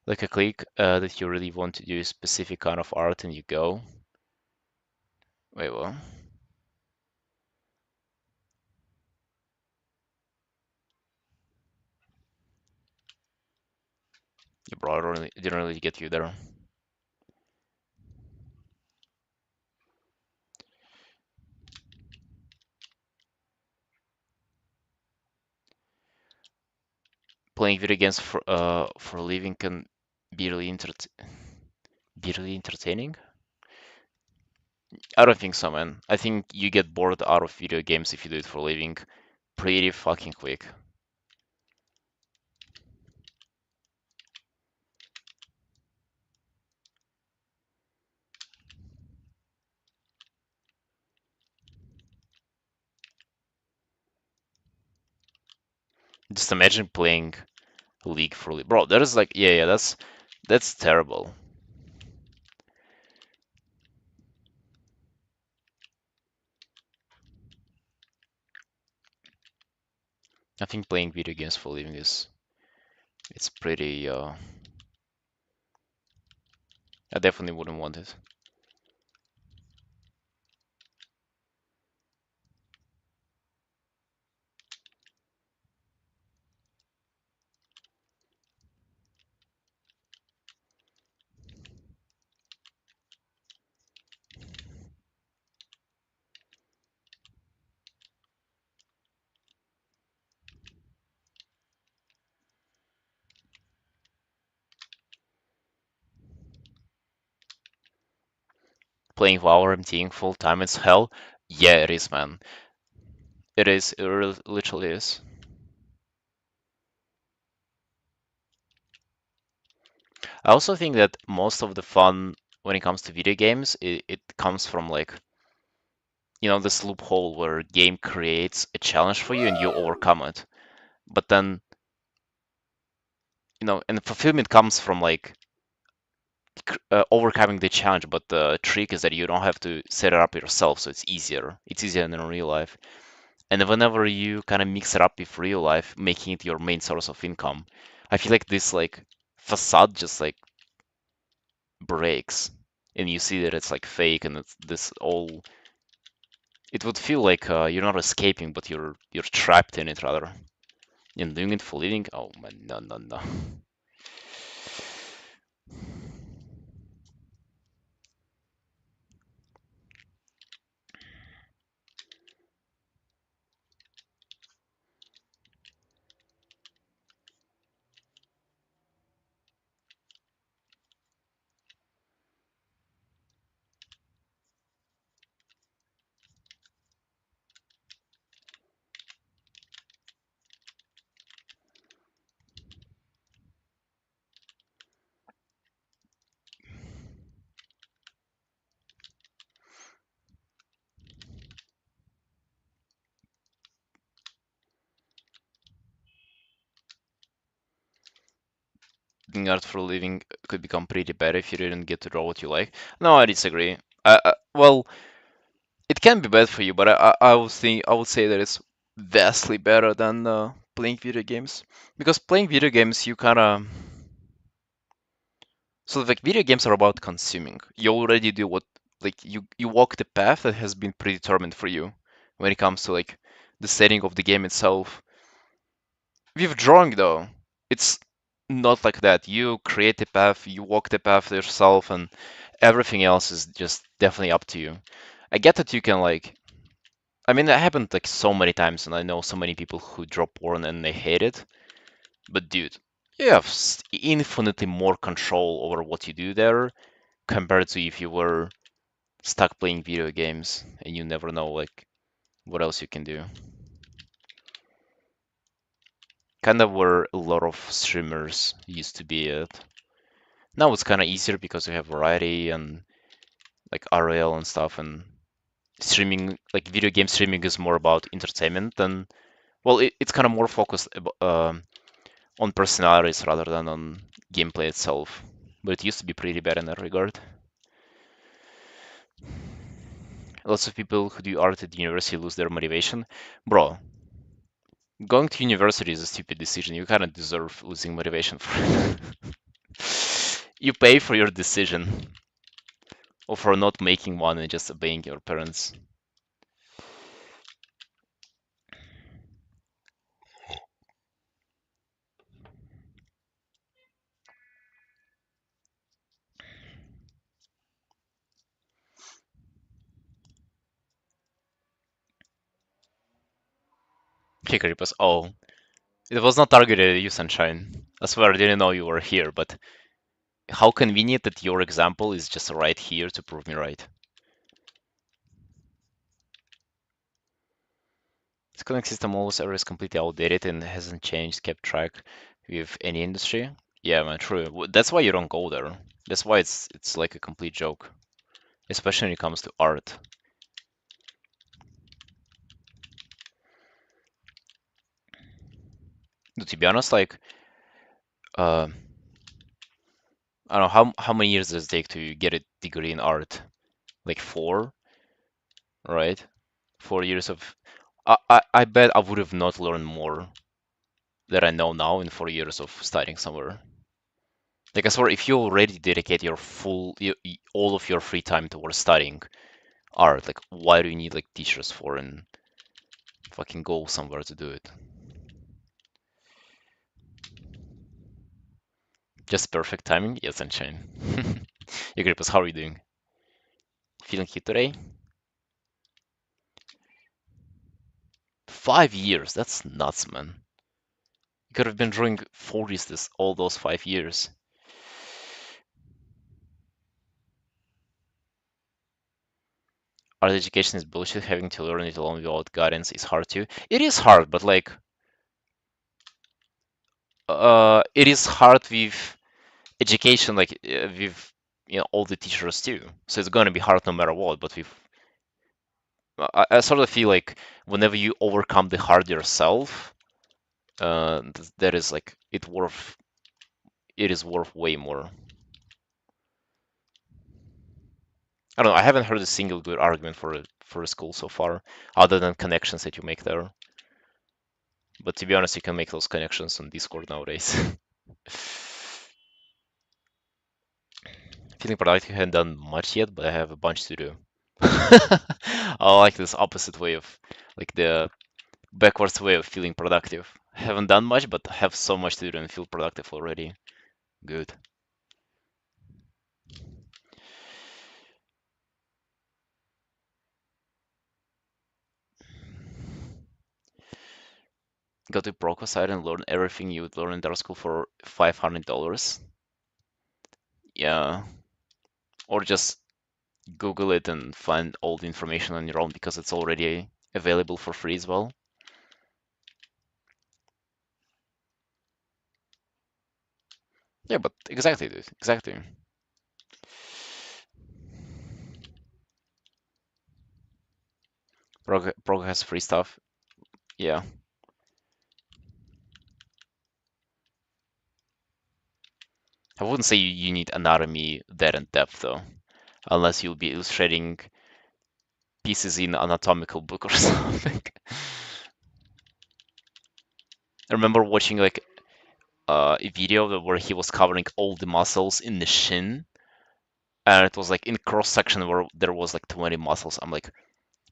Like a click that you really want to do a specific kind of art and you go. Wait, what? Your brother really, didn't really get you there. Playing video games for a living can be be really entertaining. I don't think so, man. I think you get bored out of video games if you do it for a living pretty fucking quick. Just imagine playing League for bro. That is like yeah, that's terrible. I think playing video games for a living is it's pretty. I definitely wouldn't want it. Playing WoW emptying full time, it's hell. Yeah, it is, man. It is. It literally is. I also think that most of the fun when it comes to video games, it comes from like, this loophole where game creates a challenge for you and you overcome it. But then, and the fulfillment comes from like overcoming the challenge. But the trick is that you don't have to set it up yourself, so it's easier. It's easier than in real life. And whenever you kind of mix it up with real life, making it your main source of income, I feel like this like facade just like breaks, and you see that it's like fake, and it's this all. It would feel like you're not escaping, but you're trapped in it rather. And doing it for living? Oh man, no, no, no. Doing art for a living could become pretty bad if you didn't get to draw what you like. No, I disagree. Well, it can be bad for you, but I would say that it's vastly better than playing video games. Because playing video games, you kind of so like video games are about consuming. You already do what like you walk the path that has been predetermined for you when it comes to like the setting of the game itself. With drawing though, it's not like that. You create the path, you walk the path yourself, and everything else is just definitely up to you. I get that you can like I mean, that happened like so many times, and I know so many people who draw porn and they hate it. But dude, you have infinitely more control over what you do there compared to if you were stuck playing video games and you never know like what else you can do. Kind of where a lot of streamers used to be at. Now it's kind of easier because we have variety and like RL and stuff, and streaming, like video game streaming, is more about entertainment than well, it's kind of more focused on personalities rather than on gameplay itself. But it used to be pretty bad in that regard. Lots of people who do art at university lose their motivation. Bro, going to university is a stupid decision. You kind of deserve losing motivation for it. You pay for your decision or for not making one and just obeying your parents. Kickeripas, oh, it was not targeted at you, Sunshine. I swear I didn't know you were here, but how convenient that your example is just right here to prove me right. This coding system almost ever is completely outdated and hasn't changed, kept track with any industry. Yeah, man, true. That's why you don't go there. That's why it's like a complete joke, especially when it comes to art. To be honest, like, uh, I don't know how many years does it take to get a degree in art? Like four, right? 4 years of. I bet I would have not learned more that I know now in 4 years of studying somewhere. Like I swear, if you already dedicate your all of your free time towards studying art, like why do you need like teachers for and fucking go somewhere to do it? Just perfect timing? Yes, Sunshine. Agrippas, how are you doing? Feeling hit today? 5 years? That's nuts, man. You could have been drawing 40s this all those 5 years. art education is bullshit. Having to learn it alone without guidance is hard too. It is hard, but like, it is hard with education, like with all the teachers too. So it's gonna be hard no matter what. But with I sort of feel like whenever you overcome the hard yourself, that is like it is worth way more. I don't know. I haven't heard a single good argument for a school so far, other than connections that you make there. But to be honest, you can make those connections on Discord nowadays. Feeling productive, haven't done much yet, but I have a bunch to do. I like this opposite way of, like the backwards way of feeling productive. Haven't done much, but have so much to do and feel productive already. Good. Go to Broco site and learn everything you would learn in Dark School for $500. Yeah. Or just Google it and find all the information on your own because it's already available for free as well. Yeah, but exactly, dude. Exactly. Broco has free stuff. Yeah. I wouldn't say you need anatomy that in depth though, unless you'll be illustrating pieces in anatomical book or something. I remember watching like a video where he was covering all the muscles in the shin, and it was like in cross section where there was like 20 muscles. I'm like,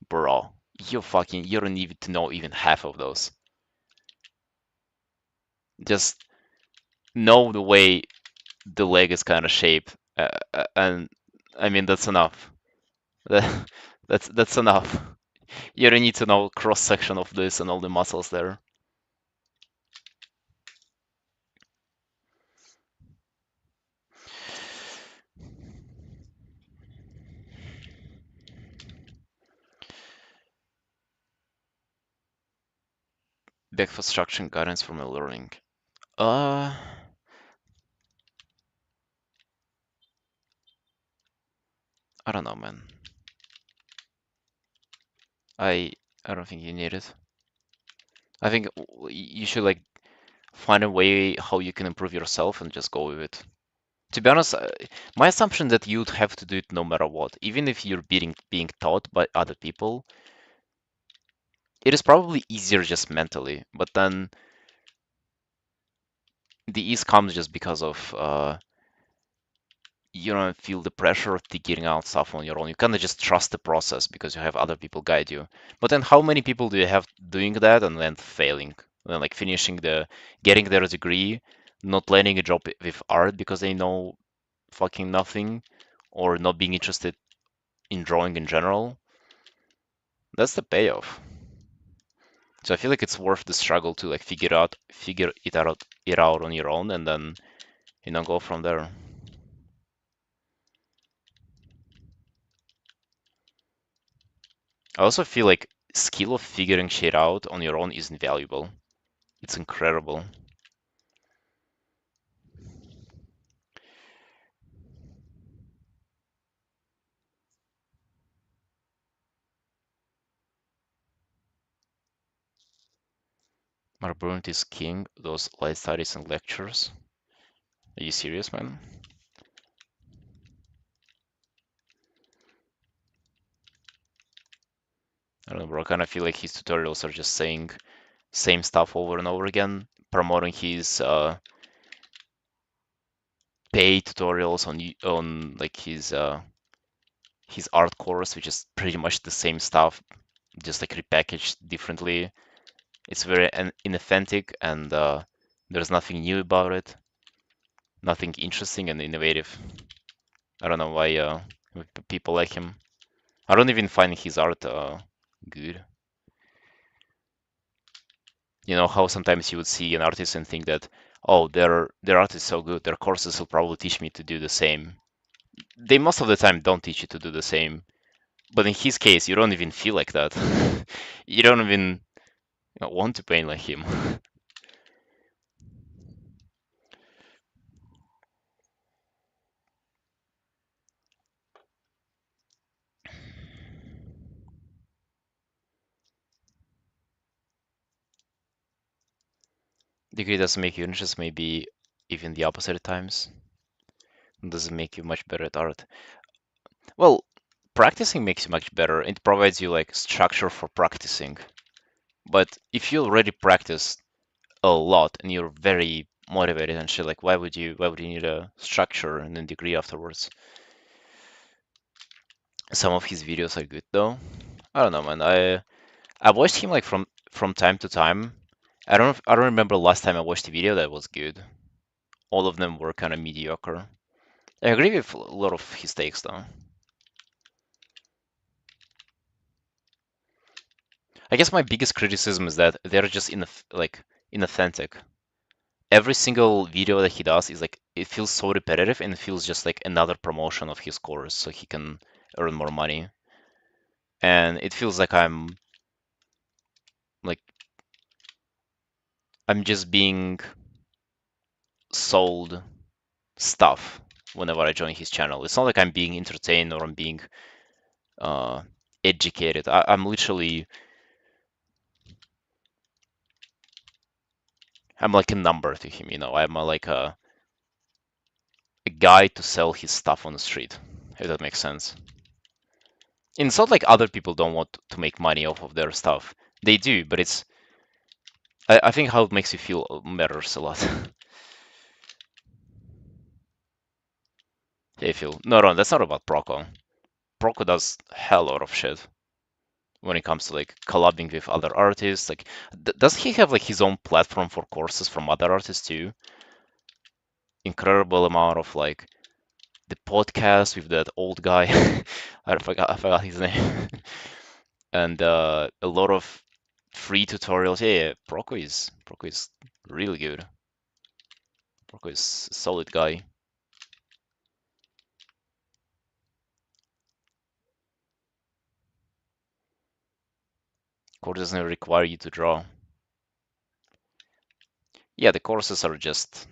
bro, you don't need to know even half of those. Just know the way the leg is kind of shaped, and I mean that's enough. That's enough. You don't need to know cross section of this and all the muscles there. Back for structure and guidance for my learning. Uh, I don't know, man. I I don't think you need it. I think you should like find a way how you can improve yourself and just go with it. To be honest, my assumption that you'd have to do it no matter what, even if you're being taught by other people, it is probably easier just mentally. But then the ease comes just because of you don't feel the pressure of figuring out stuff on your own. You kind of just trust the process because you have other people guide you. But then how many people do you have doing that and then failing? And then like getting their degree, not landing a job with art because they know fucking nothing, or not being interested in drawing in general. That's the payoff. So I feel like it's worth the struggle to like figure it out on your own, and then go from there. I also feel like skill of figuring shit out on your own is invaluable. It's incredible. Marburnt is king, those light studies and lectures. Are you serious, man? I don't know, bro. I kind of feel like his tutorials are just saying same stuff over and over again, promoting his paid tutorials on like his art course, which is pretty much the same stuff, just like repackaged differently. It's very inauthentic, and there's nothing new about it, nothing interesting and innovative. I don't know why people like him. I don't even find his art good. You know how sometimes you would see an artist and think that, oh, their art is so good, their courses will probably teach me to do the same. They most of the time don't teach you to do the same, But in his case, you don't even feel like that. You don't even want to paint like him. Degree doesn't make you interested, maybe even the opposite at times. It doesn't make you much better at art. Well, practicing makes you much better. It provides you like structure for practicing. But if you already practice a lot and you're very motivated and shit, like why would you need a structure and a degree afterwards? Some of his videos are good though. I don't know, man. I watched him like from time to time. I don't remember last time I watched a video that was good. All of them were kind of mediocre. I agree with a lot of his takes though. I guess my biggest criticism is that they're just inauthentic. Every single video that he does is like it feels so repetitive and it feels just like another promotion of his course so he can earn more money. And it feels like like I'm just being sold stuff whenever I join his channel. It's not like I'm being entertained or I'm being uh, educated. I'm literally I'm like a number to him, you know. I'm like a guy to sell his stuff on the street, if that makes sense. And it's not like other people don't want to make money off of their stuff. They do, but I think how it makes you feel matters a lot. I feel no, that's not about Proco. Proco does hell lot of shit when it comes to like collabing with other artists. Like, does he have like his own platform for courses from other artists too? Incredible amount of like the podcast with that old guy. I forgot his name. And a lot of free tutorials. Yeah, Proco is really good. Proco is a solid guy. Course doesn't require you to draw. Yeah, the courses are just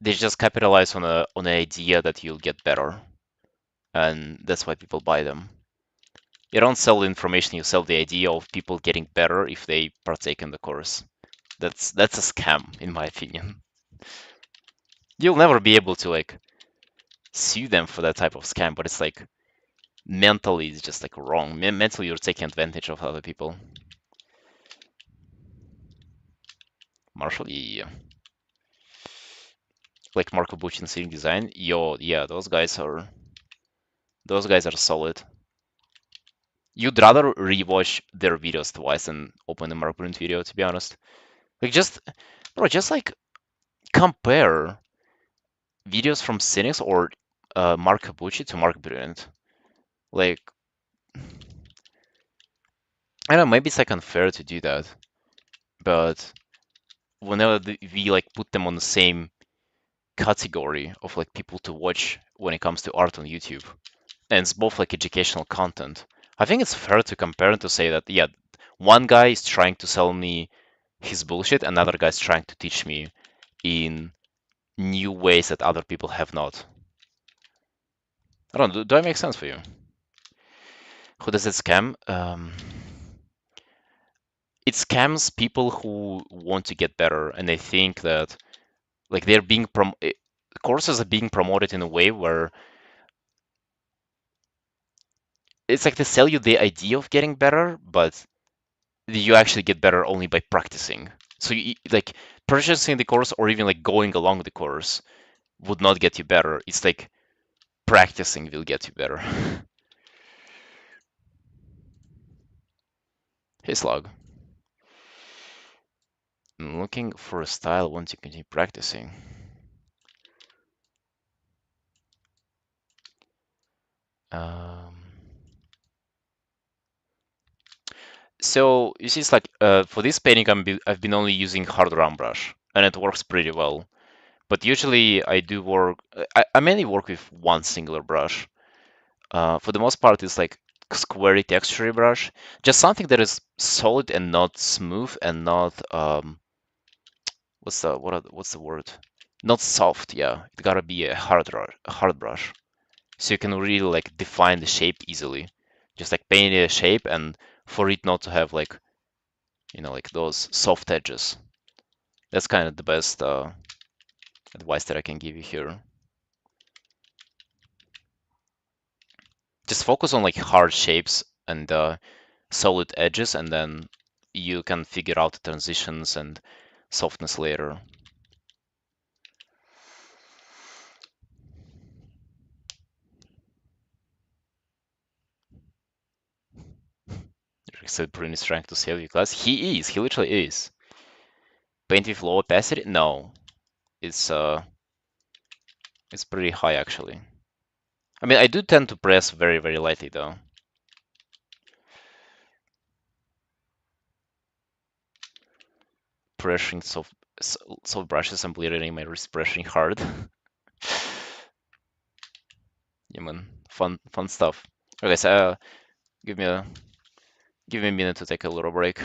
they just capitalize on an idea that you'll get better, and that's why people buy them. You don't sell the information, you sell the idea of people getting better if they partake in the course. That's a scam, in my opinion. You'll never be able to like sue them for that type of scam, but it's like mentally it's just like wrong. Mentally you're taking advantage of other people. Marshall, yeah. Like Marco Bucci and Seeing Design, yo, yeah, those guys are solid. You'd rather rewatch their videos twice than open a Mark Brunn video, to be honest. Like just like compare videos from Cynics or Mark Capucci to Mark Brilliant. Like, I don't know, maybe it's like unfair to do that, but whenever we like put them on the same category of like people to watch when it comes to art on YouTube, and it's both like educational content, I think it's fair to compare and to say that, yeah, one guy is trying to sell me his bullshit, another guy's trying to teach me in new ways that other people have not. I don't know, do I make sense for you? Who does it scam? It scams people who want to get better and they think that like they're being courses are being promoted in a way where it's like they sell you the idea of getting better, but you actually get better only by practicing. So you, like purchasing the course or even like going along the course would not get you better. It's like practicing will get you better. Hey Slug. I'm looking for a style once you continue practicing. Um, so you see, it's like for this painting, I've been only using hard round brush, and it works pretty well. But usually I do work. I mainly work with one singular brush. For the most part, it's like squarey texture brush, just something that is solid and not smooth and not what's the word? Not soft. Yeah, it gotta be a hard brush, so you can really like define the shape easily. Just like paint a shape and for it not to have like like those soft edges. That's kind of the best advice that I can give you here. Just focus on like hard shapes and solid edges, and then you can figure out the transitions and softness later. Rick said Brune is trying to save you class. He is. He literally is. Paint with low opacity? No. It's it's pretty high actually. I mean, I do tend to press very, very lightly though. Pressuring soft brushes and bleeding my wrist pressuring hard. Yeah, man, fun stuff. Okay, so give me a give me a minute to take a little break.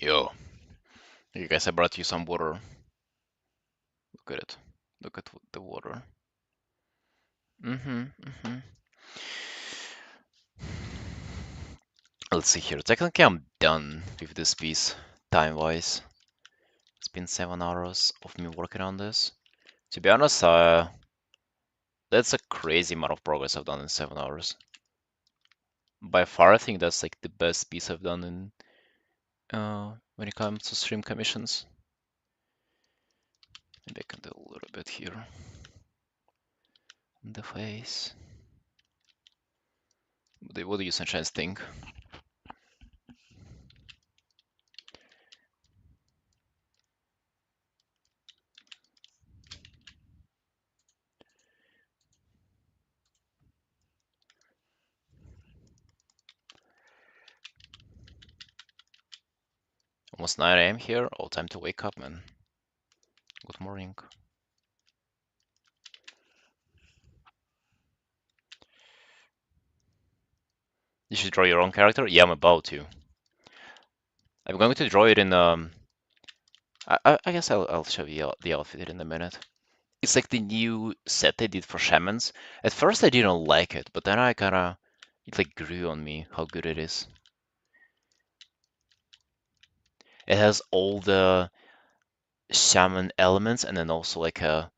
Yo, you guys, I brought you some water. Look at it. Look at the water. Mm-hmm. Let's see here. Technically, I'm done with this piece, time-wise. It's been 7 hours of me working on this. To be honest, that's a crazy amount of progress I've done in 7 hours. By far, I think that's like the best piece I've done in when it comes to stream commissions. Maybe I can do a little bit here in the face. What do you sunshines think? Almost 9 a.m. here. All time to wake up, man. Good morning. You should draw your own character? Yeah, I'm about to. I'm going to draw it in I guess I'll show you the outfit in a minute. It's like the new set they did for shamans. At first I didn't like it, but then I kinda it like grew on me how good it is. It has all the shaman elements and then also like a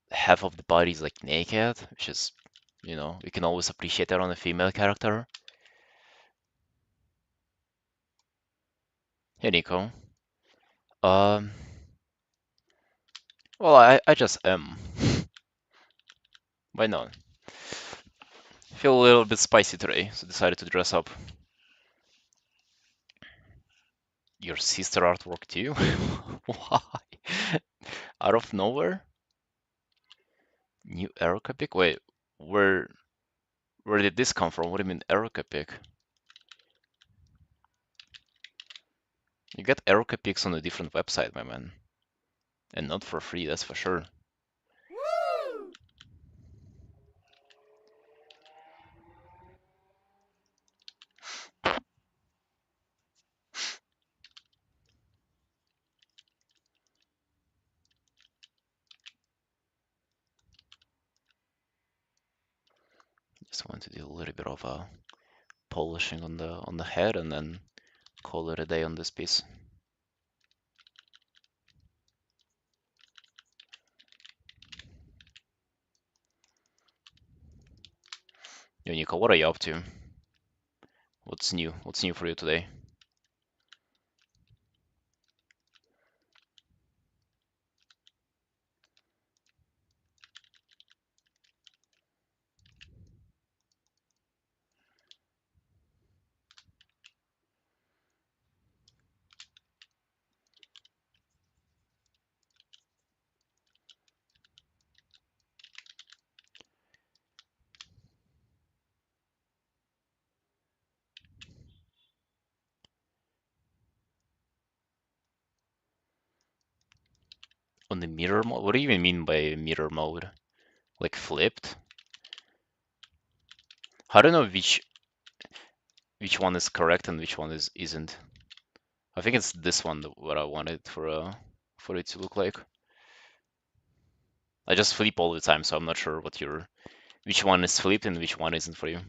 half of the body is like naked, which is you can always appreciate that on a female character. Hey Nico. Um well I just am. Why not? Feel a little bit spicy today, so decided to dress up. Your sister artwork too? Why? Out of nowhere? New Eroca pick? Wait, where did this come from? What do you mean Eroca pick? You get Eroca picks on a different website, my man. And not for free, that's for sure. Just want to do a little bit of polishing on the head and then call it a day on this piece. Yo, Nico, what are you up to? What's new? What's new for you today? On the mirror mode? What do you even mean by mirror mode? Like flipped? I don't know which one is correct and which one isn't. I think it's this one what I wanted for it to look like. I just flip all the time, so I'm not sure which one is flipped and which one isn't for you.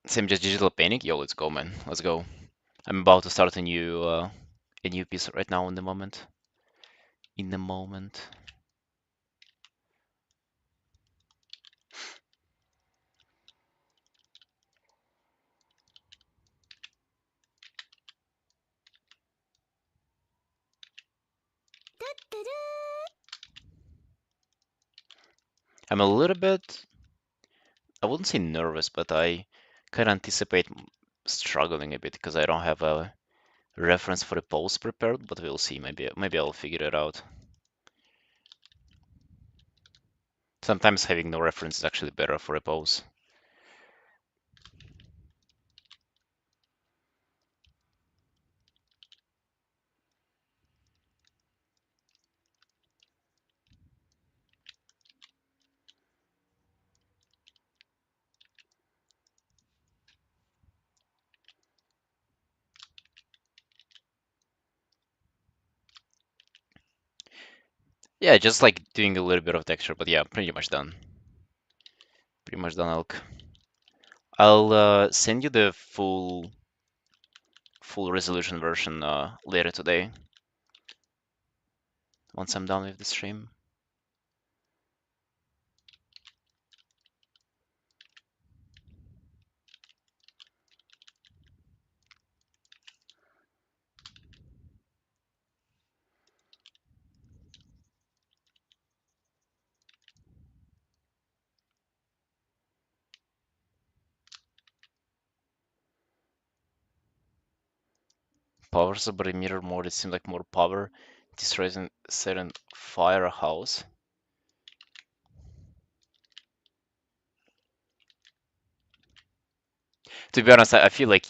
Same just digital painting? Yo, let's go, man. Let's go. I'm about to start a new piece right now in the moment. In the moment. I'm a little bit, I wouldn't say nervous, but I kind of anticipate struggling a bit because I don't have a reference for a pose prepared, but we'll see. Maybe I'll figure it out. Sometimes having no reference is actually better for a pose. Yeah, just like doing a little bit of texture, but yeah, pretty much done. Pretty much done, Elk. I'll send you the full resolution version later today once I'm done with the stream. Powers of a mirror mode, it seems like more power. Destroys and set on fire a house. To be honest, I feel like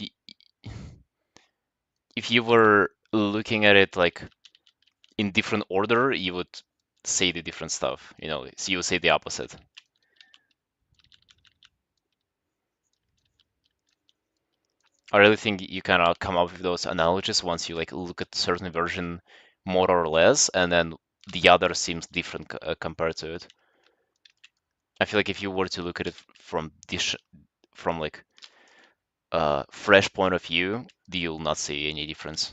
if you were looking at it like in different order, you would say the different stuff, you know, so you would say the opposite. I really think you kind of come up with those analogies once you like look at certain version more or less, and then the other seems different compared to it. I feel like if you were to look at it from this, from like a fresh point of view, you'll not see any difference.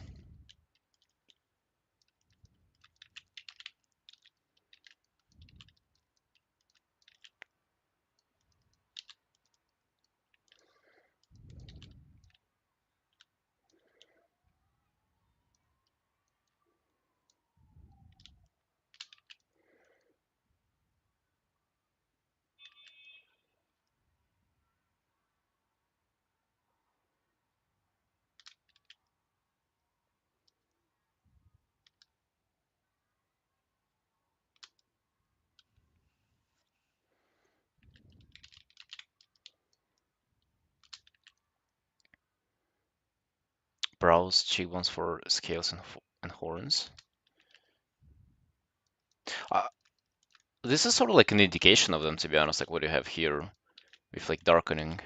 Browse cheekbones for scales and horns. Uh, this is sort of like an indication of them, to be honest, like what you have here with like darkening.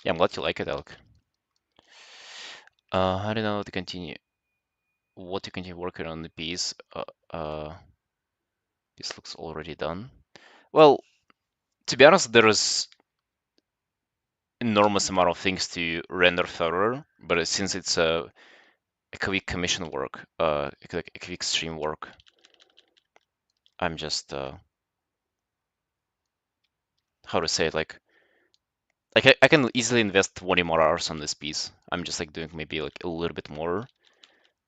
Yeah, I'm glad you like it, Elk. I don't know what to continue working on the piece. This looks already done. Well, to be honest, there is enormous amount of things to render further, but since it's a quick commission work, a quick stream work, I'm just how to say it, like I can easily invest 20 more hours on this piece. I'm just like doing maybe like a little bit more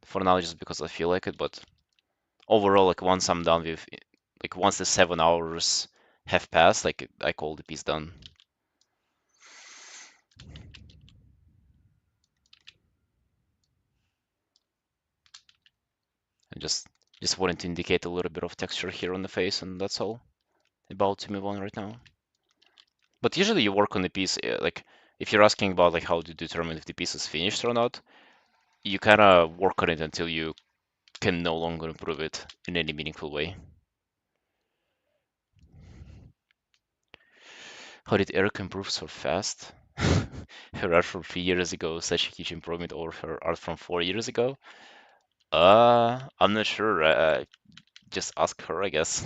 for now just because I feel like it, but overall, like once I'm done with, like once the 7 hours have passed, like I call the piece done. I just wanted to indicate a little bit of texture here on the face, and that's all. About to move on right now. But usually you work on the piece, like if you're asking about like how to determine if the piece is finished or not, you kind of work on it until you can no longer improve it in any meaningful way. How did Eric improve so fast? Her art from 3 years ago, such a huge improvement over her art from 4 years ago. I'm not sure. Just ask her, I guess.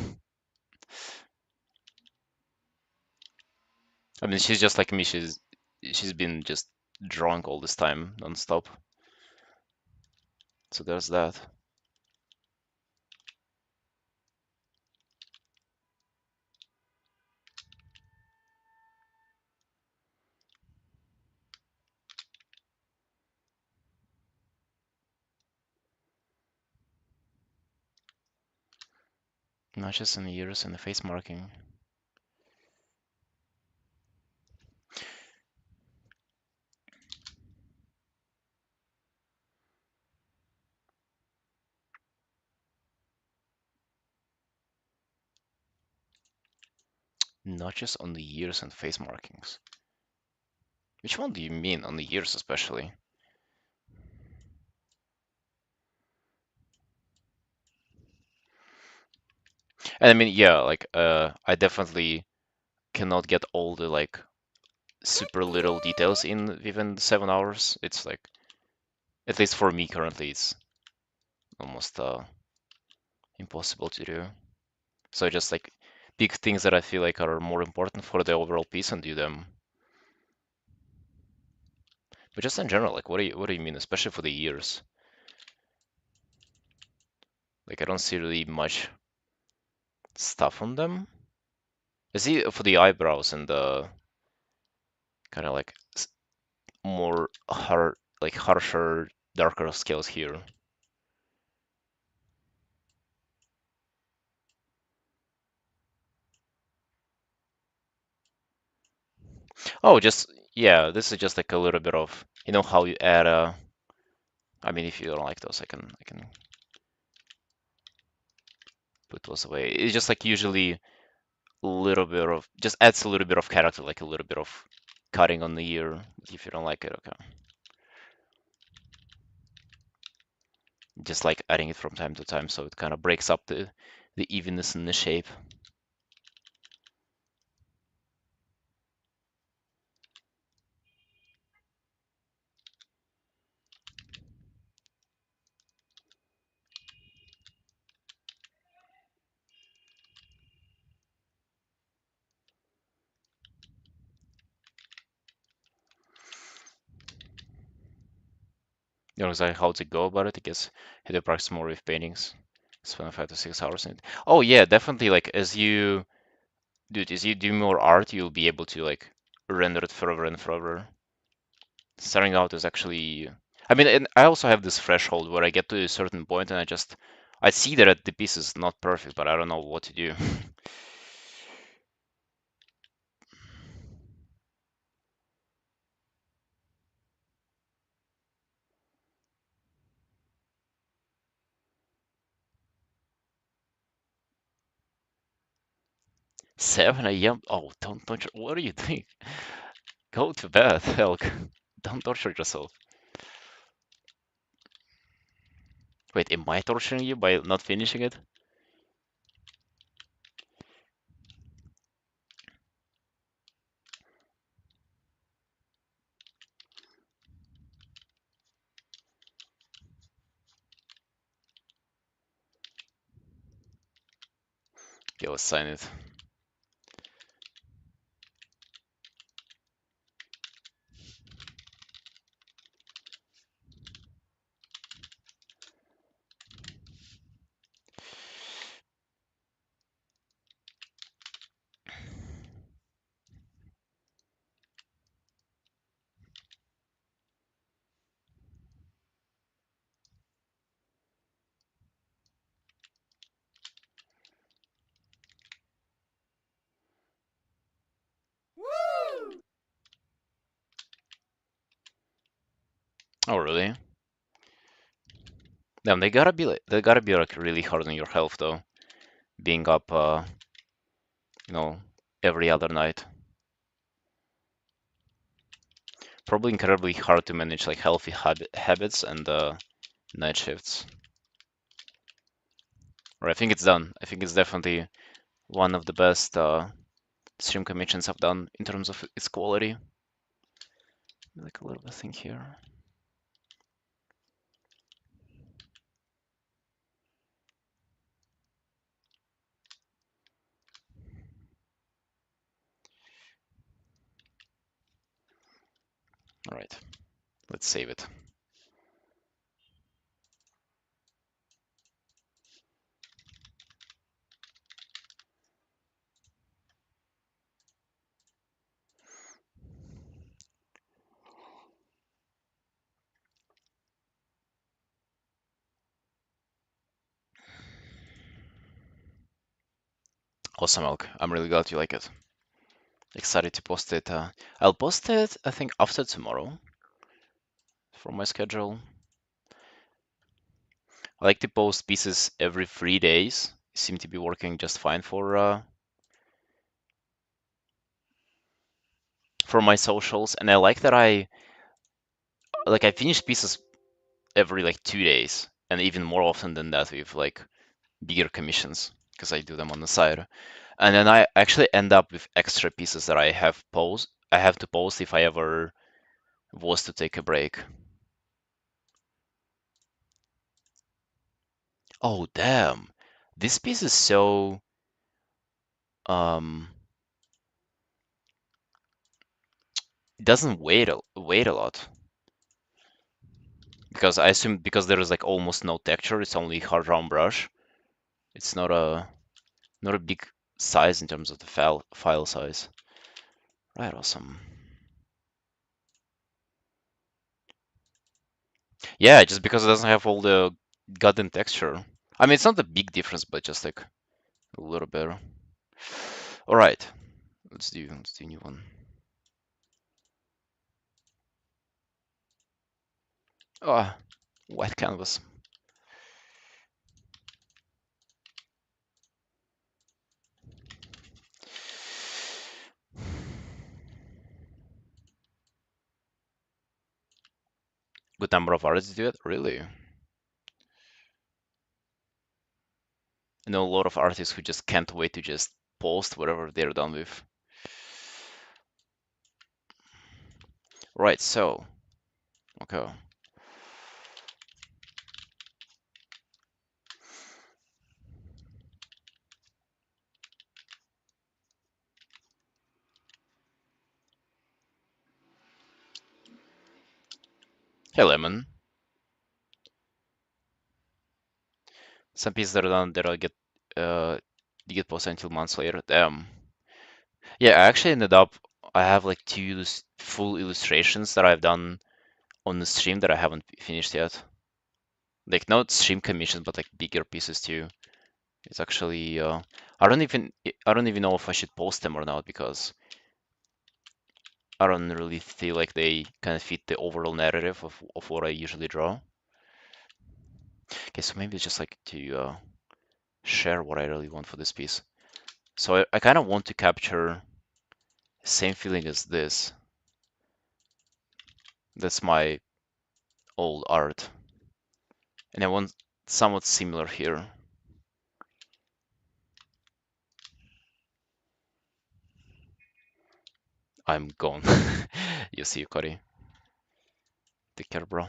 I mean, she's just like me. She's been just drawing all this time non-stop. So there's that. Notches and years and the face marking. Notches on the ears and face markings. Which one do you mean on the ears especially? And I mean, yeah, like I definitely cannot get all the like super little details in within 7 hours. It's like, at least for me currently, it's almost impossible to do. So I just like pick things that I feel like are more important for the overall piece and do them. But just in general, like what do you mean, especially for the ears? Like I don't see really much stuff on them. I see for the eyebrows and the kind of like more like harsher, darker scales here. Oh, just yeah, this is just like a little bit of, you know how you add a. I mean, if you don't like those, I can put those away. It's just like usually a little bit of just adds a little bit of character, like a little bit of cutting on the ear. If you don't like it, okay. Just like adding it from time to time, so it kind of breaks up the evenness in the shape. You know exactly how to go about it. I guess you have to practice more with paintings. Spend 5 to 6 hours in it. Oh yeah, definitely. Like as you do more art, you'll be able to like render it further and further. Starting out is actually, I mean, and I also have this threshold where I get to a certain point and I see that the piece is not perfect, but I don't know what to do. 7 a.m. Oh, don't torture. What are you doing? Go to bed, Elk. Don't torture yourself. Wait, am I torturing you by not finishing it? Okay, let's sign it. Oh, really? Damn, they gotta be like really hard on your health though, being up, you know, every other night. Probably incredibly hard to manage like healthy habits and night shifts. Or I think it's done. I think it's definitely one of the best stream commissions I've done in terms of its quality. Like a little bit thing here. All right, let's save it. Awesome, Elk. I'm really glad you like it. Excited to post it. I'll post it, I think, after tomorrow from my schedule. I like to post pieces every 3 days. Seem to be working just fine for my socials, and I like that I finish pieces every like 2 days, and even more often than that with like bigger commissions. because I do them on the side. And then I actually end up with extra pieces that I have to post if I ever was to take a break. Oh damn. This piece is so um it doesn't weight a lot. Because I assume because there is like almost no texture, it's only hard round brush. It's not a big size in terms of the file size. Right, awesome. Yeah, just because it doesn't have all the goddamn texture. I mean, it's not a big difference, but just like a little better. All right, let's do a new one. Ah, white canvas. Good number of artists do it, really. I know a lot of artists who just can't wait to just post whatever they're done with. Right, so okay. Hey, Lemon. Some pieces that are done that'll get you get posted until months later. Damn. Yeah, I actually ended up. I have like two full illustrations that I've done on the stream that I haven't finished yet. Like not stream commissions, but like bigger pieces too. It's actually I don't even know if I should post them or not because I don't really feel like they kind of fit the overall narrative of what I usually draw. Okay, so maybe it's just like to share what I really want for this piece. So I kind of want to capture the same feeling as this. That's my old art. And I want somewhat similar here. I'm gone. You see you, Cody. Take care, bro.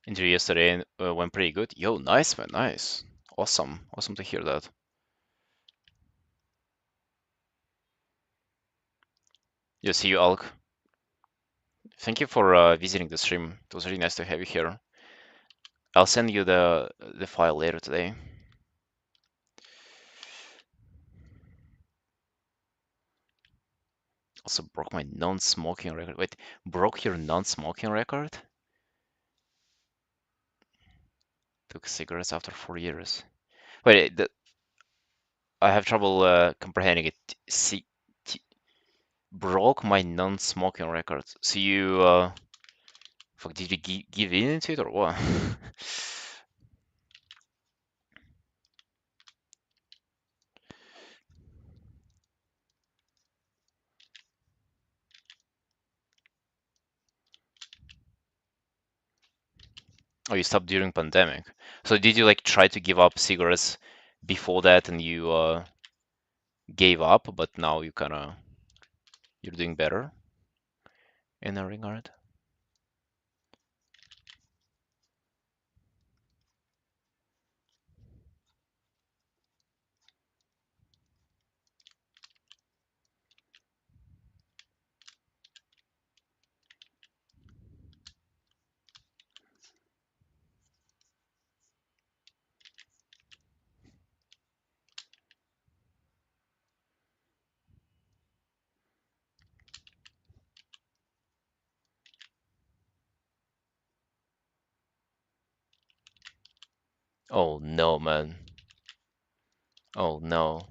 Interview yesterday went pretty good. Yo, nice man, nice. Awesome. Awesome to hear that. Yeah, see you, Alk. Thank you for visiting the stream. It was really nice to have you here. I'll send you the file later today. Also broke my non-smoking record. Wait, broke your non-smoking record? Took cigarettes after 4 years. Wait, I have trouble comprehending it. See, broke my non-smoking record. So you, fuck, did you give in to it or what? Oh, you stopped during pandemic. So did you like try to give up cigarettes before that and you gave up, but now you kind of you're doing better in that regard? Oh no, man. Oh no.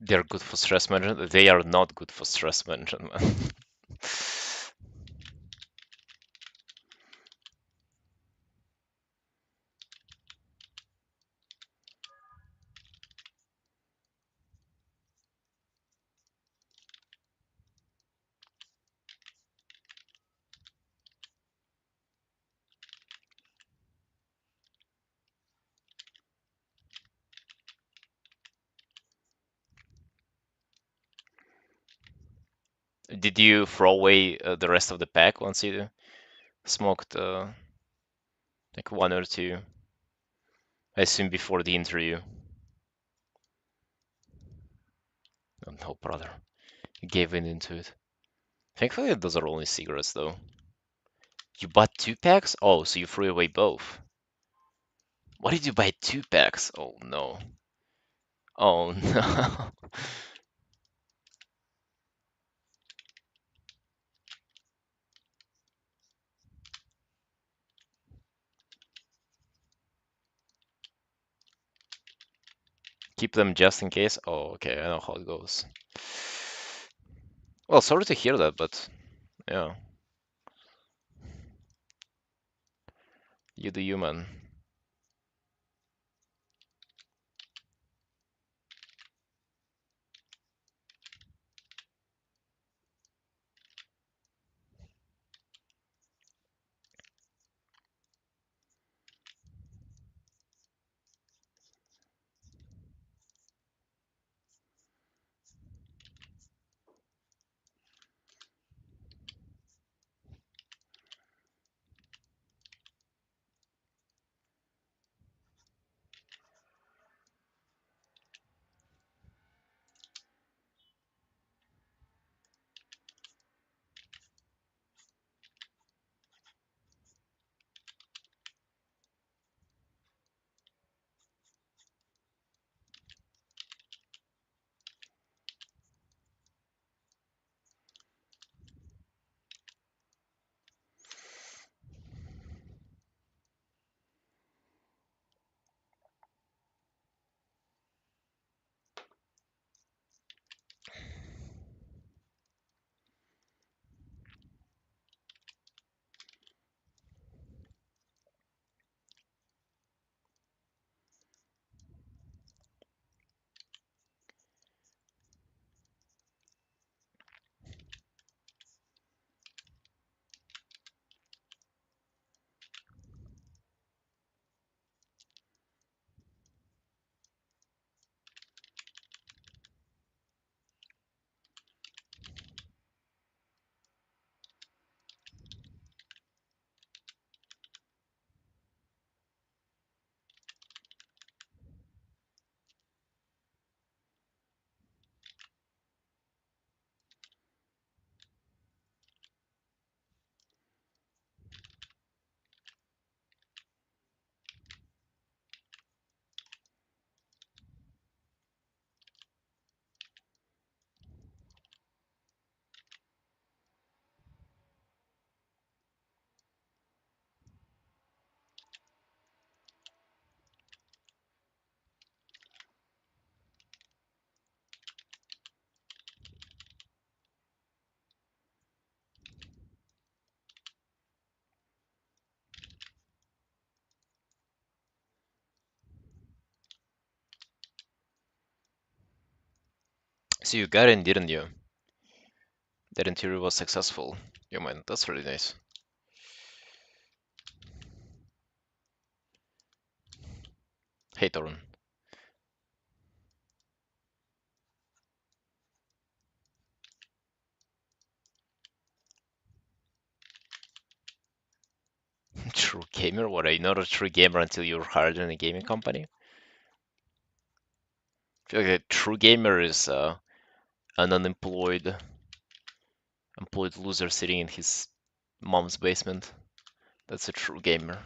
They're good for stress management. They are not good for stress management, man. Did you throw away the rest of the pack once you smoked like one or two? I assume before the interview. Oh, no, brother. You gave in into it. Thankfully, those are only cigarettes, though. You bought two packs? Oh, so you threw away both. Why did you buy two packs? Oh, no. Oh, no. Keep them just in case? Oh, okay, I know how it goes. Well, sorry to hear that, but yeah, you do you, man. So you got in, didn't you? That interview was successful. Yeah, man, that's really nice. Hey, Torun. True gamer? What, are you not a true gamer until you're hired in a gaming company? I feel like a true gamer is an unemployed employed loser sitting in his mom's basement. That's a true gamer.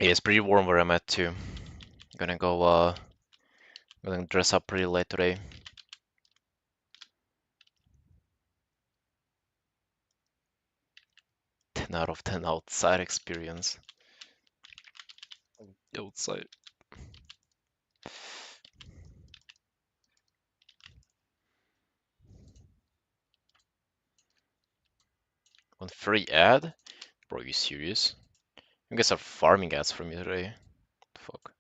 Yeah, it's pretty warm where I'm at too. Gonna dress up pretty late today. 10 out of 10 outside experience. Outside. On free ad? Bro, you serious? You guys are farming ads from me today. Fuck.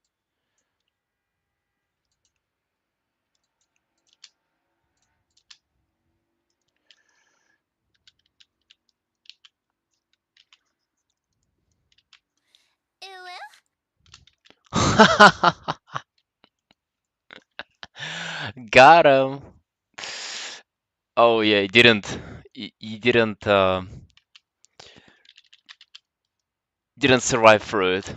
Got him. Oh yeah, he didn't survive through it.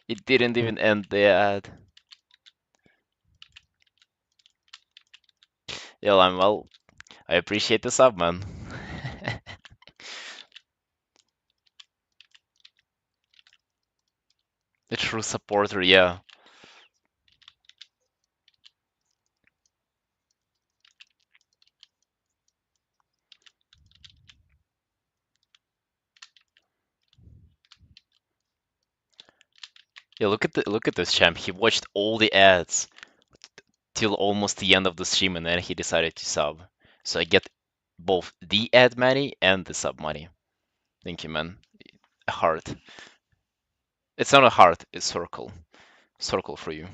It didn't even end the ad. Yeah, I'm well. I appreciate the sub, man. A true supporter, yeah. Yeah, look at this champ. He watched all the ads till almost the end of the stream, and then he decided to sub. So I get both the ad money and the sub money. Thank you, man. A heart. It's not a heart. It's circle. Circle for you.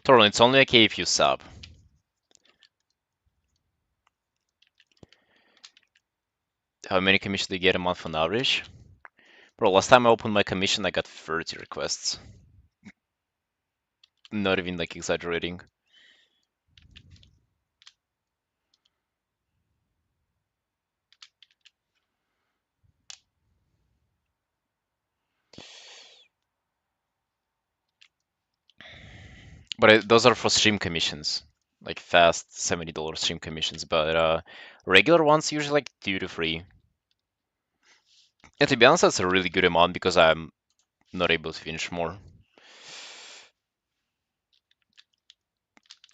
Toron, it's only okay if you sub. How many commissions do you get a month on average? Bro, last time I opened my commission, I got 30 requests. Not even like exaggerating. But those are for stream commissions, like fast $70 stream commissions. But regular ones usually like 2 to 3. And to be honest, that's a really good amount because I'm not able to finish more.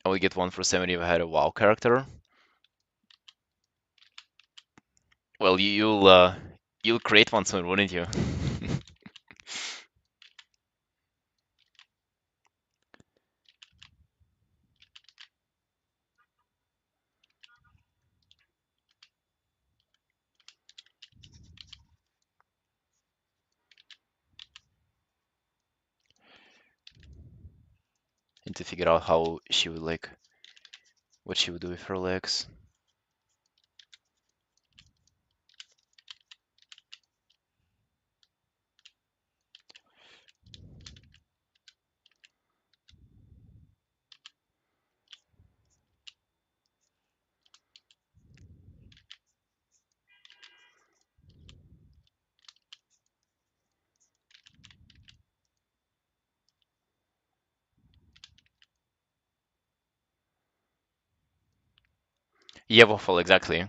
I will get one for 70 if I had a WoW character. Well, you'll create one soon, wouldn't you? And to figure out how she would like what she would do with her legs. Yeah, waffle, exactly.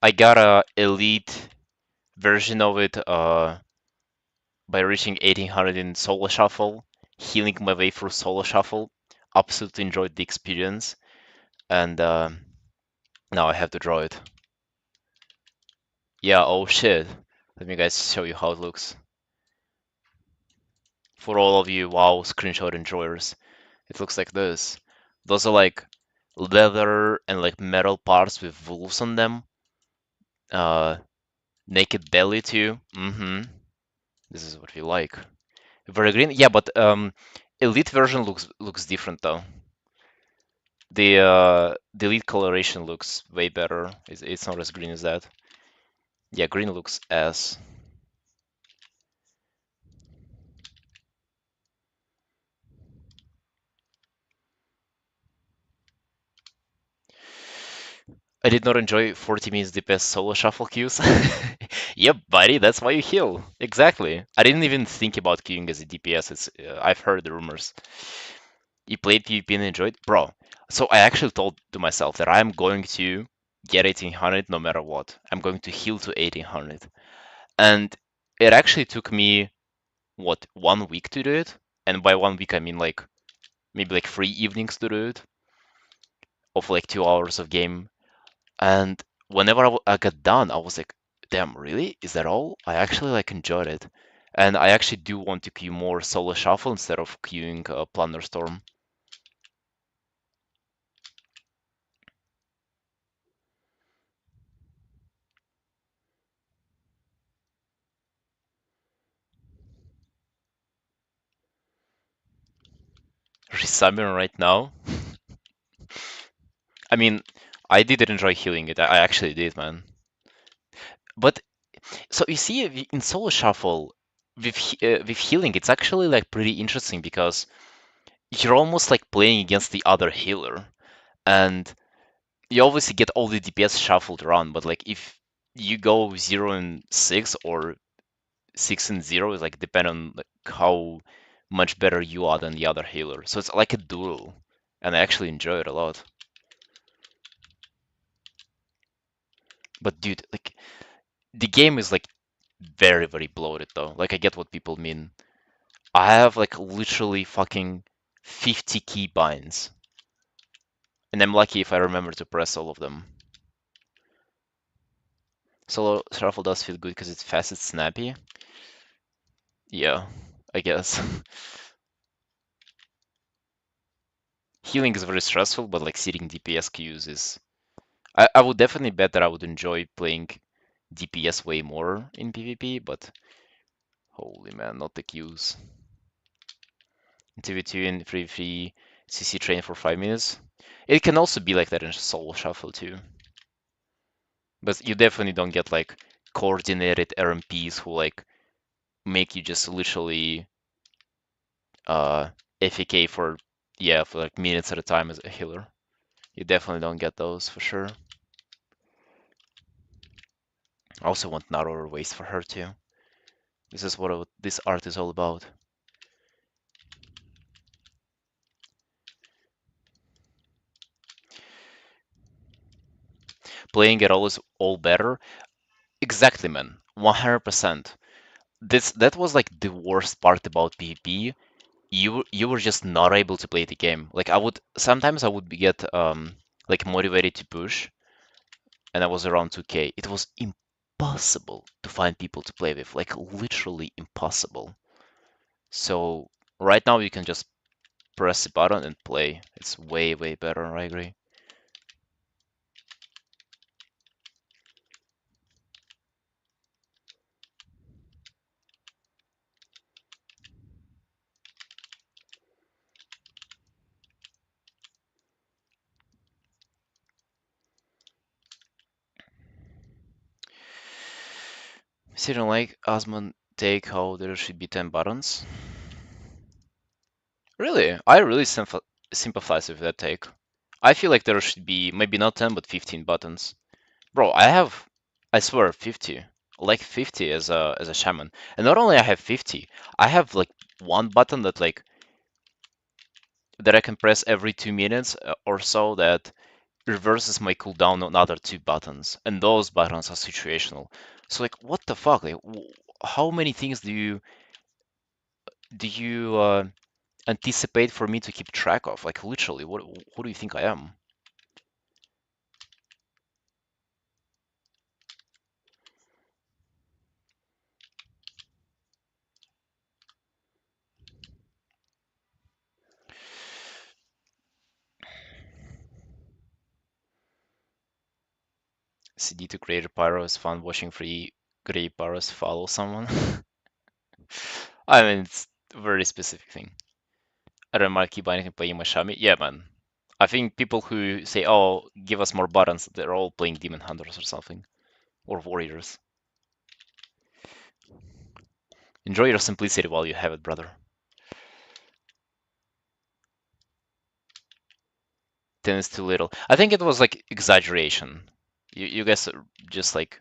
I got a elite version of it by reaching 1800 in solo shuffle, healing my way through solo shuffle. Absolutely enjoyed the experience, and now I have to draw it. Yeah, oh shit. Let me guys show you how it looks. For all of you WoW screenshot enjoyers, it looks like this. Those are like leather and like metal parts with wolves on them. Uh, naked belly too. This is what we like. Very green. Yeah, but elite version looks different though. The elite coloration looks way better. It's not as green as that. Yeah, green looks ass. I did not enjoy 40 minutes DPS solo shuffle queues. Yep, buddy, that's why you heal. Exactly. I didn't even think about queuing as a DPS. I've heard the rumors. You played PvP and enjoyed? Bro, so I actually told to myself that I'm going to get 1800 no matter what. I'm going to heal to 1800. And it actually took me, what, 1 week to do it? And by 1 week, I mean like maybe like 3 evenings to do it, of like 2 hours of game. And whenever I got done, I was like, Damn, really? Is that all? I actually like enjoyed it. And I actually do want to queue more solo shuffle instead of queuing Plunder Storm. Resummon right now. I mean, I did enjoy healing it. I actually did, man. But so you see, in solo shuffle with healing, it's actually like pretty interesting because you're almost like playing against the other healer, and you obviously get all the DPS shuffled around. But like if you go 0 and 6 or 6 and 0, is like depend on like how much better you are than the other healer. So it's like a duel, and I actually enjoy it a lot. But dude, like the game is like very, very bloated though. Like I get what people mean. I have like literally fucking 50 key binds. And I'm lucky if I remember to press all of them. Solo shuffle does feel good because it's fast, it's snappy. Yeah, I guess. Healing is very stressful, but like sitting DPS queues is. I would definitely bet that I would enjoy playing DPS way more in PvP, but holy man, not the queues. TV2 and 3v3 CC train for 5 minutes. It can also be like that in solo shuffle too. But you definitely don't get like coordinated RMPs who like make you just literally uh AFK for for like minutes at a time as a healer. You definitely don't get those for sure. I also want narrower waist for her too. This is what this art is all about. Playing it all is all better. Exactly, man. 100%. That was like the worst part about PvP. You were just not able to play the game. Like I would get like motivated to push, and I was around 2K. It was impossible to find people to play with, like literally impossible. So right now you can just press the button and play. It's way, way better, I agree. Sitting like Osman take how there should be 10 buttons. Really? I really sympathize with that take. I feel like there should be maybe not 10 but 15 buttons. Bro, I swear 50. Like 50 as a shaman. And not only I have 50, I have like one button that I can press every 2 minutes or so that reverses my cooldown on other two buttons. And those buttons are situational. So like what the fuck? Like how many things do you anticipate for me to keep track of? Like literally, what who do you think I am? CD to create a pyro is fun. Watching free gray pyros follow someone. I mean, it's a very specific thing. I don't mind keep buying and playing Mashami. Yeah, man. I think people who say, "Oh, give us more buttons," they're all playing Demon Hunters or something, or Warriors. Enjoy your simplicity while you have it, brother. 10 is too little. I think it was like exaggeration. You guys just like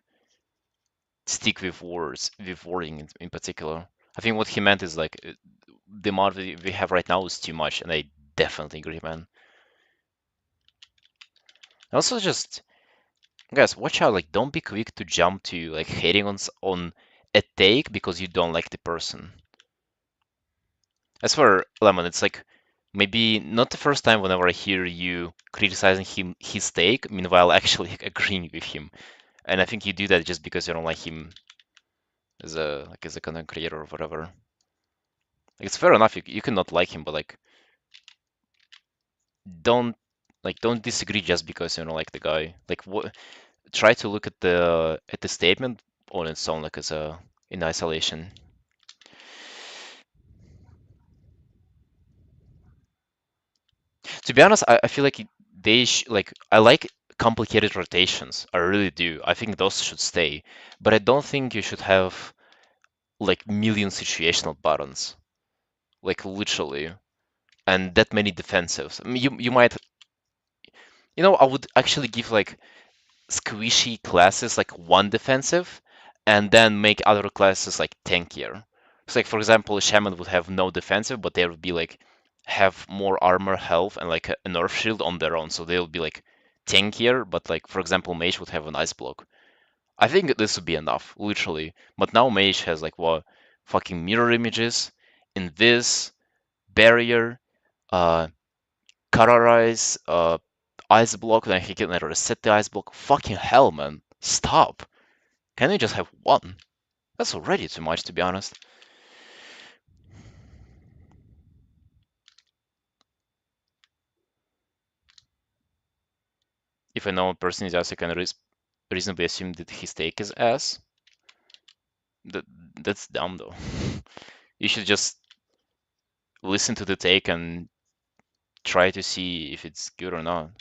stick with words, with wording in particular. I think what he meant is like the amount we have right now is too much, and I definitely agree, man. Also, just guys, watch out! Like, don't be quick to jump to like hating on a take because you don't like the person. I swear, Lemon, it's like maybe not the first time whenever I hear you criticizing his take, meanwhile actually agreeing with him. And I think you do that just because you don't like him as a content creator or whatever. Like, it's fair enough. You cannot like him, but like don't don't disagree just because you don't like the guy. Like what? Try to look at the statement on its own, like as a in isolation. To be honest, I feel like like I like complicated rotations. I really do. I think those should stay, but I don't think you should have like million situational buttons, like literally, and that many defensives. I mean, you might, I would actually give like squishy classes like one defensive, and then make other classes like tankier. So like for example, a shaman would have no defensive, but they would be like have more armor, health, and like an earth shield on their own. So they'll be like tankier, but like for example, mage would have an ice block. I think this would be enough, literally. But now mage has like what fucking mirror images, invis, barrier, uh, colorize, ice block, then he can reset the ice block. Fucking hell, man. Stop. Can we just have one? That's already too much, to be honest. If I know a person is ass, I can reasonably assume that his take is ass. That that's dumb though. You should just listen to the take and try to see if it's good or not.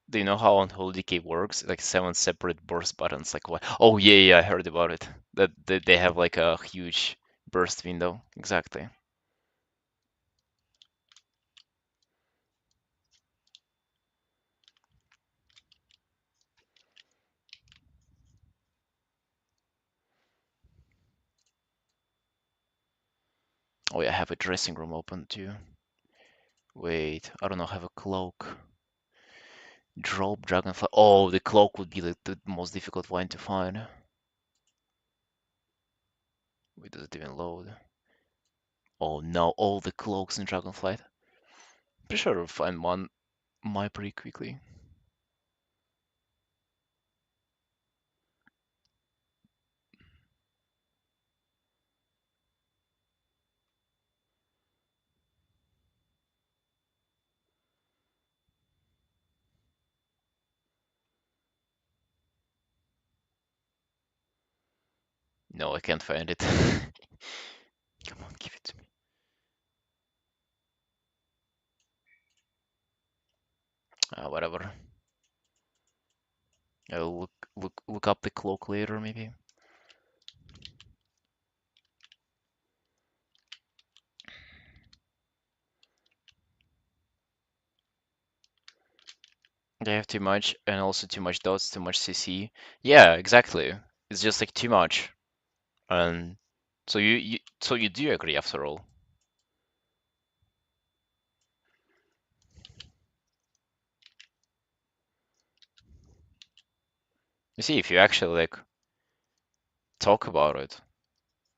Do you know how Unholy Decay works? Like 7 separate burst buttons. Like what? Oh yeah, yeah, I heard about it. That they have like a huge burst window. Exactly. Oh yeah, I have a dressing room open too. Wait, I don't know, I have a cloak. Drop dragonfly. Oh, the cloak would be like the most difficult one to find. Wait, does it even load? Oh no, all the cloaks in Dragonflight. Pretty sure I'll find one my pretty quickly. No, I can't find it. Come on, give it to me. Whatever. I'll look up the cloak later, maybe. They have too much, and also too much dots, too much CC. Yeah, exactly. It's just like too much. And so you do agree after all. You see, if you actually like talk about it,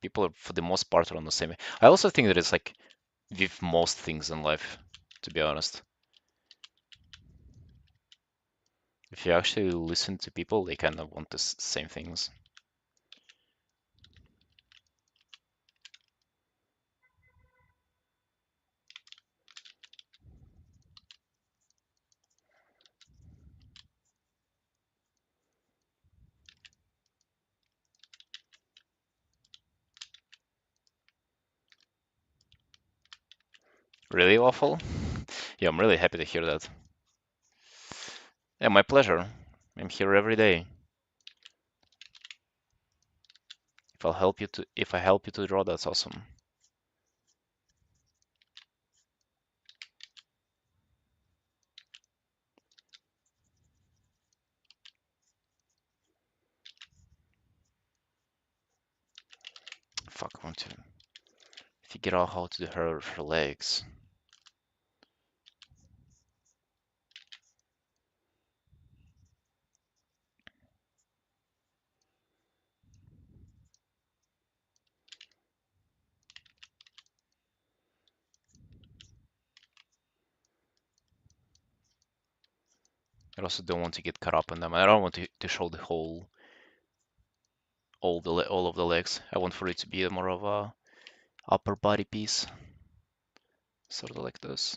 people are, for the most part, are on the same. I also think that it's like with most things in life, to be honest. If you actually listen to people, they kind of want the same things. Really awful? Yeah, I'm really happy to hear that. Yeah, my pleasure. I'm here every day. If I help you to draw, that's awesome. Fuck, I want to figure out how to do her legs. I also don't want to get caught up in them. I don't want to show the whole, all of the legs. I want for it to be more of a upper body piece, sort of like this.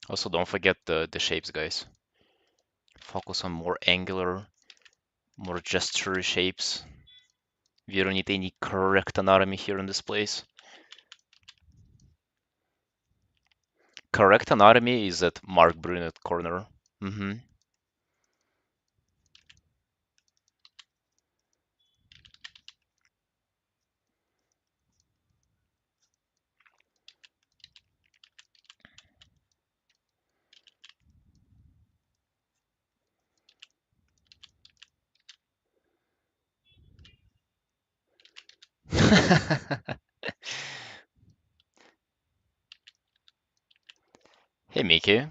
Also, don't forget the shapes, guys. Focus on more angular, more gestury shapes. We don't need any correct anatomy here in this place. Correct anatomy is at Mark Brunette corner. Mm-hmm. Hey, Mickey.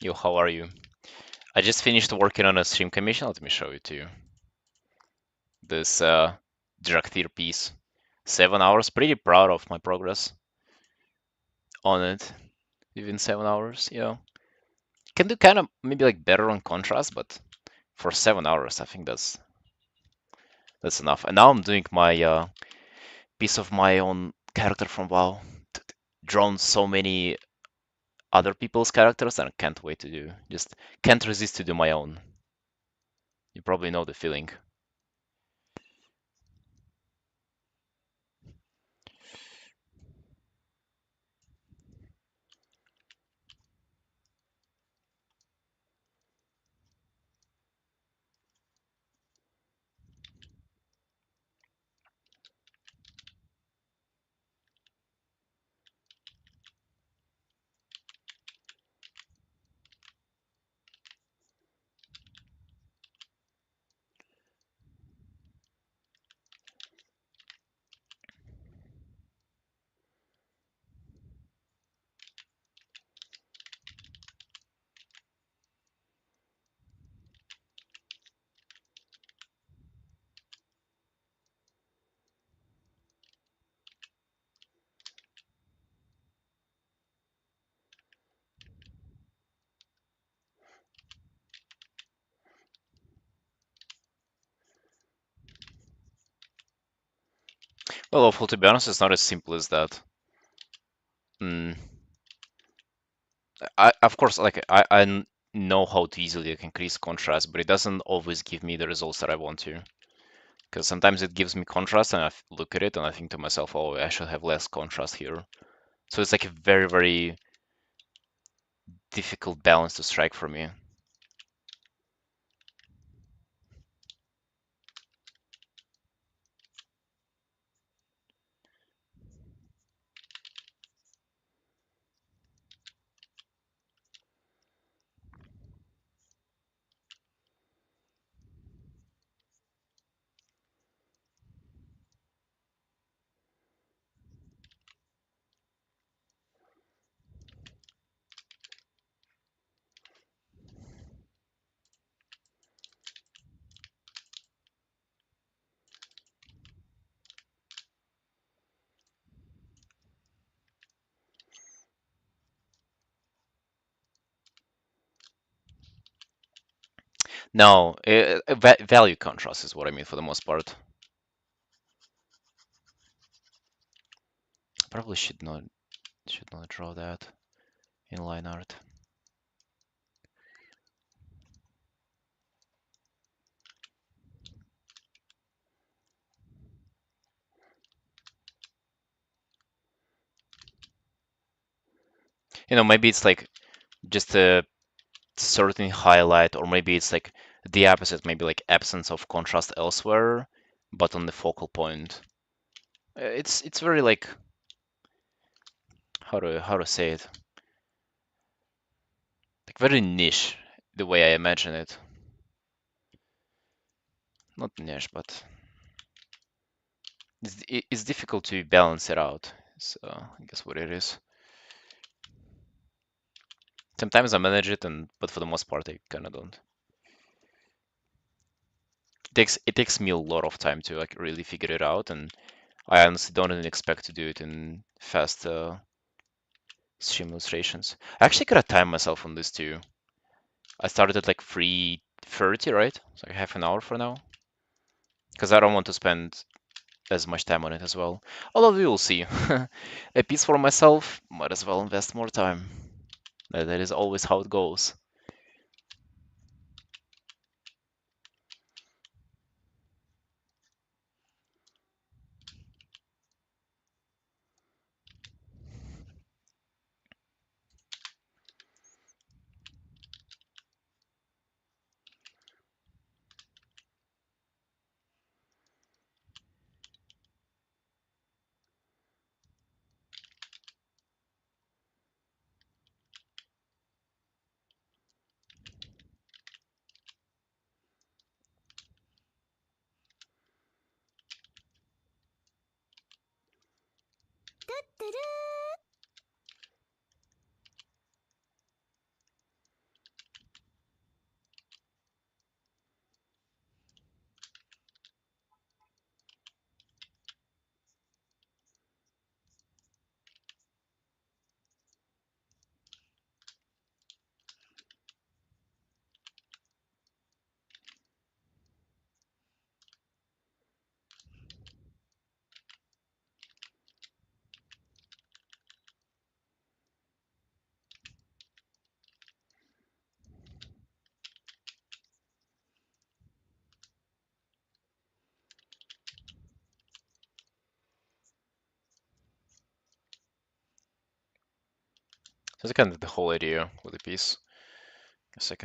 Yo, how are you? I just finished working on a stream commission. Let me show it to you. This drag theater piece. 7 hours. Pretty proud of my progress on it. Within 7 hours, yeah. Can do kind of maybe like better on contrast, but for 7 hours, I think that's enough. And now I'm doing my piece of my own character from WoW. Drawn so many other people's characters, and I can't wait to do. Just can't resist to do my own. You probably know the feeling. Well, awful, to be honest, it's not as simple as that. Mm. Of course, like I know how to easily like, increase contrast, but it doesn't always give me the results that I want to. Because sometimes it gives me contrast, and I look at it and I think to myself, oh, I should have less contrast here. So it's like a very, very difficult balance to strike for me. No, value contrast is what I mean for the most part. Probably should not draw that in line art. Maybe it's like just a certain highlight, or maybe it's like the opposite, maybe like absence of contrast elsewhere, but on the focal point. It's very like how to say it, like very niche the way I imagine it. Not niche, but It's difficult to balance it out. So I guess what it is. Sometimes I manage it, and but for the most part, I kind of don't. It takes me a lot of time to like really figure it out, and I honestly don't even expect to do it in fast stream illustrations. I actually gotta time myself on this too. I started at like 3:30, right? So like half an hour for now, because I don't want to spend as much time on it as well. Although we will see. A piece for myself, might as well invest more time. That is always how it goes. So that's kind of the whole idea with the piece. Guess I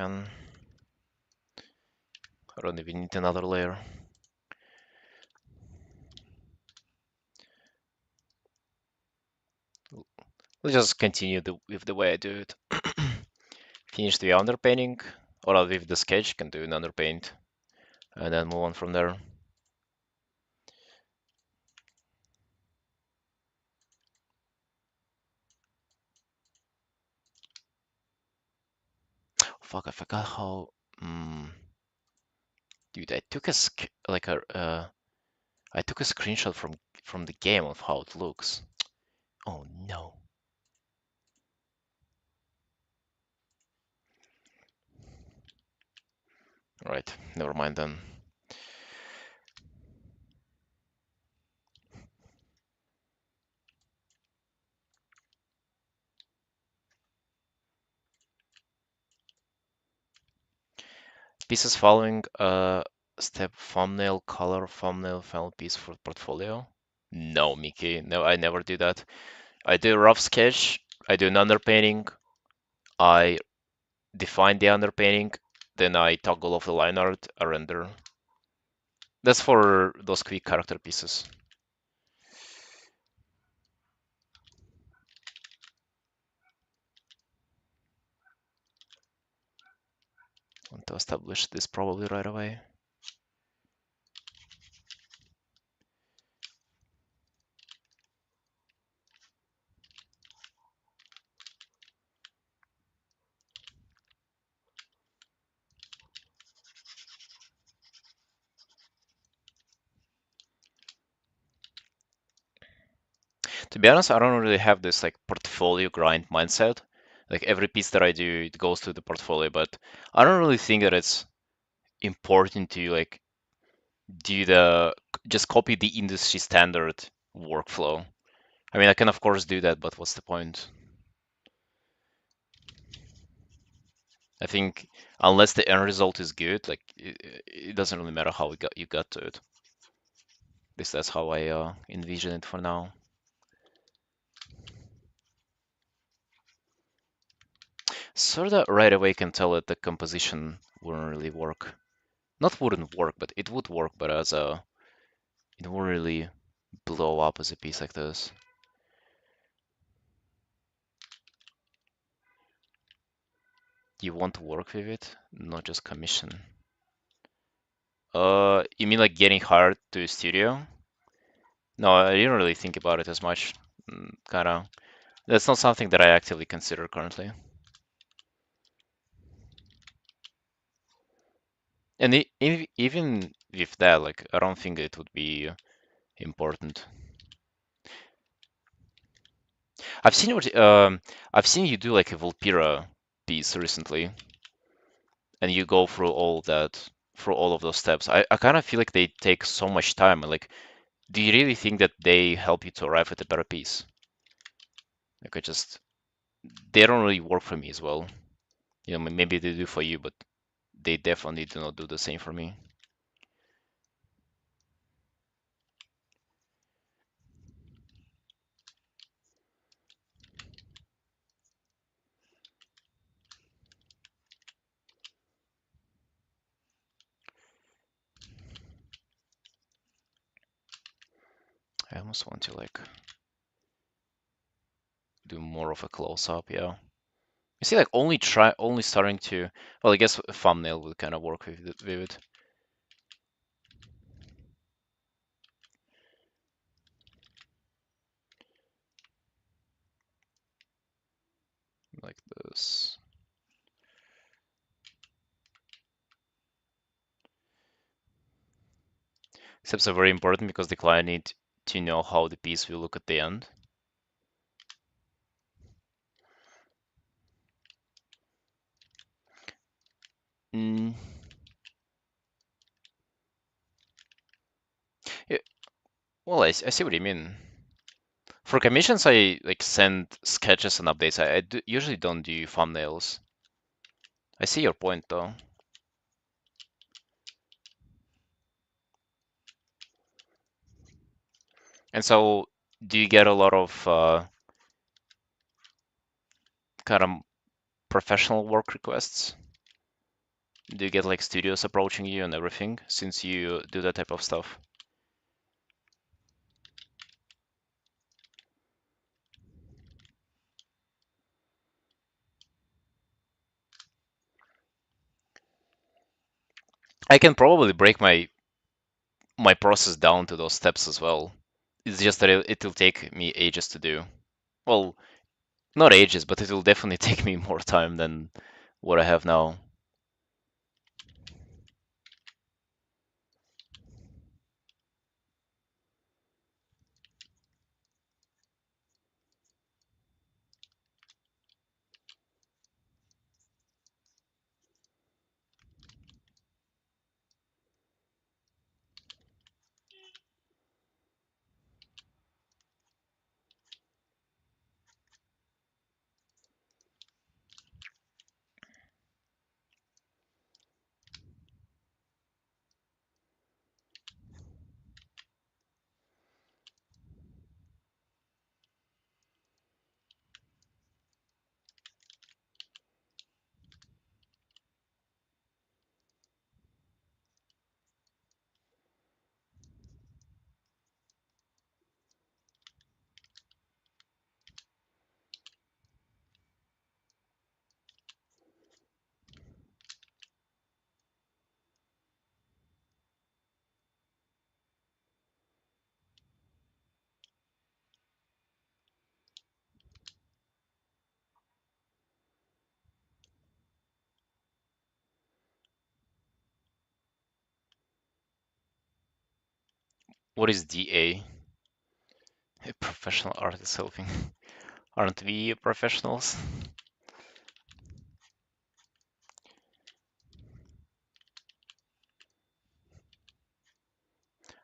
don't even need another layer. Let's just continue with the way I do it. Finish the underpainting, or with the sketch, can do an underpaint, and then move on from there. Fuck, I forgot how. Dude, I took I took a screenshot from the game of how it looks. Oh no. Right, never mind then. Pieces following step thumbnail, color, thumbnail, final piece for portfolio. No, Mickey, no, I never do that. I do a rough sketch, I do an underpainting, I define the underpainting, then I toggle off the line art, I render. That's for those quick character pieces. Want to establish this probably right away. To be honest, I don't really have this like portfolio grind mindset. Like every piece that I do, it goes to the portfolio, but I don't really think that it's important to like do the just copy the industry standard workflow. I mean, I can of course do that, but what's the point? I think unless the end result is good, like it doesn't really matter how you got to it. At least that's how I envision it for now. Sort of right away can tell that the composition wouldn't really work. Not wouldn't work, but it would work, but as a it won't really blow up as a piece like this. You want to work with it, not just commission. You mean like getting hired to a studio? No, I didn't really think about it as much. Kind of. That's not something that I actively consider currently. And even with that, like, I don't think it would be important. I've seen I've seen you do like a Vulpira piece recently, and you go through all that, through all of those steps. I kind of feel like they take so much time. Like, do you really think that they help you to arrive at a better piece? Like, they don't really work for me as well. You know, maybe they do for you, but they definitely do not do the same for me. I almost want to like do more of a close up, yeah. You see, like only starting to, well, I guess a thumbnail would kind of work with it, like this. Steps are very important because the client need to know how the piece will look at the end. Mm, yeah, well, I see what you mean. For commissions, I like send sketches and updates. Usually don't do thumbnails. I see your point though. And so, do you get a lot of kind of professional work requests? Do you get like studios approaching you and everything since you do that type of stuff? I can probably break my process down to those steps as well. It's just that it'll take me ages to do. Well, not ages, but it will definitely take me more time than what I have now. What is DA? A professional artist helping. Aren't we professionals?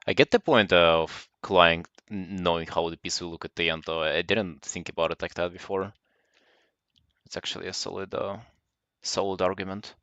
I get the point of client knowing how the piece will look at the end, though. I didn't think about it like that before. It's actually a solid argument.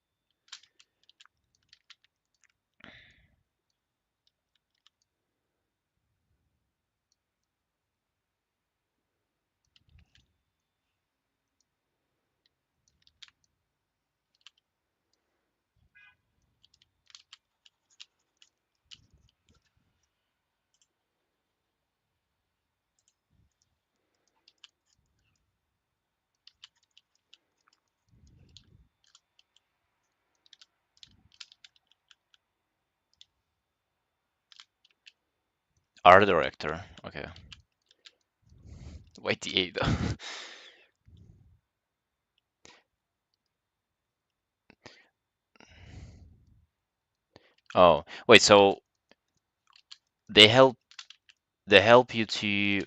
Art director. Okay. Why D8 though? Oh, wait, so they help they help you to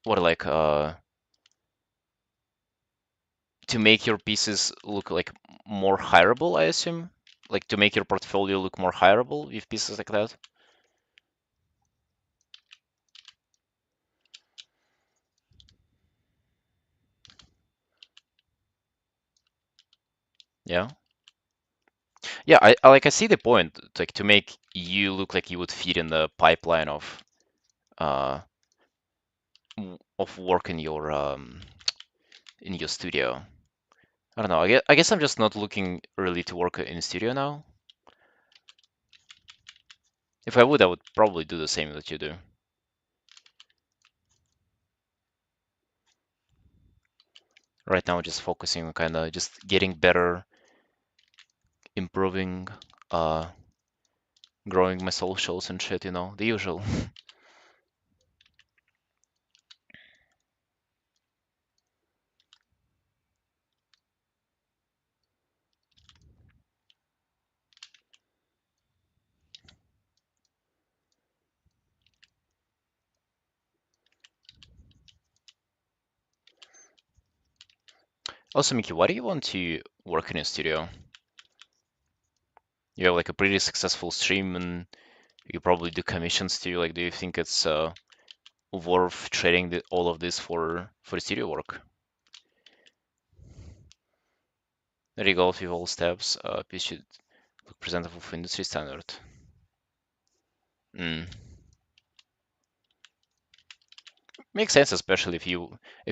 what like to make your pieces look like more hireable, I assume? Like to make your portfolio look more hireable with pieces like that? Yeah. Yeah, I see the point. Like to make you look like you would fit in the pipeline uh of work in your studio. I don't know. I guess I'm just not looking really to work in studio now. If I would probably do the same that you do. Right now, just focusing on kind of just getting better, improving, uh, growing my socials and shit, the usual. Also, Miki, why do you want to work in a studio? You have like a pretty successful stream and you probably do commissions too. Like, do you think it's worth trading all of this for studio work? There you go, with all steps. It should look presentable for industry standard. Mm. Makes sense, especially if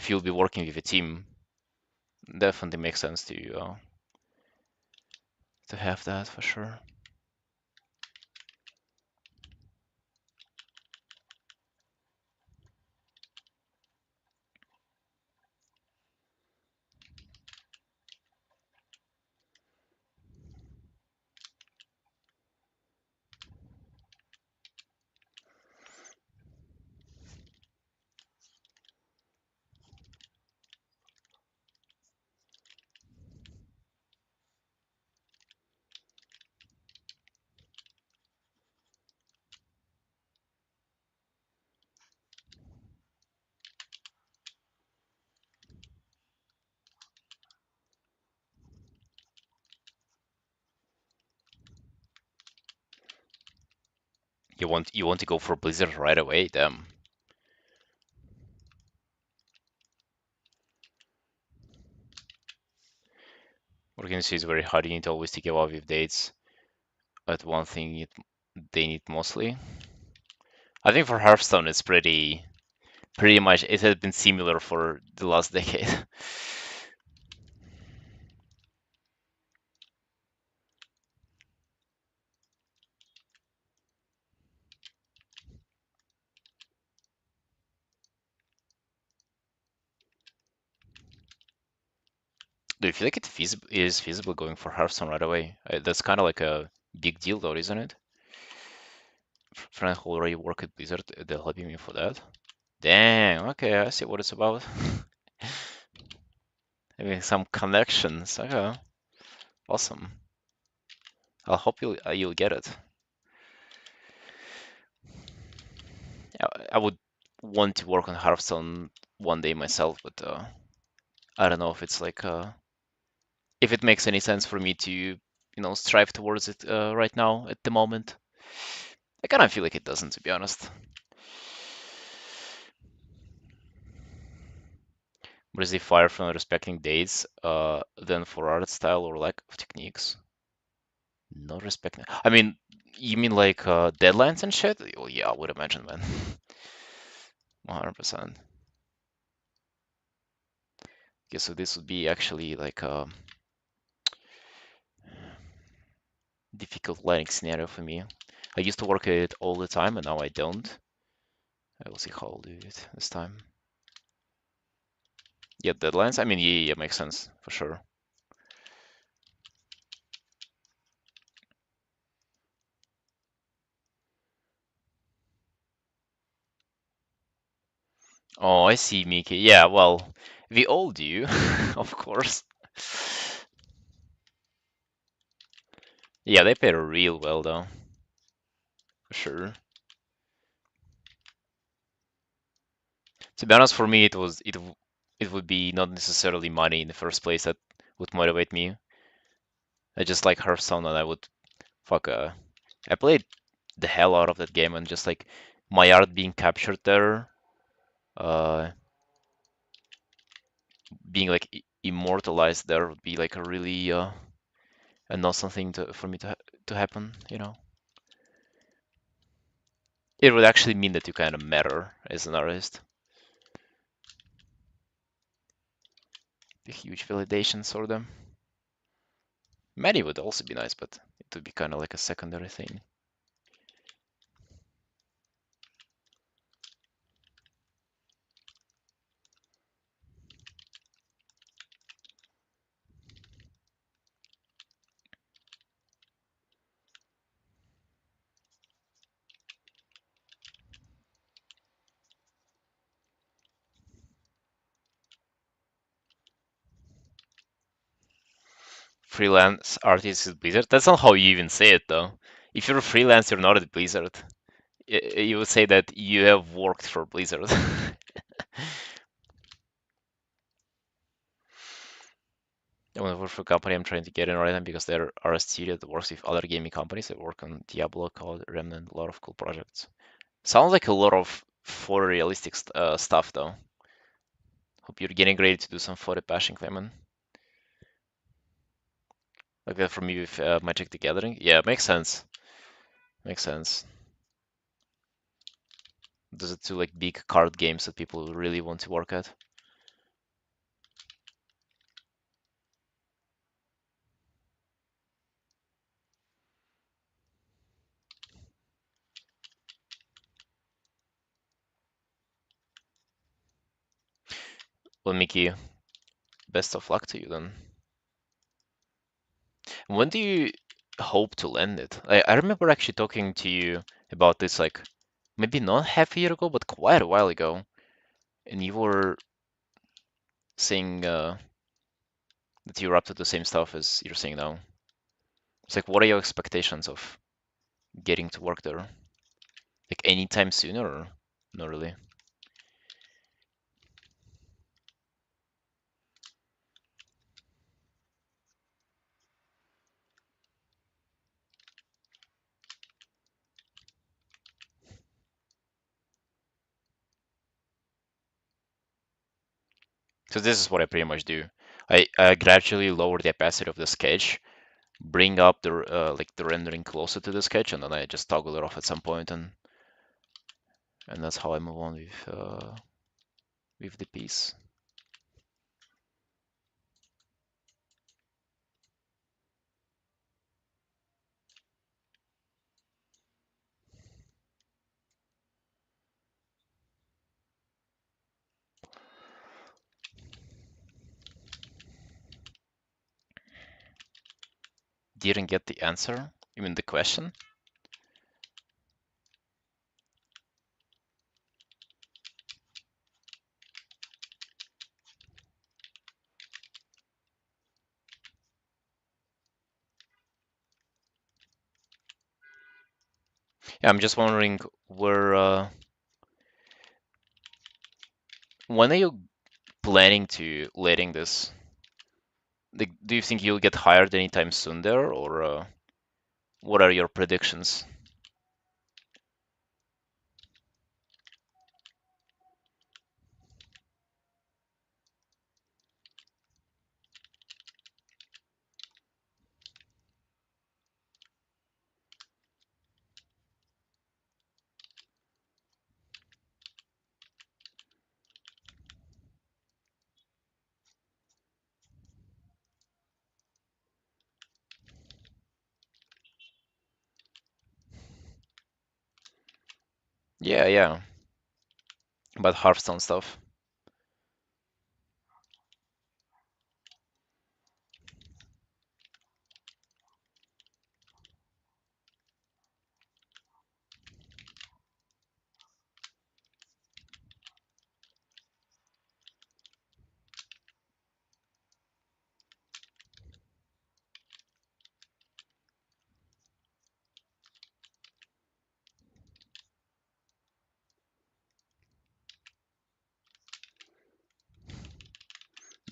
you'll be working with a team. Definitely makes sense to have that for sure. You want to go for Blizzard right away? Damn. Organization is very hard. You need always to give up with dates. But one thing they need mostly. I think for Hearthstone, it's pretty much it has been similar for the last decade. Do you feel like it is feasible going for Hearthstone right away? That's kind of like a big deal, though, isn't it? Friend who already work at Blizzard, they're helping me for that. Dang, okay, I see what it's about. Having some connections. Okay, awesome. I'll hope you'll get it. I would want to work on Hearthstone one day myself, but I don't know if it's like if it makes any sense for me to strive towards it right now at the moment. I kind of feel like it doesn't, to be honest. But is it far from respecting dates than for art style or lack of techniques? Not respecting. I mean, you mean like deadlines and shit? Oh yeah, I would imagine, man. 100%. Okay, so this would be actually like a difficult lighting scenario for me. I used to work at it all the time, and now I don't. I will see how I'll do it this time. Yeah, deadlines. I mean, yeah, makes sense for sure. Oh, I see, Mickey. Yeah, well, we all do, of course. Yeah, they paid real well though, for sure. To be honest, for me, it would be not necessarily money in the first place that would motivate me. I just like Hearthstone, and I would fuck. I played the hell out of that game, and just like my art being captured there, uh, being like immortalized there would be like a really and not something for me to happen. It would actually mean that you kind of matter as an artist. A huge validation sort of. Money would also be nice, but it would be kind of like a secondary thing. Freelance artist is Blizzard. That's not how you even say it, though. If you're a freelance, you're not at Blizzard. You would say that you have worked for Blizzard. I want to work for a company I'm trying to get in right now because there are a studio that works with other gaming companies. I work on Diablo, called Remnant, a lot of cool projects. Sounds like a lot of photorealistic stuff, though. Hope you're getting ready to do some photo bashing, Clement. Like that for me with Magic the Gathering. Yeah, makes sense. Makes sense. Those are two like big card games that people really want to work at. Well, Mickey, best of luck to you then. When do you hope to land it? I remember actually talking to you about this like maybe not half a year ago, but quite a while ago, and you were saying that you're up to the same stuff as you're saying now. It's like, what are your expectations of getting to work there? Like anytime sooner or not really? So this is what I pretty much do. I gradually lower the opacity of the sketch, bring up the like the rendering closer to the sketch, and then I just toggle it off at some point, and that's how I move on with the piece. Didn't get the answer, even the question. Yeah, I'm just wondering where when are you planning to letting this? Like, do you think you'll get hired anytime soon there, or what are your predictions? Yeah, yeah, about Hearthstone stuff.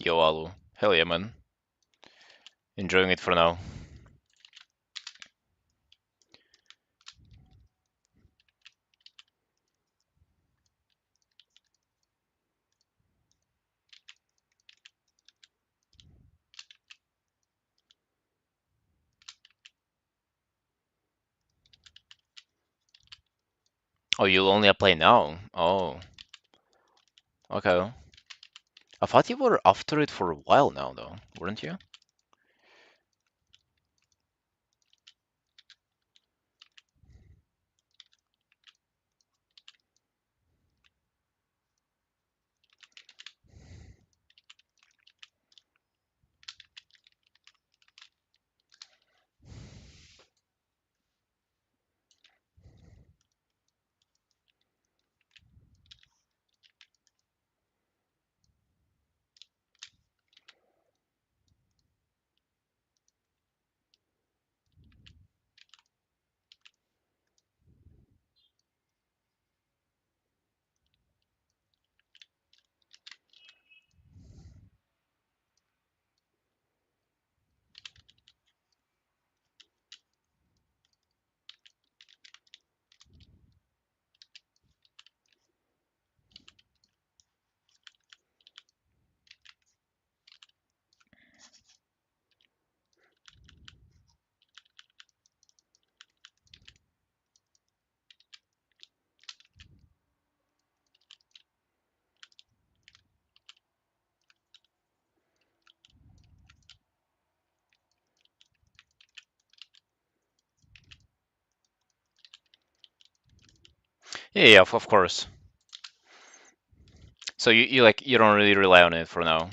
Yo, Alu. Hell yeah, man. Enjoying it for now. Oh, you'll only play now? Oh, okay. I thought you were after it for a while now, though, weren't you? Yeah, yeah, of course. So you like you don't really rely on it for now.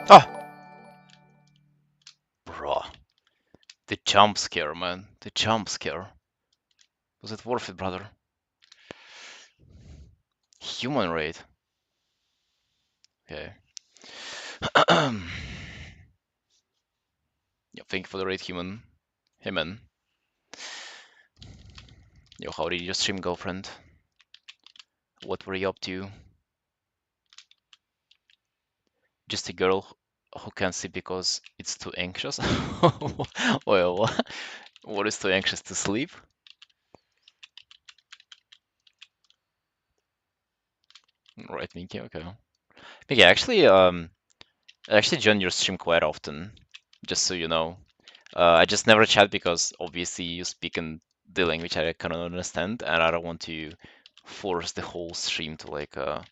Ah, bro, the jump scare, man. The jump scare. Was it worth it, brother? Human rate. Okay. Yeah, thank you for the rate, human. Hey, man. Yo, how did your stream go, friend? What were you up to? Just a girl who can't sleep because it's too anxious? Well, what is too anxious to sleep? Right, Mickey, okay. Mickey, I actually join your stream quite often, just so you know. I just never chat because obviously you speak in the language I cannot understand, and I don't want to force the whole stream to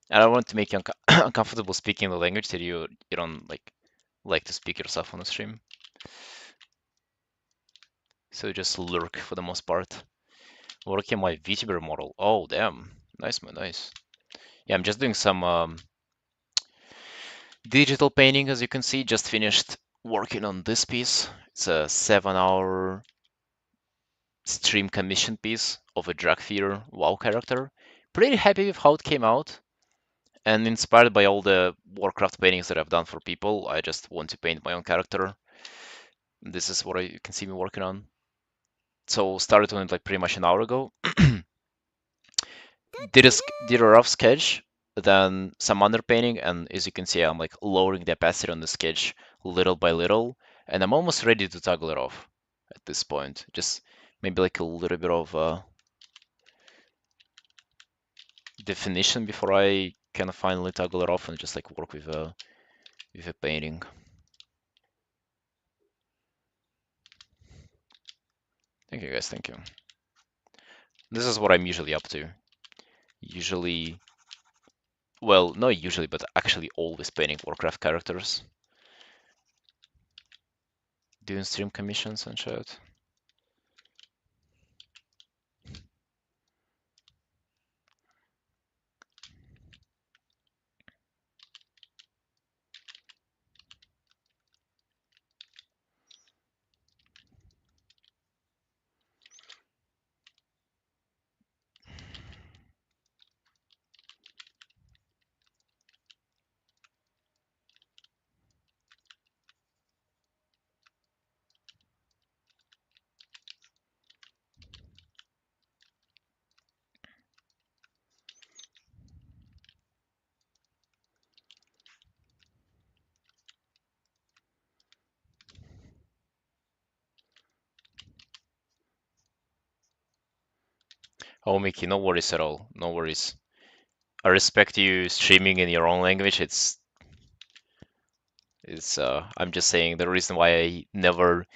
I don't want to make you uncomfortable speaking the language that you don't like to speak yourself on the stream. So just lurk for the most part. Working my VTuber model. Oh, damn. Nice, man, nice. Yeah, I'm just doing some digital painting, as you can see. Just finished working on this piece. It's a 7 hour stream commission piece of a drag feeder WoW character. Pretty happy with how it came out. And inspired by all the Warcraft paintings that I've done for people, I just want to paint my own character. This is what you can see me working on. So started on it like pretty much an hour ago. Did a rough sketch, then some underpainting, and as you can see, I'm like lowering the opacity on the sketch little by little, and I'm almost ready to toggle it off at this point. Just maybe like a little bit of definition before I can finally toggle it off and just like work with a painting. Thank you guys, thank you. This is what I'm usually up to. Usually, well, not usually, but actually always painting Warcraft characters. Doing stream commissions and shit. Oh, Mickey, no worries at all. No worries. I respect you streaming in your own language. I'm just saying the reason why I never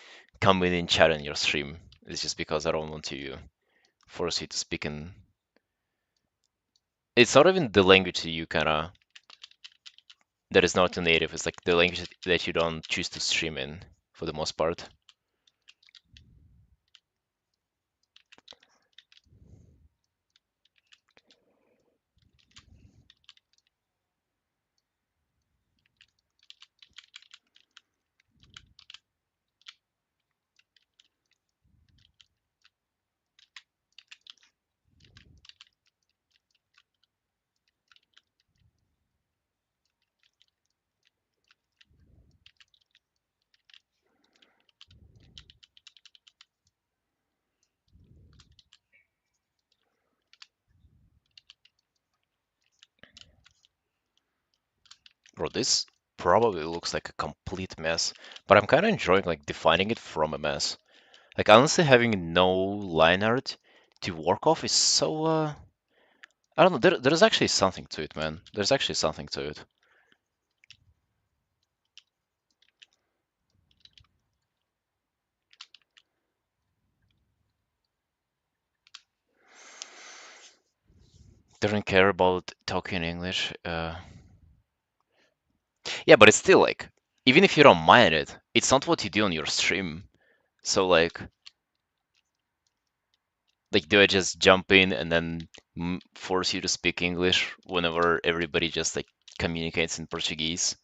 come in and chat in your stream is just because I don't want to force you to speak in. It's not even the language that you kind of that is not a native. It's like the language that you don't choose to stream in for the most part. Bro, this probably looks like a complete mess, but I'm kind of enjoying like defining it from a mess. Like honestly, having no line art to work off is so I don't know. There's actually something to it, man. There's actually something to it. Doesn't care about talking English. Yeah, but it's still like, even if you don't mind it, it's not what you do on your stream. So like, do I just jump in and then force you to speak English whenever everybody just like communicates in Portuguese?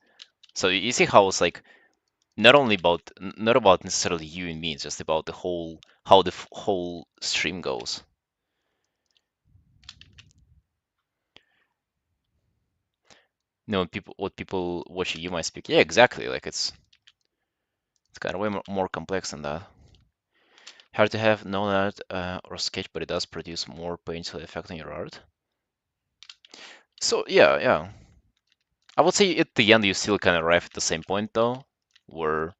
So you see how it's like not about necessarily you and me, it's just about the whole how the whole stream goes. You know, what people watching you might speak. Yeah, exactly. Like it's kind of way more complex than that. Hard to have no art or sketch, but it does produce more painful effect on your art. So yeah, yeah. I would say at the end you still kind of arrive at the same point though, where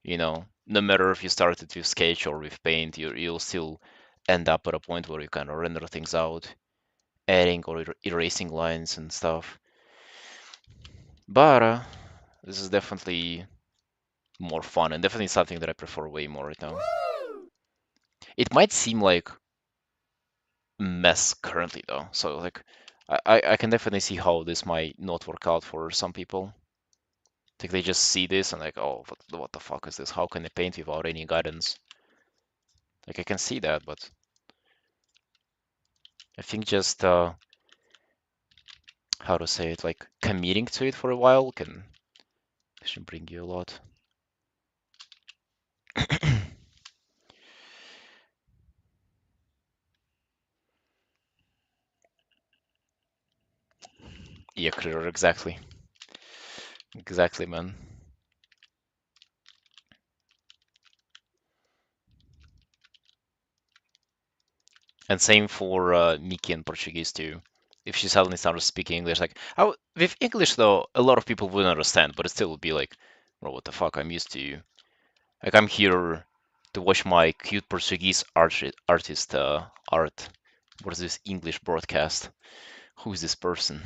no matter if you started with sketch or with paint, you'll still end up at a point where you kind of render things out, adding or erasing lines and stuff. But this is definitely more fun and definitely something that I prefer way more right now. It might seem like mess currently though, so like I can definitely see how this might not work out for some people. Like they just see this and like, oh, what the fuck is this? How can they paint without any guidance? Like I can see that, but I think just how to say it, like committing to it for a while can actually bring you a lot. Yeah, clear, exactly. Exactly, man. And same for Miki in Portuguese too. If she suddenly starts speaking English, like with English though, a lot of people wouldn't understand, but it still would be like, bro, what the fuck? I'm used to you. Like I'm here to watch my cute Portuguese artist art. What is this English broadcast? Who is this person?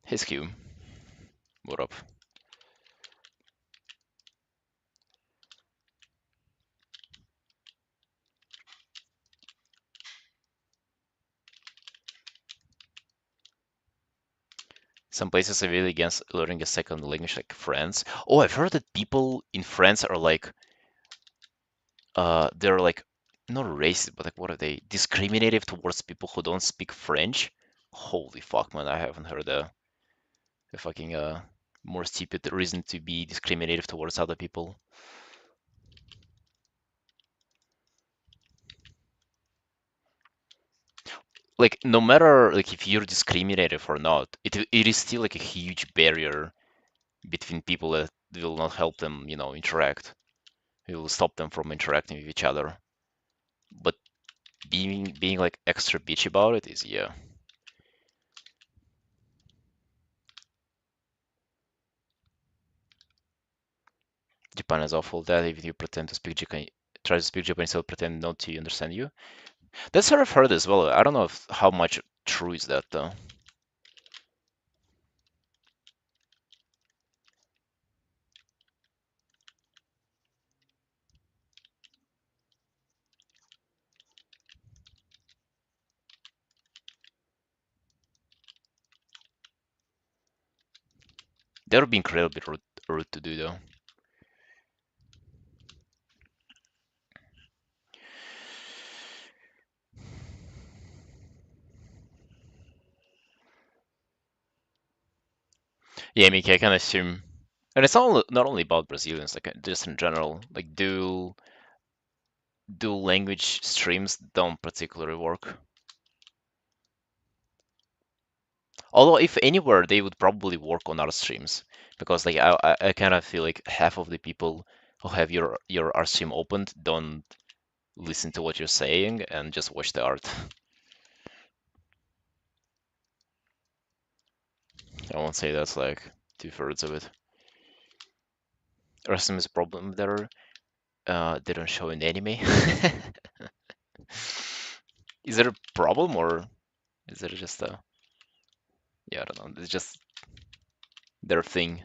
His Q. What up? Some places are really against learning a second language like France. Oh, I've heard that people in France are like they're like not racist, but like what are they? Discriminative towards people who don't speak French. Holy fuck, man! I haven't heard a fucking more stupid reason to be discriminative towards other people. Like no matter like if you're discriminative or not, it is still like a huge barrier between people that will not help them, interact. It will stop them from interacting with each other. But being like extra bitchy about it is yeah. Japan is awful that if you pretend to speak Japan, try to speak Japanese, they'll pretend not to understand you. That's sort of heard as well. I don't know if, how much true is that though. That would be incredibly rude to do though. Yeah, Miki, I can assume. And it's not only about Brazilians, like just in general, like do language streams don't particularly work. Although if anywhere, they would probably work on art streams because like I kind of feel like half of the people who have your art stream opened don't listen to what you're saying and just watch the art. I won't say that's like two-thirds of it. Art is a problem there. They don't show in anime. Is there a problem or is it just a yeah, I don't know. It's just their thing.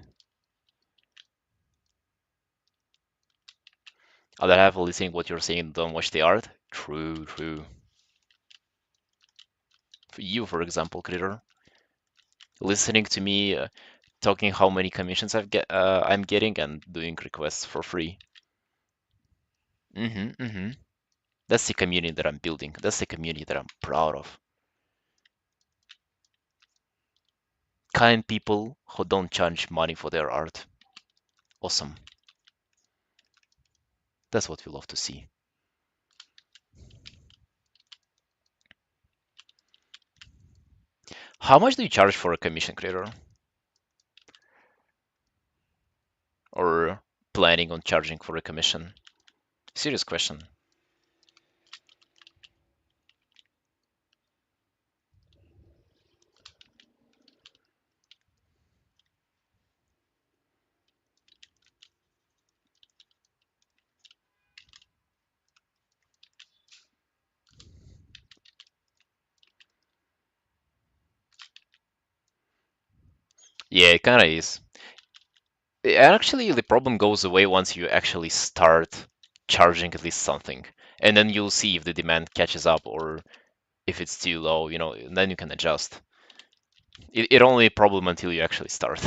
Other half listening what you're saying, don't watch the art. True, true. For you, for example, Critter, listening to me talking how many commissions I'm getting and doing requests for free. Mm-hmm. That's the community that I'm building. That's the community that I'm proud of. Kind people who don't charge money for their art. Awesome. That's what we love to see. How much do you charge for a commission creator? Or planning on charging for a commission? Serious question. Yeah, it kind of is. Actually, the problem goes away once you actually start charging at least something. And then you'll see if the demand catches up or if it's too low, and then you can adjust. It only a problem until you actually start.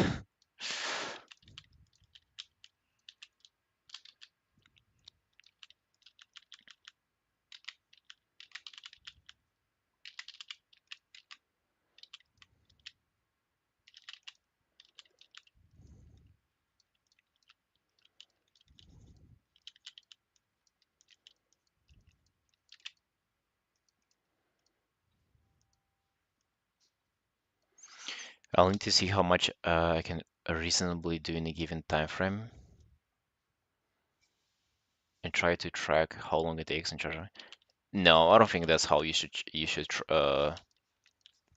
I'll need to see how much I can reasonably do in a given time frame and try to track how long it takes in charging. No, I don't think that's how you should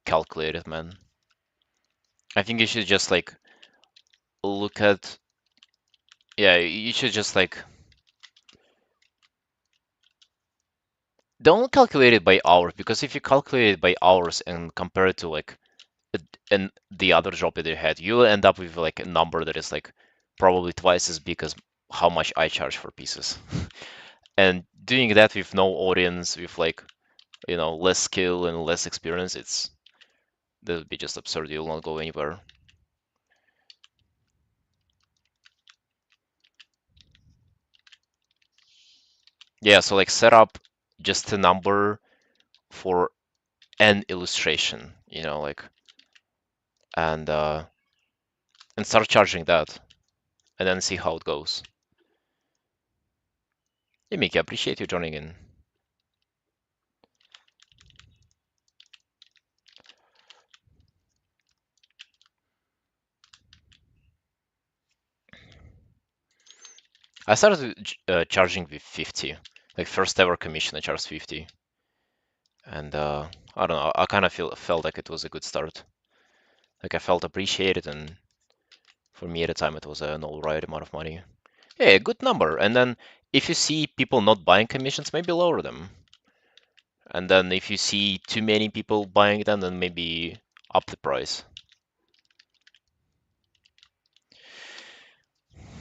calculate it, man. I think you should just like look at yeah, you should just like don't calculate it by hours because if you calculate it by hours and compare it to like and the other job that you had, you'll end up with like a number that is like probably twice as big as how much I charge for pieces. And doing that with no audience, with like, less skill and less experience, that would be just absurd. You'll not go anywhere. Yeah, so like set up just a number for an illustration, like and and start charging that and then see how it goes. Yeah, Miki, I appreciate you joining in. I started charging with 50. Like first ever commission, I charged 50. And I don't know, I kind of felt like it was a good start. Like I felt appreciated, and for me at the time it was an alright amount of money. Yeah, a good number. And then if you see people not buying commissions, maybe lower them. And then if you see too many people buying them, then maybe up the price.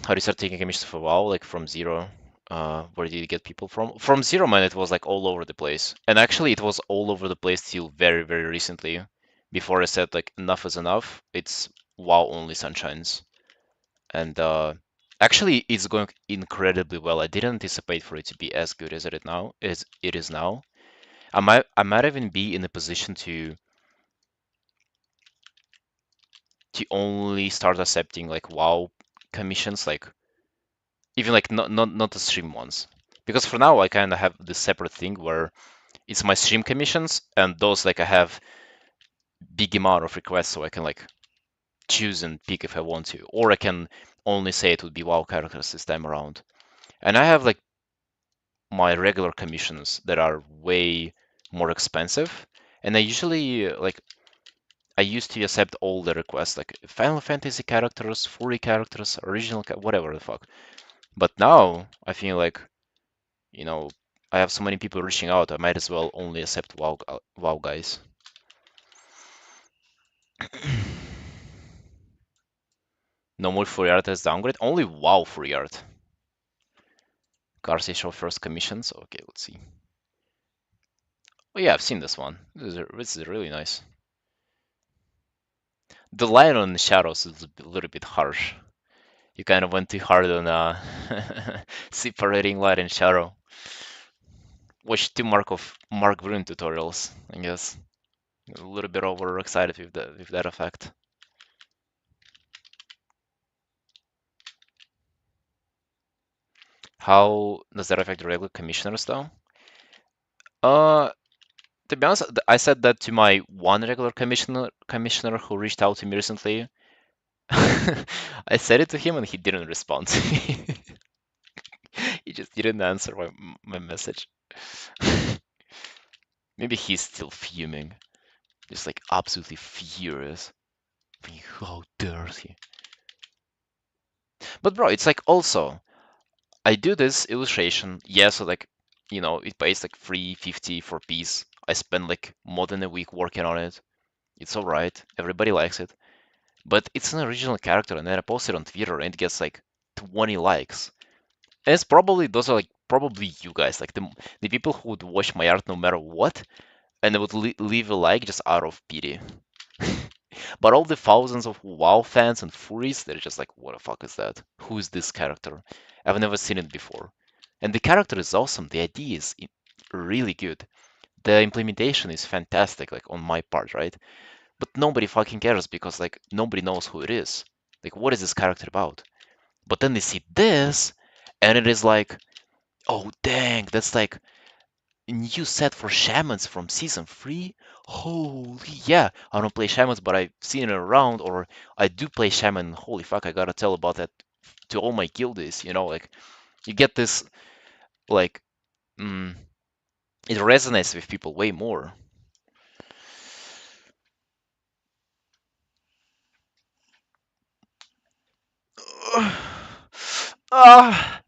How do you start taking commissions for WoW? Like from zero? Where did you get people from? From zero, man, it was like all over the place. And actually, it was all over the place till very, very recently. Before I said like enough is enough, it's WoW only sunshines. And actually, it's going incredibly well. I didn't anticipate for it to be as good as it is now. I might even be in a position to only start accepting like WoW commissions, like even like not the stream ones, because for now I kind of have this separate thing where it's my stream commissions, and those like I have big amount of requests, so I can like choose and pick if I want to, or I can only say it would be WoW characters this time around. And I have like my regular commissions that are way more expensive, and I usually like I used to accept all the requests, like Final Fantasy characters, furry characters, original, whatever the fuck. But now I feel like, you know, I have so many people reaching out, I might as well only accept WoW guys. No more free art as downgrade, only WoW free art. Garcia show first commissions. Okay, let's see. Oh yeah, I've seen this one. This is really nice. The line on the shadows is a little bit harsh. You kind of went too hard on separating light and shadow. Watch two Mark Brun tutorials, I guess. A little bit overexcited with that effect. How does that affect the regular commissioners though? Uh, to be honest, I said that to my one regular commissioner who reached out to me recently. I said it to him and he didn't respond. He just didn't answer my message. Maybe he's still fuming, just like absolutely furious. How dare he? But bro, it's like also I do this illustration, yeah, so like it pays like 350 for piece. I spend like more than a week working on it. It's alright, everybody likes it. But it's an original character, and then I post it on Twitter and it gets like 20 likes. And it's probably those are like probably you guys, like the people who would watch my art no matter what, and they would leave a like just out of pity. But all the thousands of WoW fans and furries, they're just like, what the fuck is that? Who is this character? I've never seen it before. And the character is awesome. The idea is really good. The implementation is fantastic, like on my part, right? But nobody fucking cares because like nobody knows who it is. Like, what is this character about? But then they see this, and it is like, oh dang, that's like new set for shamans from season 3. Holy yeah, I don't play shamans, but I've seen it around, or I do play shaman. Holy fuck, I gotta tell about that to all my guildies. Like you get this like mm, it resonates with people way more. Ah,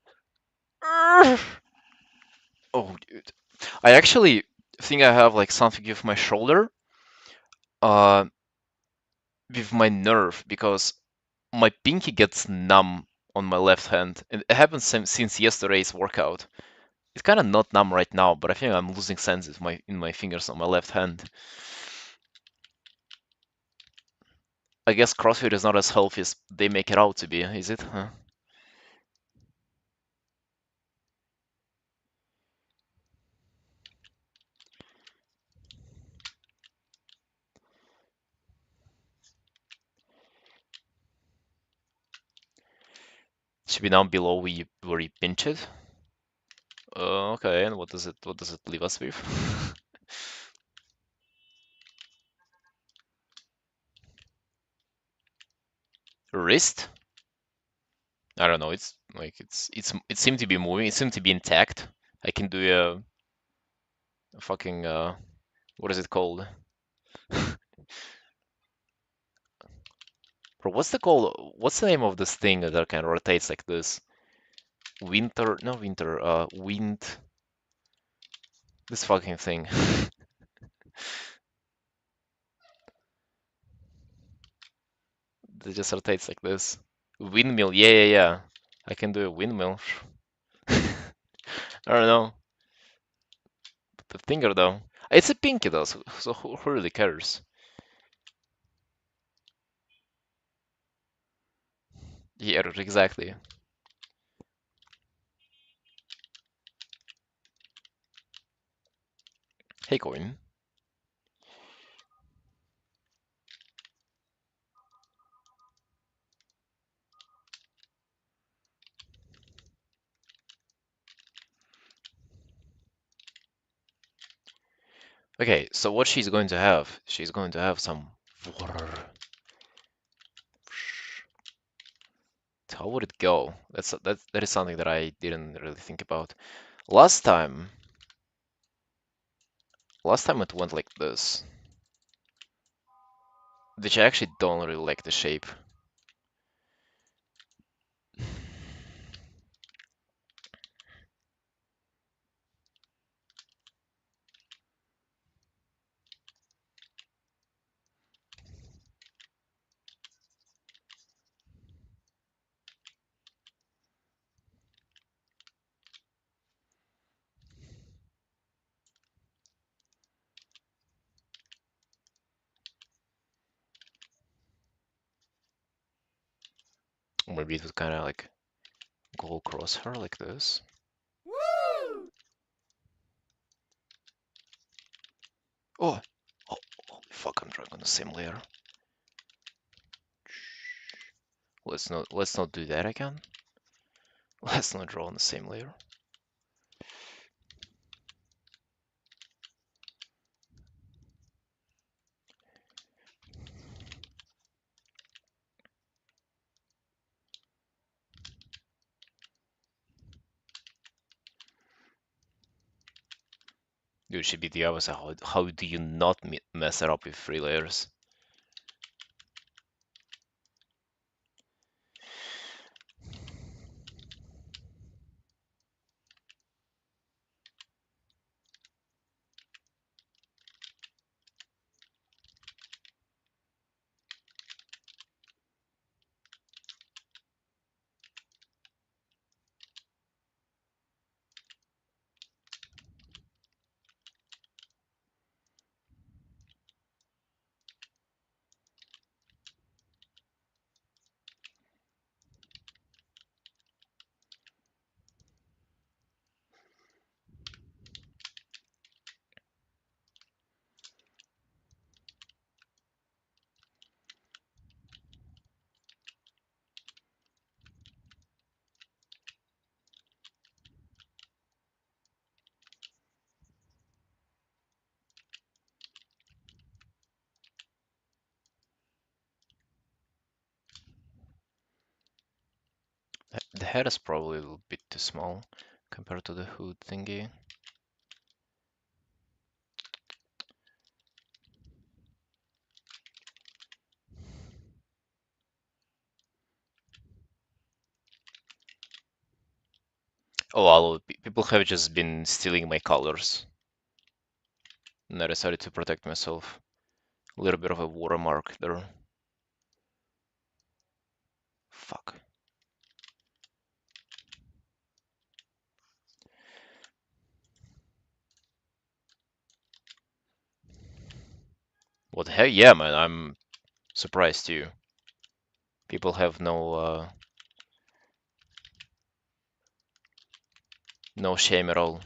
oh, dude. I actually think I have like something with my shoulder. Uh, with my nerve because my pinky gets numb on my left hand. And it happens since yesterday's workout. It's kind of not numb right now, but I think I'm losing sense in my fingers on my left hand. I guess CrossFit is not as healthy as they make it out to be, is it? Huh? Should be down below where you pinch it. Okay, and what does it leave us with? Wrist? I don't know. It's like it seemed to be moving. It seemed to be intact. I can do a fucking what is it called? Bro, what's the call? What's the name of this thing that kind of rotates like this? Winter, no winter, wind. This fucking thing. It just rotates like this. Windmill. Yeah, yeah, yeah. I can do a windmill. I don't know. The finger though. It's a pinky though, so who really cares? Yeah, exactly. Hey, coin. Okay, so what she's going to have? She's going to have some water. How would it go? That is something that I didn't really think about. Last time, last time it went like this, which I actually don't really like the shape. Maybe it would kind of like go across her like this. Oh, oh, holy fuck! I'm drawing on the same layer. Let's not do that again. Let's not draw on the same layer. Dude, it should be the opposite. How do you not mess it up with 3 layers? The head is probably a little bit too small compared to the hood thingy. Oh, although people have just been stealing my colors, and I decided to protect myself. A little bit of a watermark there. Fuck. What the hell? Yeah, man, I'm surprised too. People have no shame at all.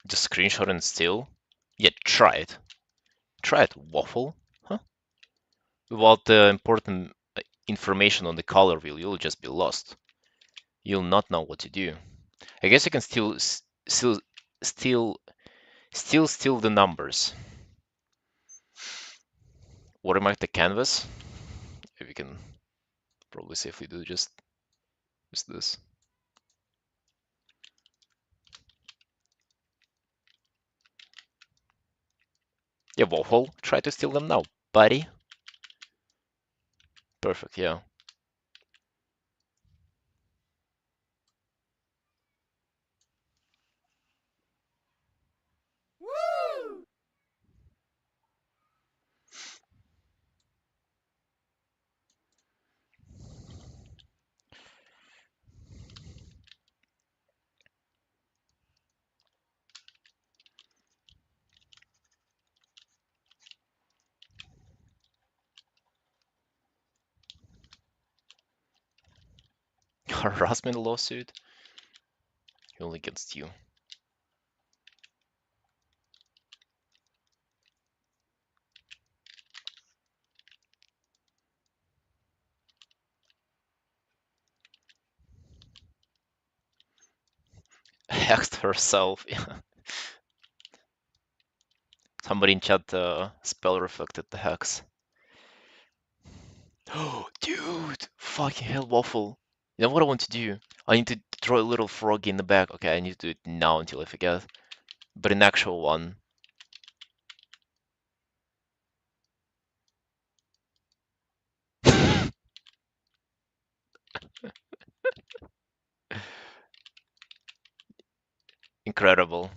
Just screenshot and steal? Yeah, try it. Try it, waffle. Huh? Without the important information on the color wheel, you'll just be lost. You'll not know what to do. I guess you can still, still, steal the numbers. Watermark the canvas. If you can probably safely do just this. Yeah, waffle. Try to steal them now, buddy. Perfect. Yeah. Harassment lawsuit. Only against you. Hacked herself. Somebody in chat spell reflected the hacks. Oh, dude! Fucking hell, waffle. You know what I want to do? I need to throw a little frog in the back. Okay, I need to do it now until I forget. But an actual one. Incredible.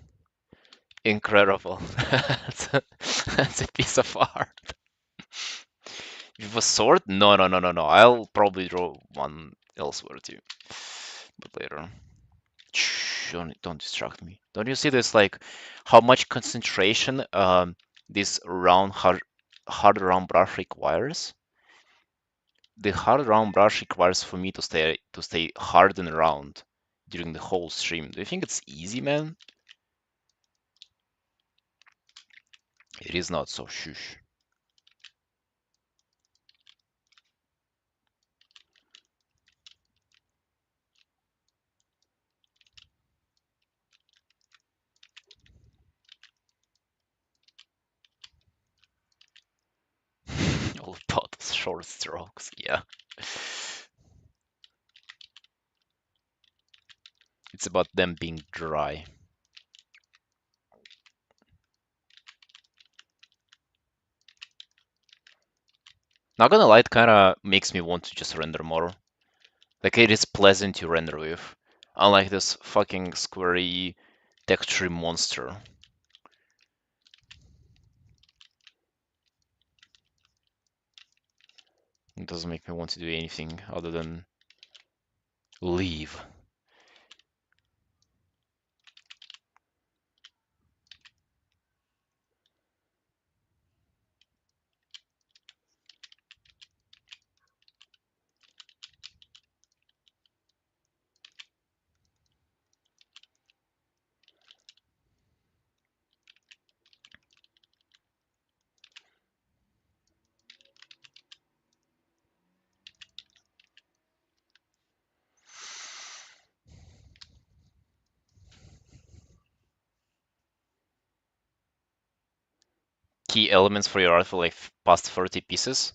Incredible. That's a piece of art. With a sword? No, no, no, no, no. I'll probably draw one elsewhere too. But later. Shh, don't distract me. Don't you see this, like, how much concentration this hard round brush requires? The hard round brush requires for me to stay hard and round during the whole stream. Do you think it's easy, man? It is not, so shush. All about short strokes, yeah. It's about them being dry. Not gonna lie, it kinda makes me want to just render more. Like, it is pleasant to render with. Unlike this fucking squarey texture monster. It doesn't make me want to do anything other than leave. key elements for your art for like past 30 pieces.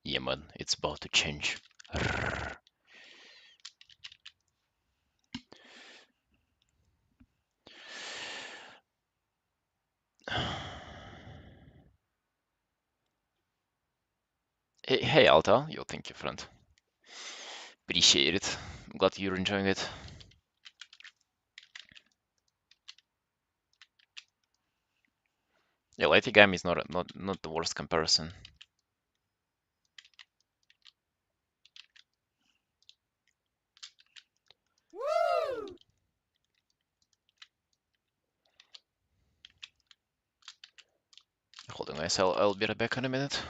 Yeah, man, it's about to change. Hey, Alta. Yo, thank you, friend. Appreciate it. I'm glad you're enjoying it. Yeah, Lighty Game is not the worst comparison. Hold on, guys. I'll be right back in a minute.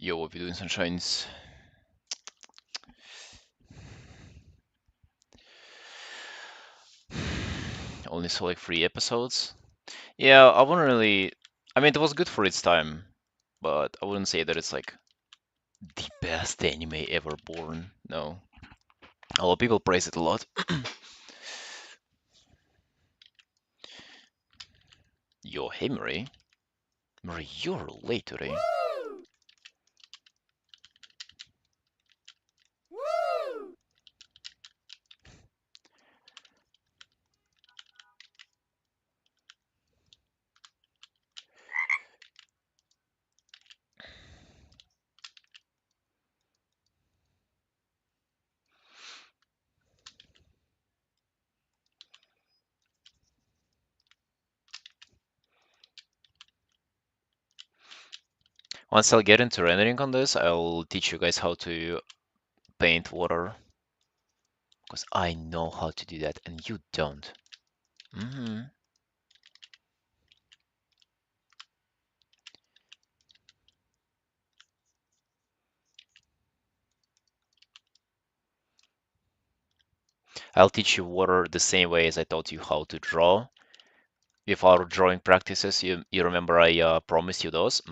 Yo, what we doing, sunshines? Only saw like 3 episodes. Yeah, I wouldn't really. I mean, it was good for its time, but I wouldn't say that it's like the best anime ever born. No. A lot of people praise it a lot. Yo, hey Marie. Marie, you're late today. Once I'll get into rendering on this, I'll teach you guys how to paint water. Because I know how to do that and you don't. Hmm. I'll teach you water the same way as I taught you how to draw. With our drawing practices, you remember I promised you those?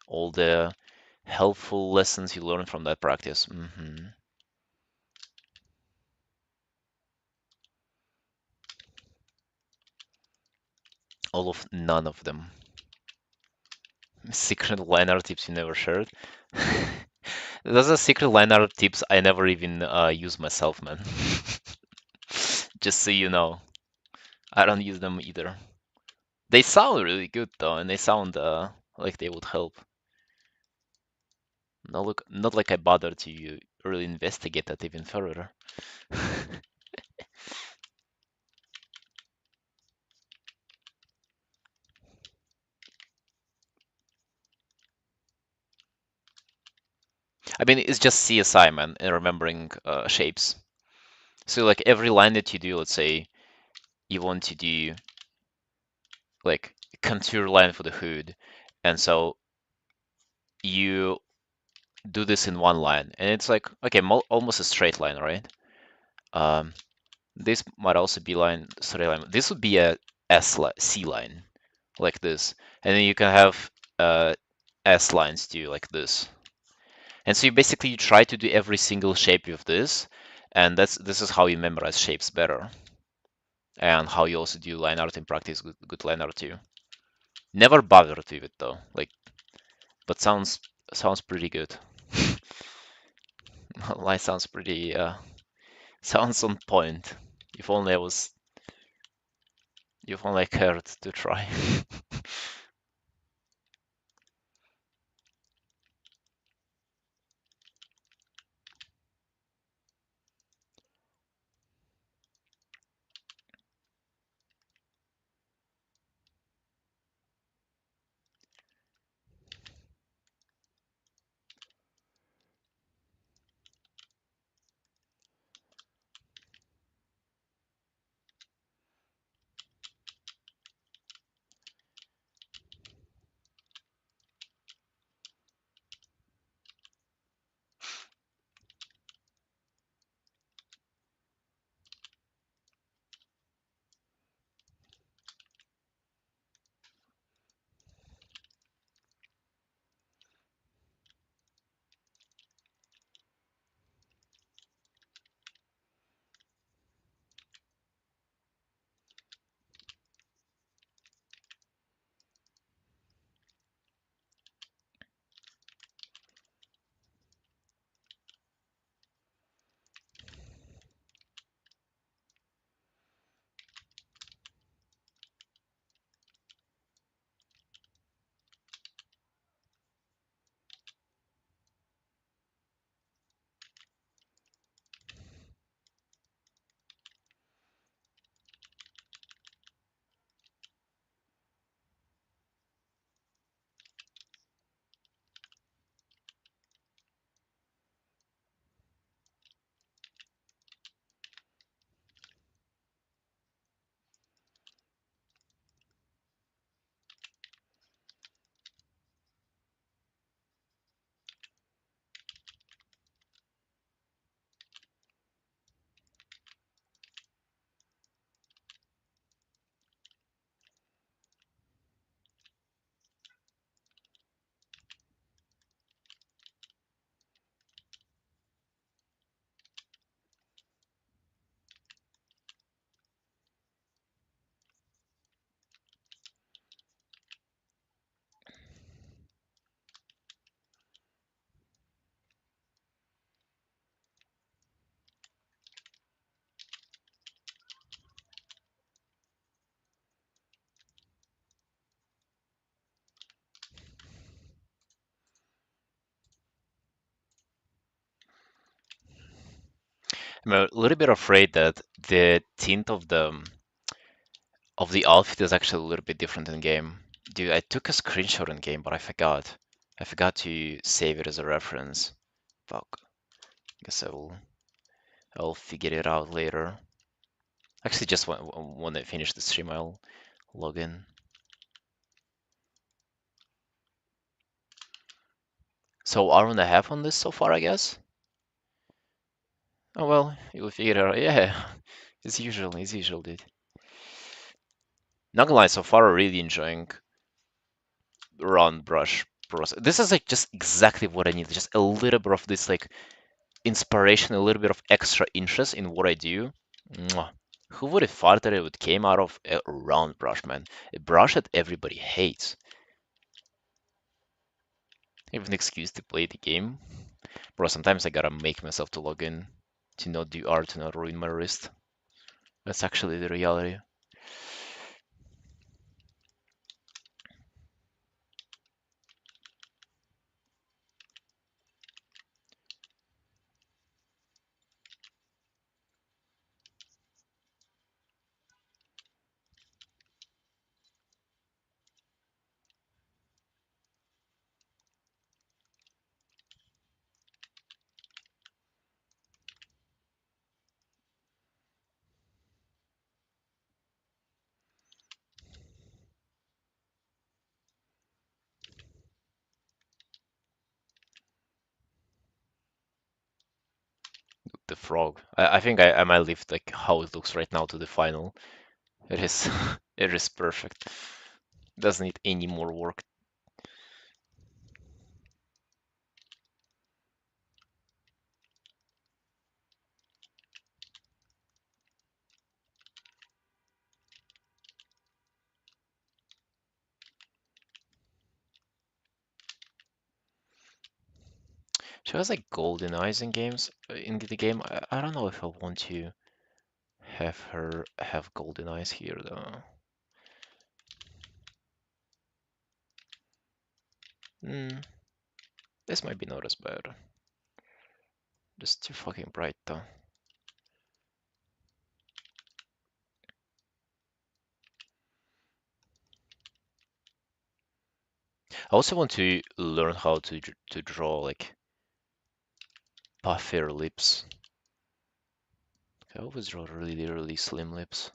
All the helpful lessons you learned from that practice. All of none of them. Secret line art tips you never shared. Those are secret line art tips I never even use myself, man. Just so you know, I don't use them either. They sound really good though, and they sound like they would help. Not like I bothered to really investigate that even further. I mean, it's just CSI, man, and remembering shapes. So like every line that you do, let's say you want to do like contour line for the hood, and so you do this in one line, and it's like okay, almost a straight line, right? Um, this might also be straight line. This would be a C line, like this, and then you can have S lines too, like this. And so you basically try to do every single shape with this, and this is how you memorize shapes better, and how you also do line art in practice, good line art too. Never bothered with it though, like, but sounds pretty good. Line sounds pretty sounds on point. If only I was, if only I cared to try. I'm a little bit afraid that the tint of the outfit is actually a little bit different in game. Dude, I took a screenshot in game, but I forgot. I forgot to save it as a reference. Fuck. Guess I'll figure it out later. Actually, just when I finish the stream, I'll log in. So hour and a half on this so far, I guess. Oh well, you'll figure it out. Yeah, it's usual, dude. Not gonna lie, so far I'm really enjoying round brush process. This is like just exactly what I need. Just a little bit of this like inspiration, a little bit of extra interest in what I do. Mwah. Who would have thought that it would came out of a round brush, man? A brush that everybody hates. I have an excuse to play the game. Bro, sometimes I gotta make myself to log in to not do art, to not ruin my wrist. That's actually the reality. The frog. I think I might leave like how it looks right now to the final. It is it is perfect. Doesn't need any more work. She has like golden eyes in games in the game. I don't know if I want to have her have golden eyes here though. Hmm, this might be not as bad. Just too fucking bright though. I also want to learn how to draw like puffier lips. I always draw really slim lips.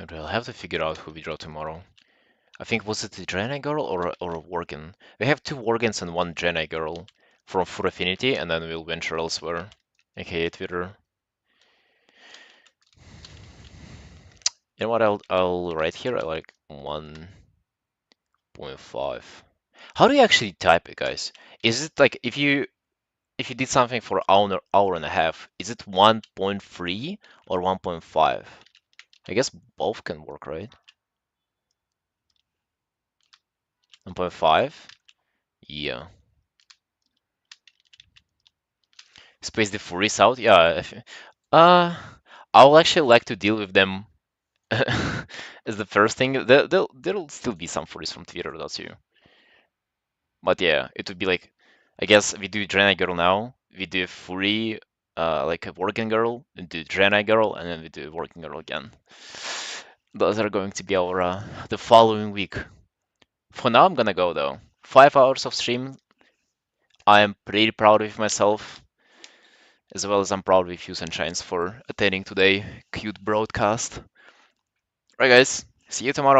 And I'll have to figure out who we draw tomorrow. I think was it the Draenei girl or a Worgen? We have two Worgens and one Draenei girl from Full Affinity, and then we'll venture elsewhere, aka Twitter. You know what? I'll write here at like 1.5. How do you actually type it, guys? Is it like if you did something for hour and a half, is it 1.3 or 1.5? I guess both can work, right? 1.5? Yeah. Space the furries out? Yeah. Uh, I would actually like to deal with them as the first thing. There'll still be some furries from Twitter, that's you. But yeah, it would be like, I guess we do Draenei Girl now, we do Furry like a working girl, we do Draenei girl, and then we do working girl again. Those are going to be our the following week. For now, I'm gonna go though. 5 hours of stream. I am pretty proud of myself, as well as I'm proud with you, Sunshines, for attending today. Cute broadcast. Right, guys. See you tomorrow.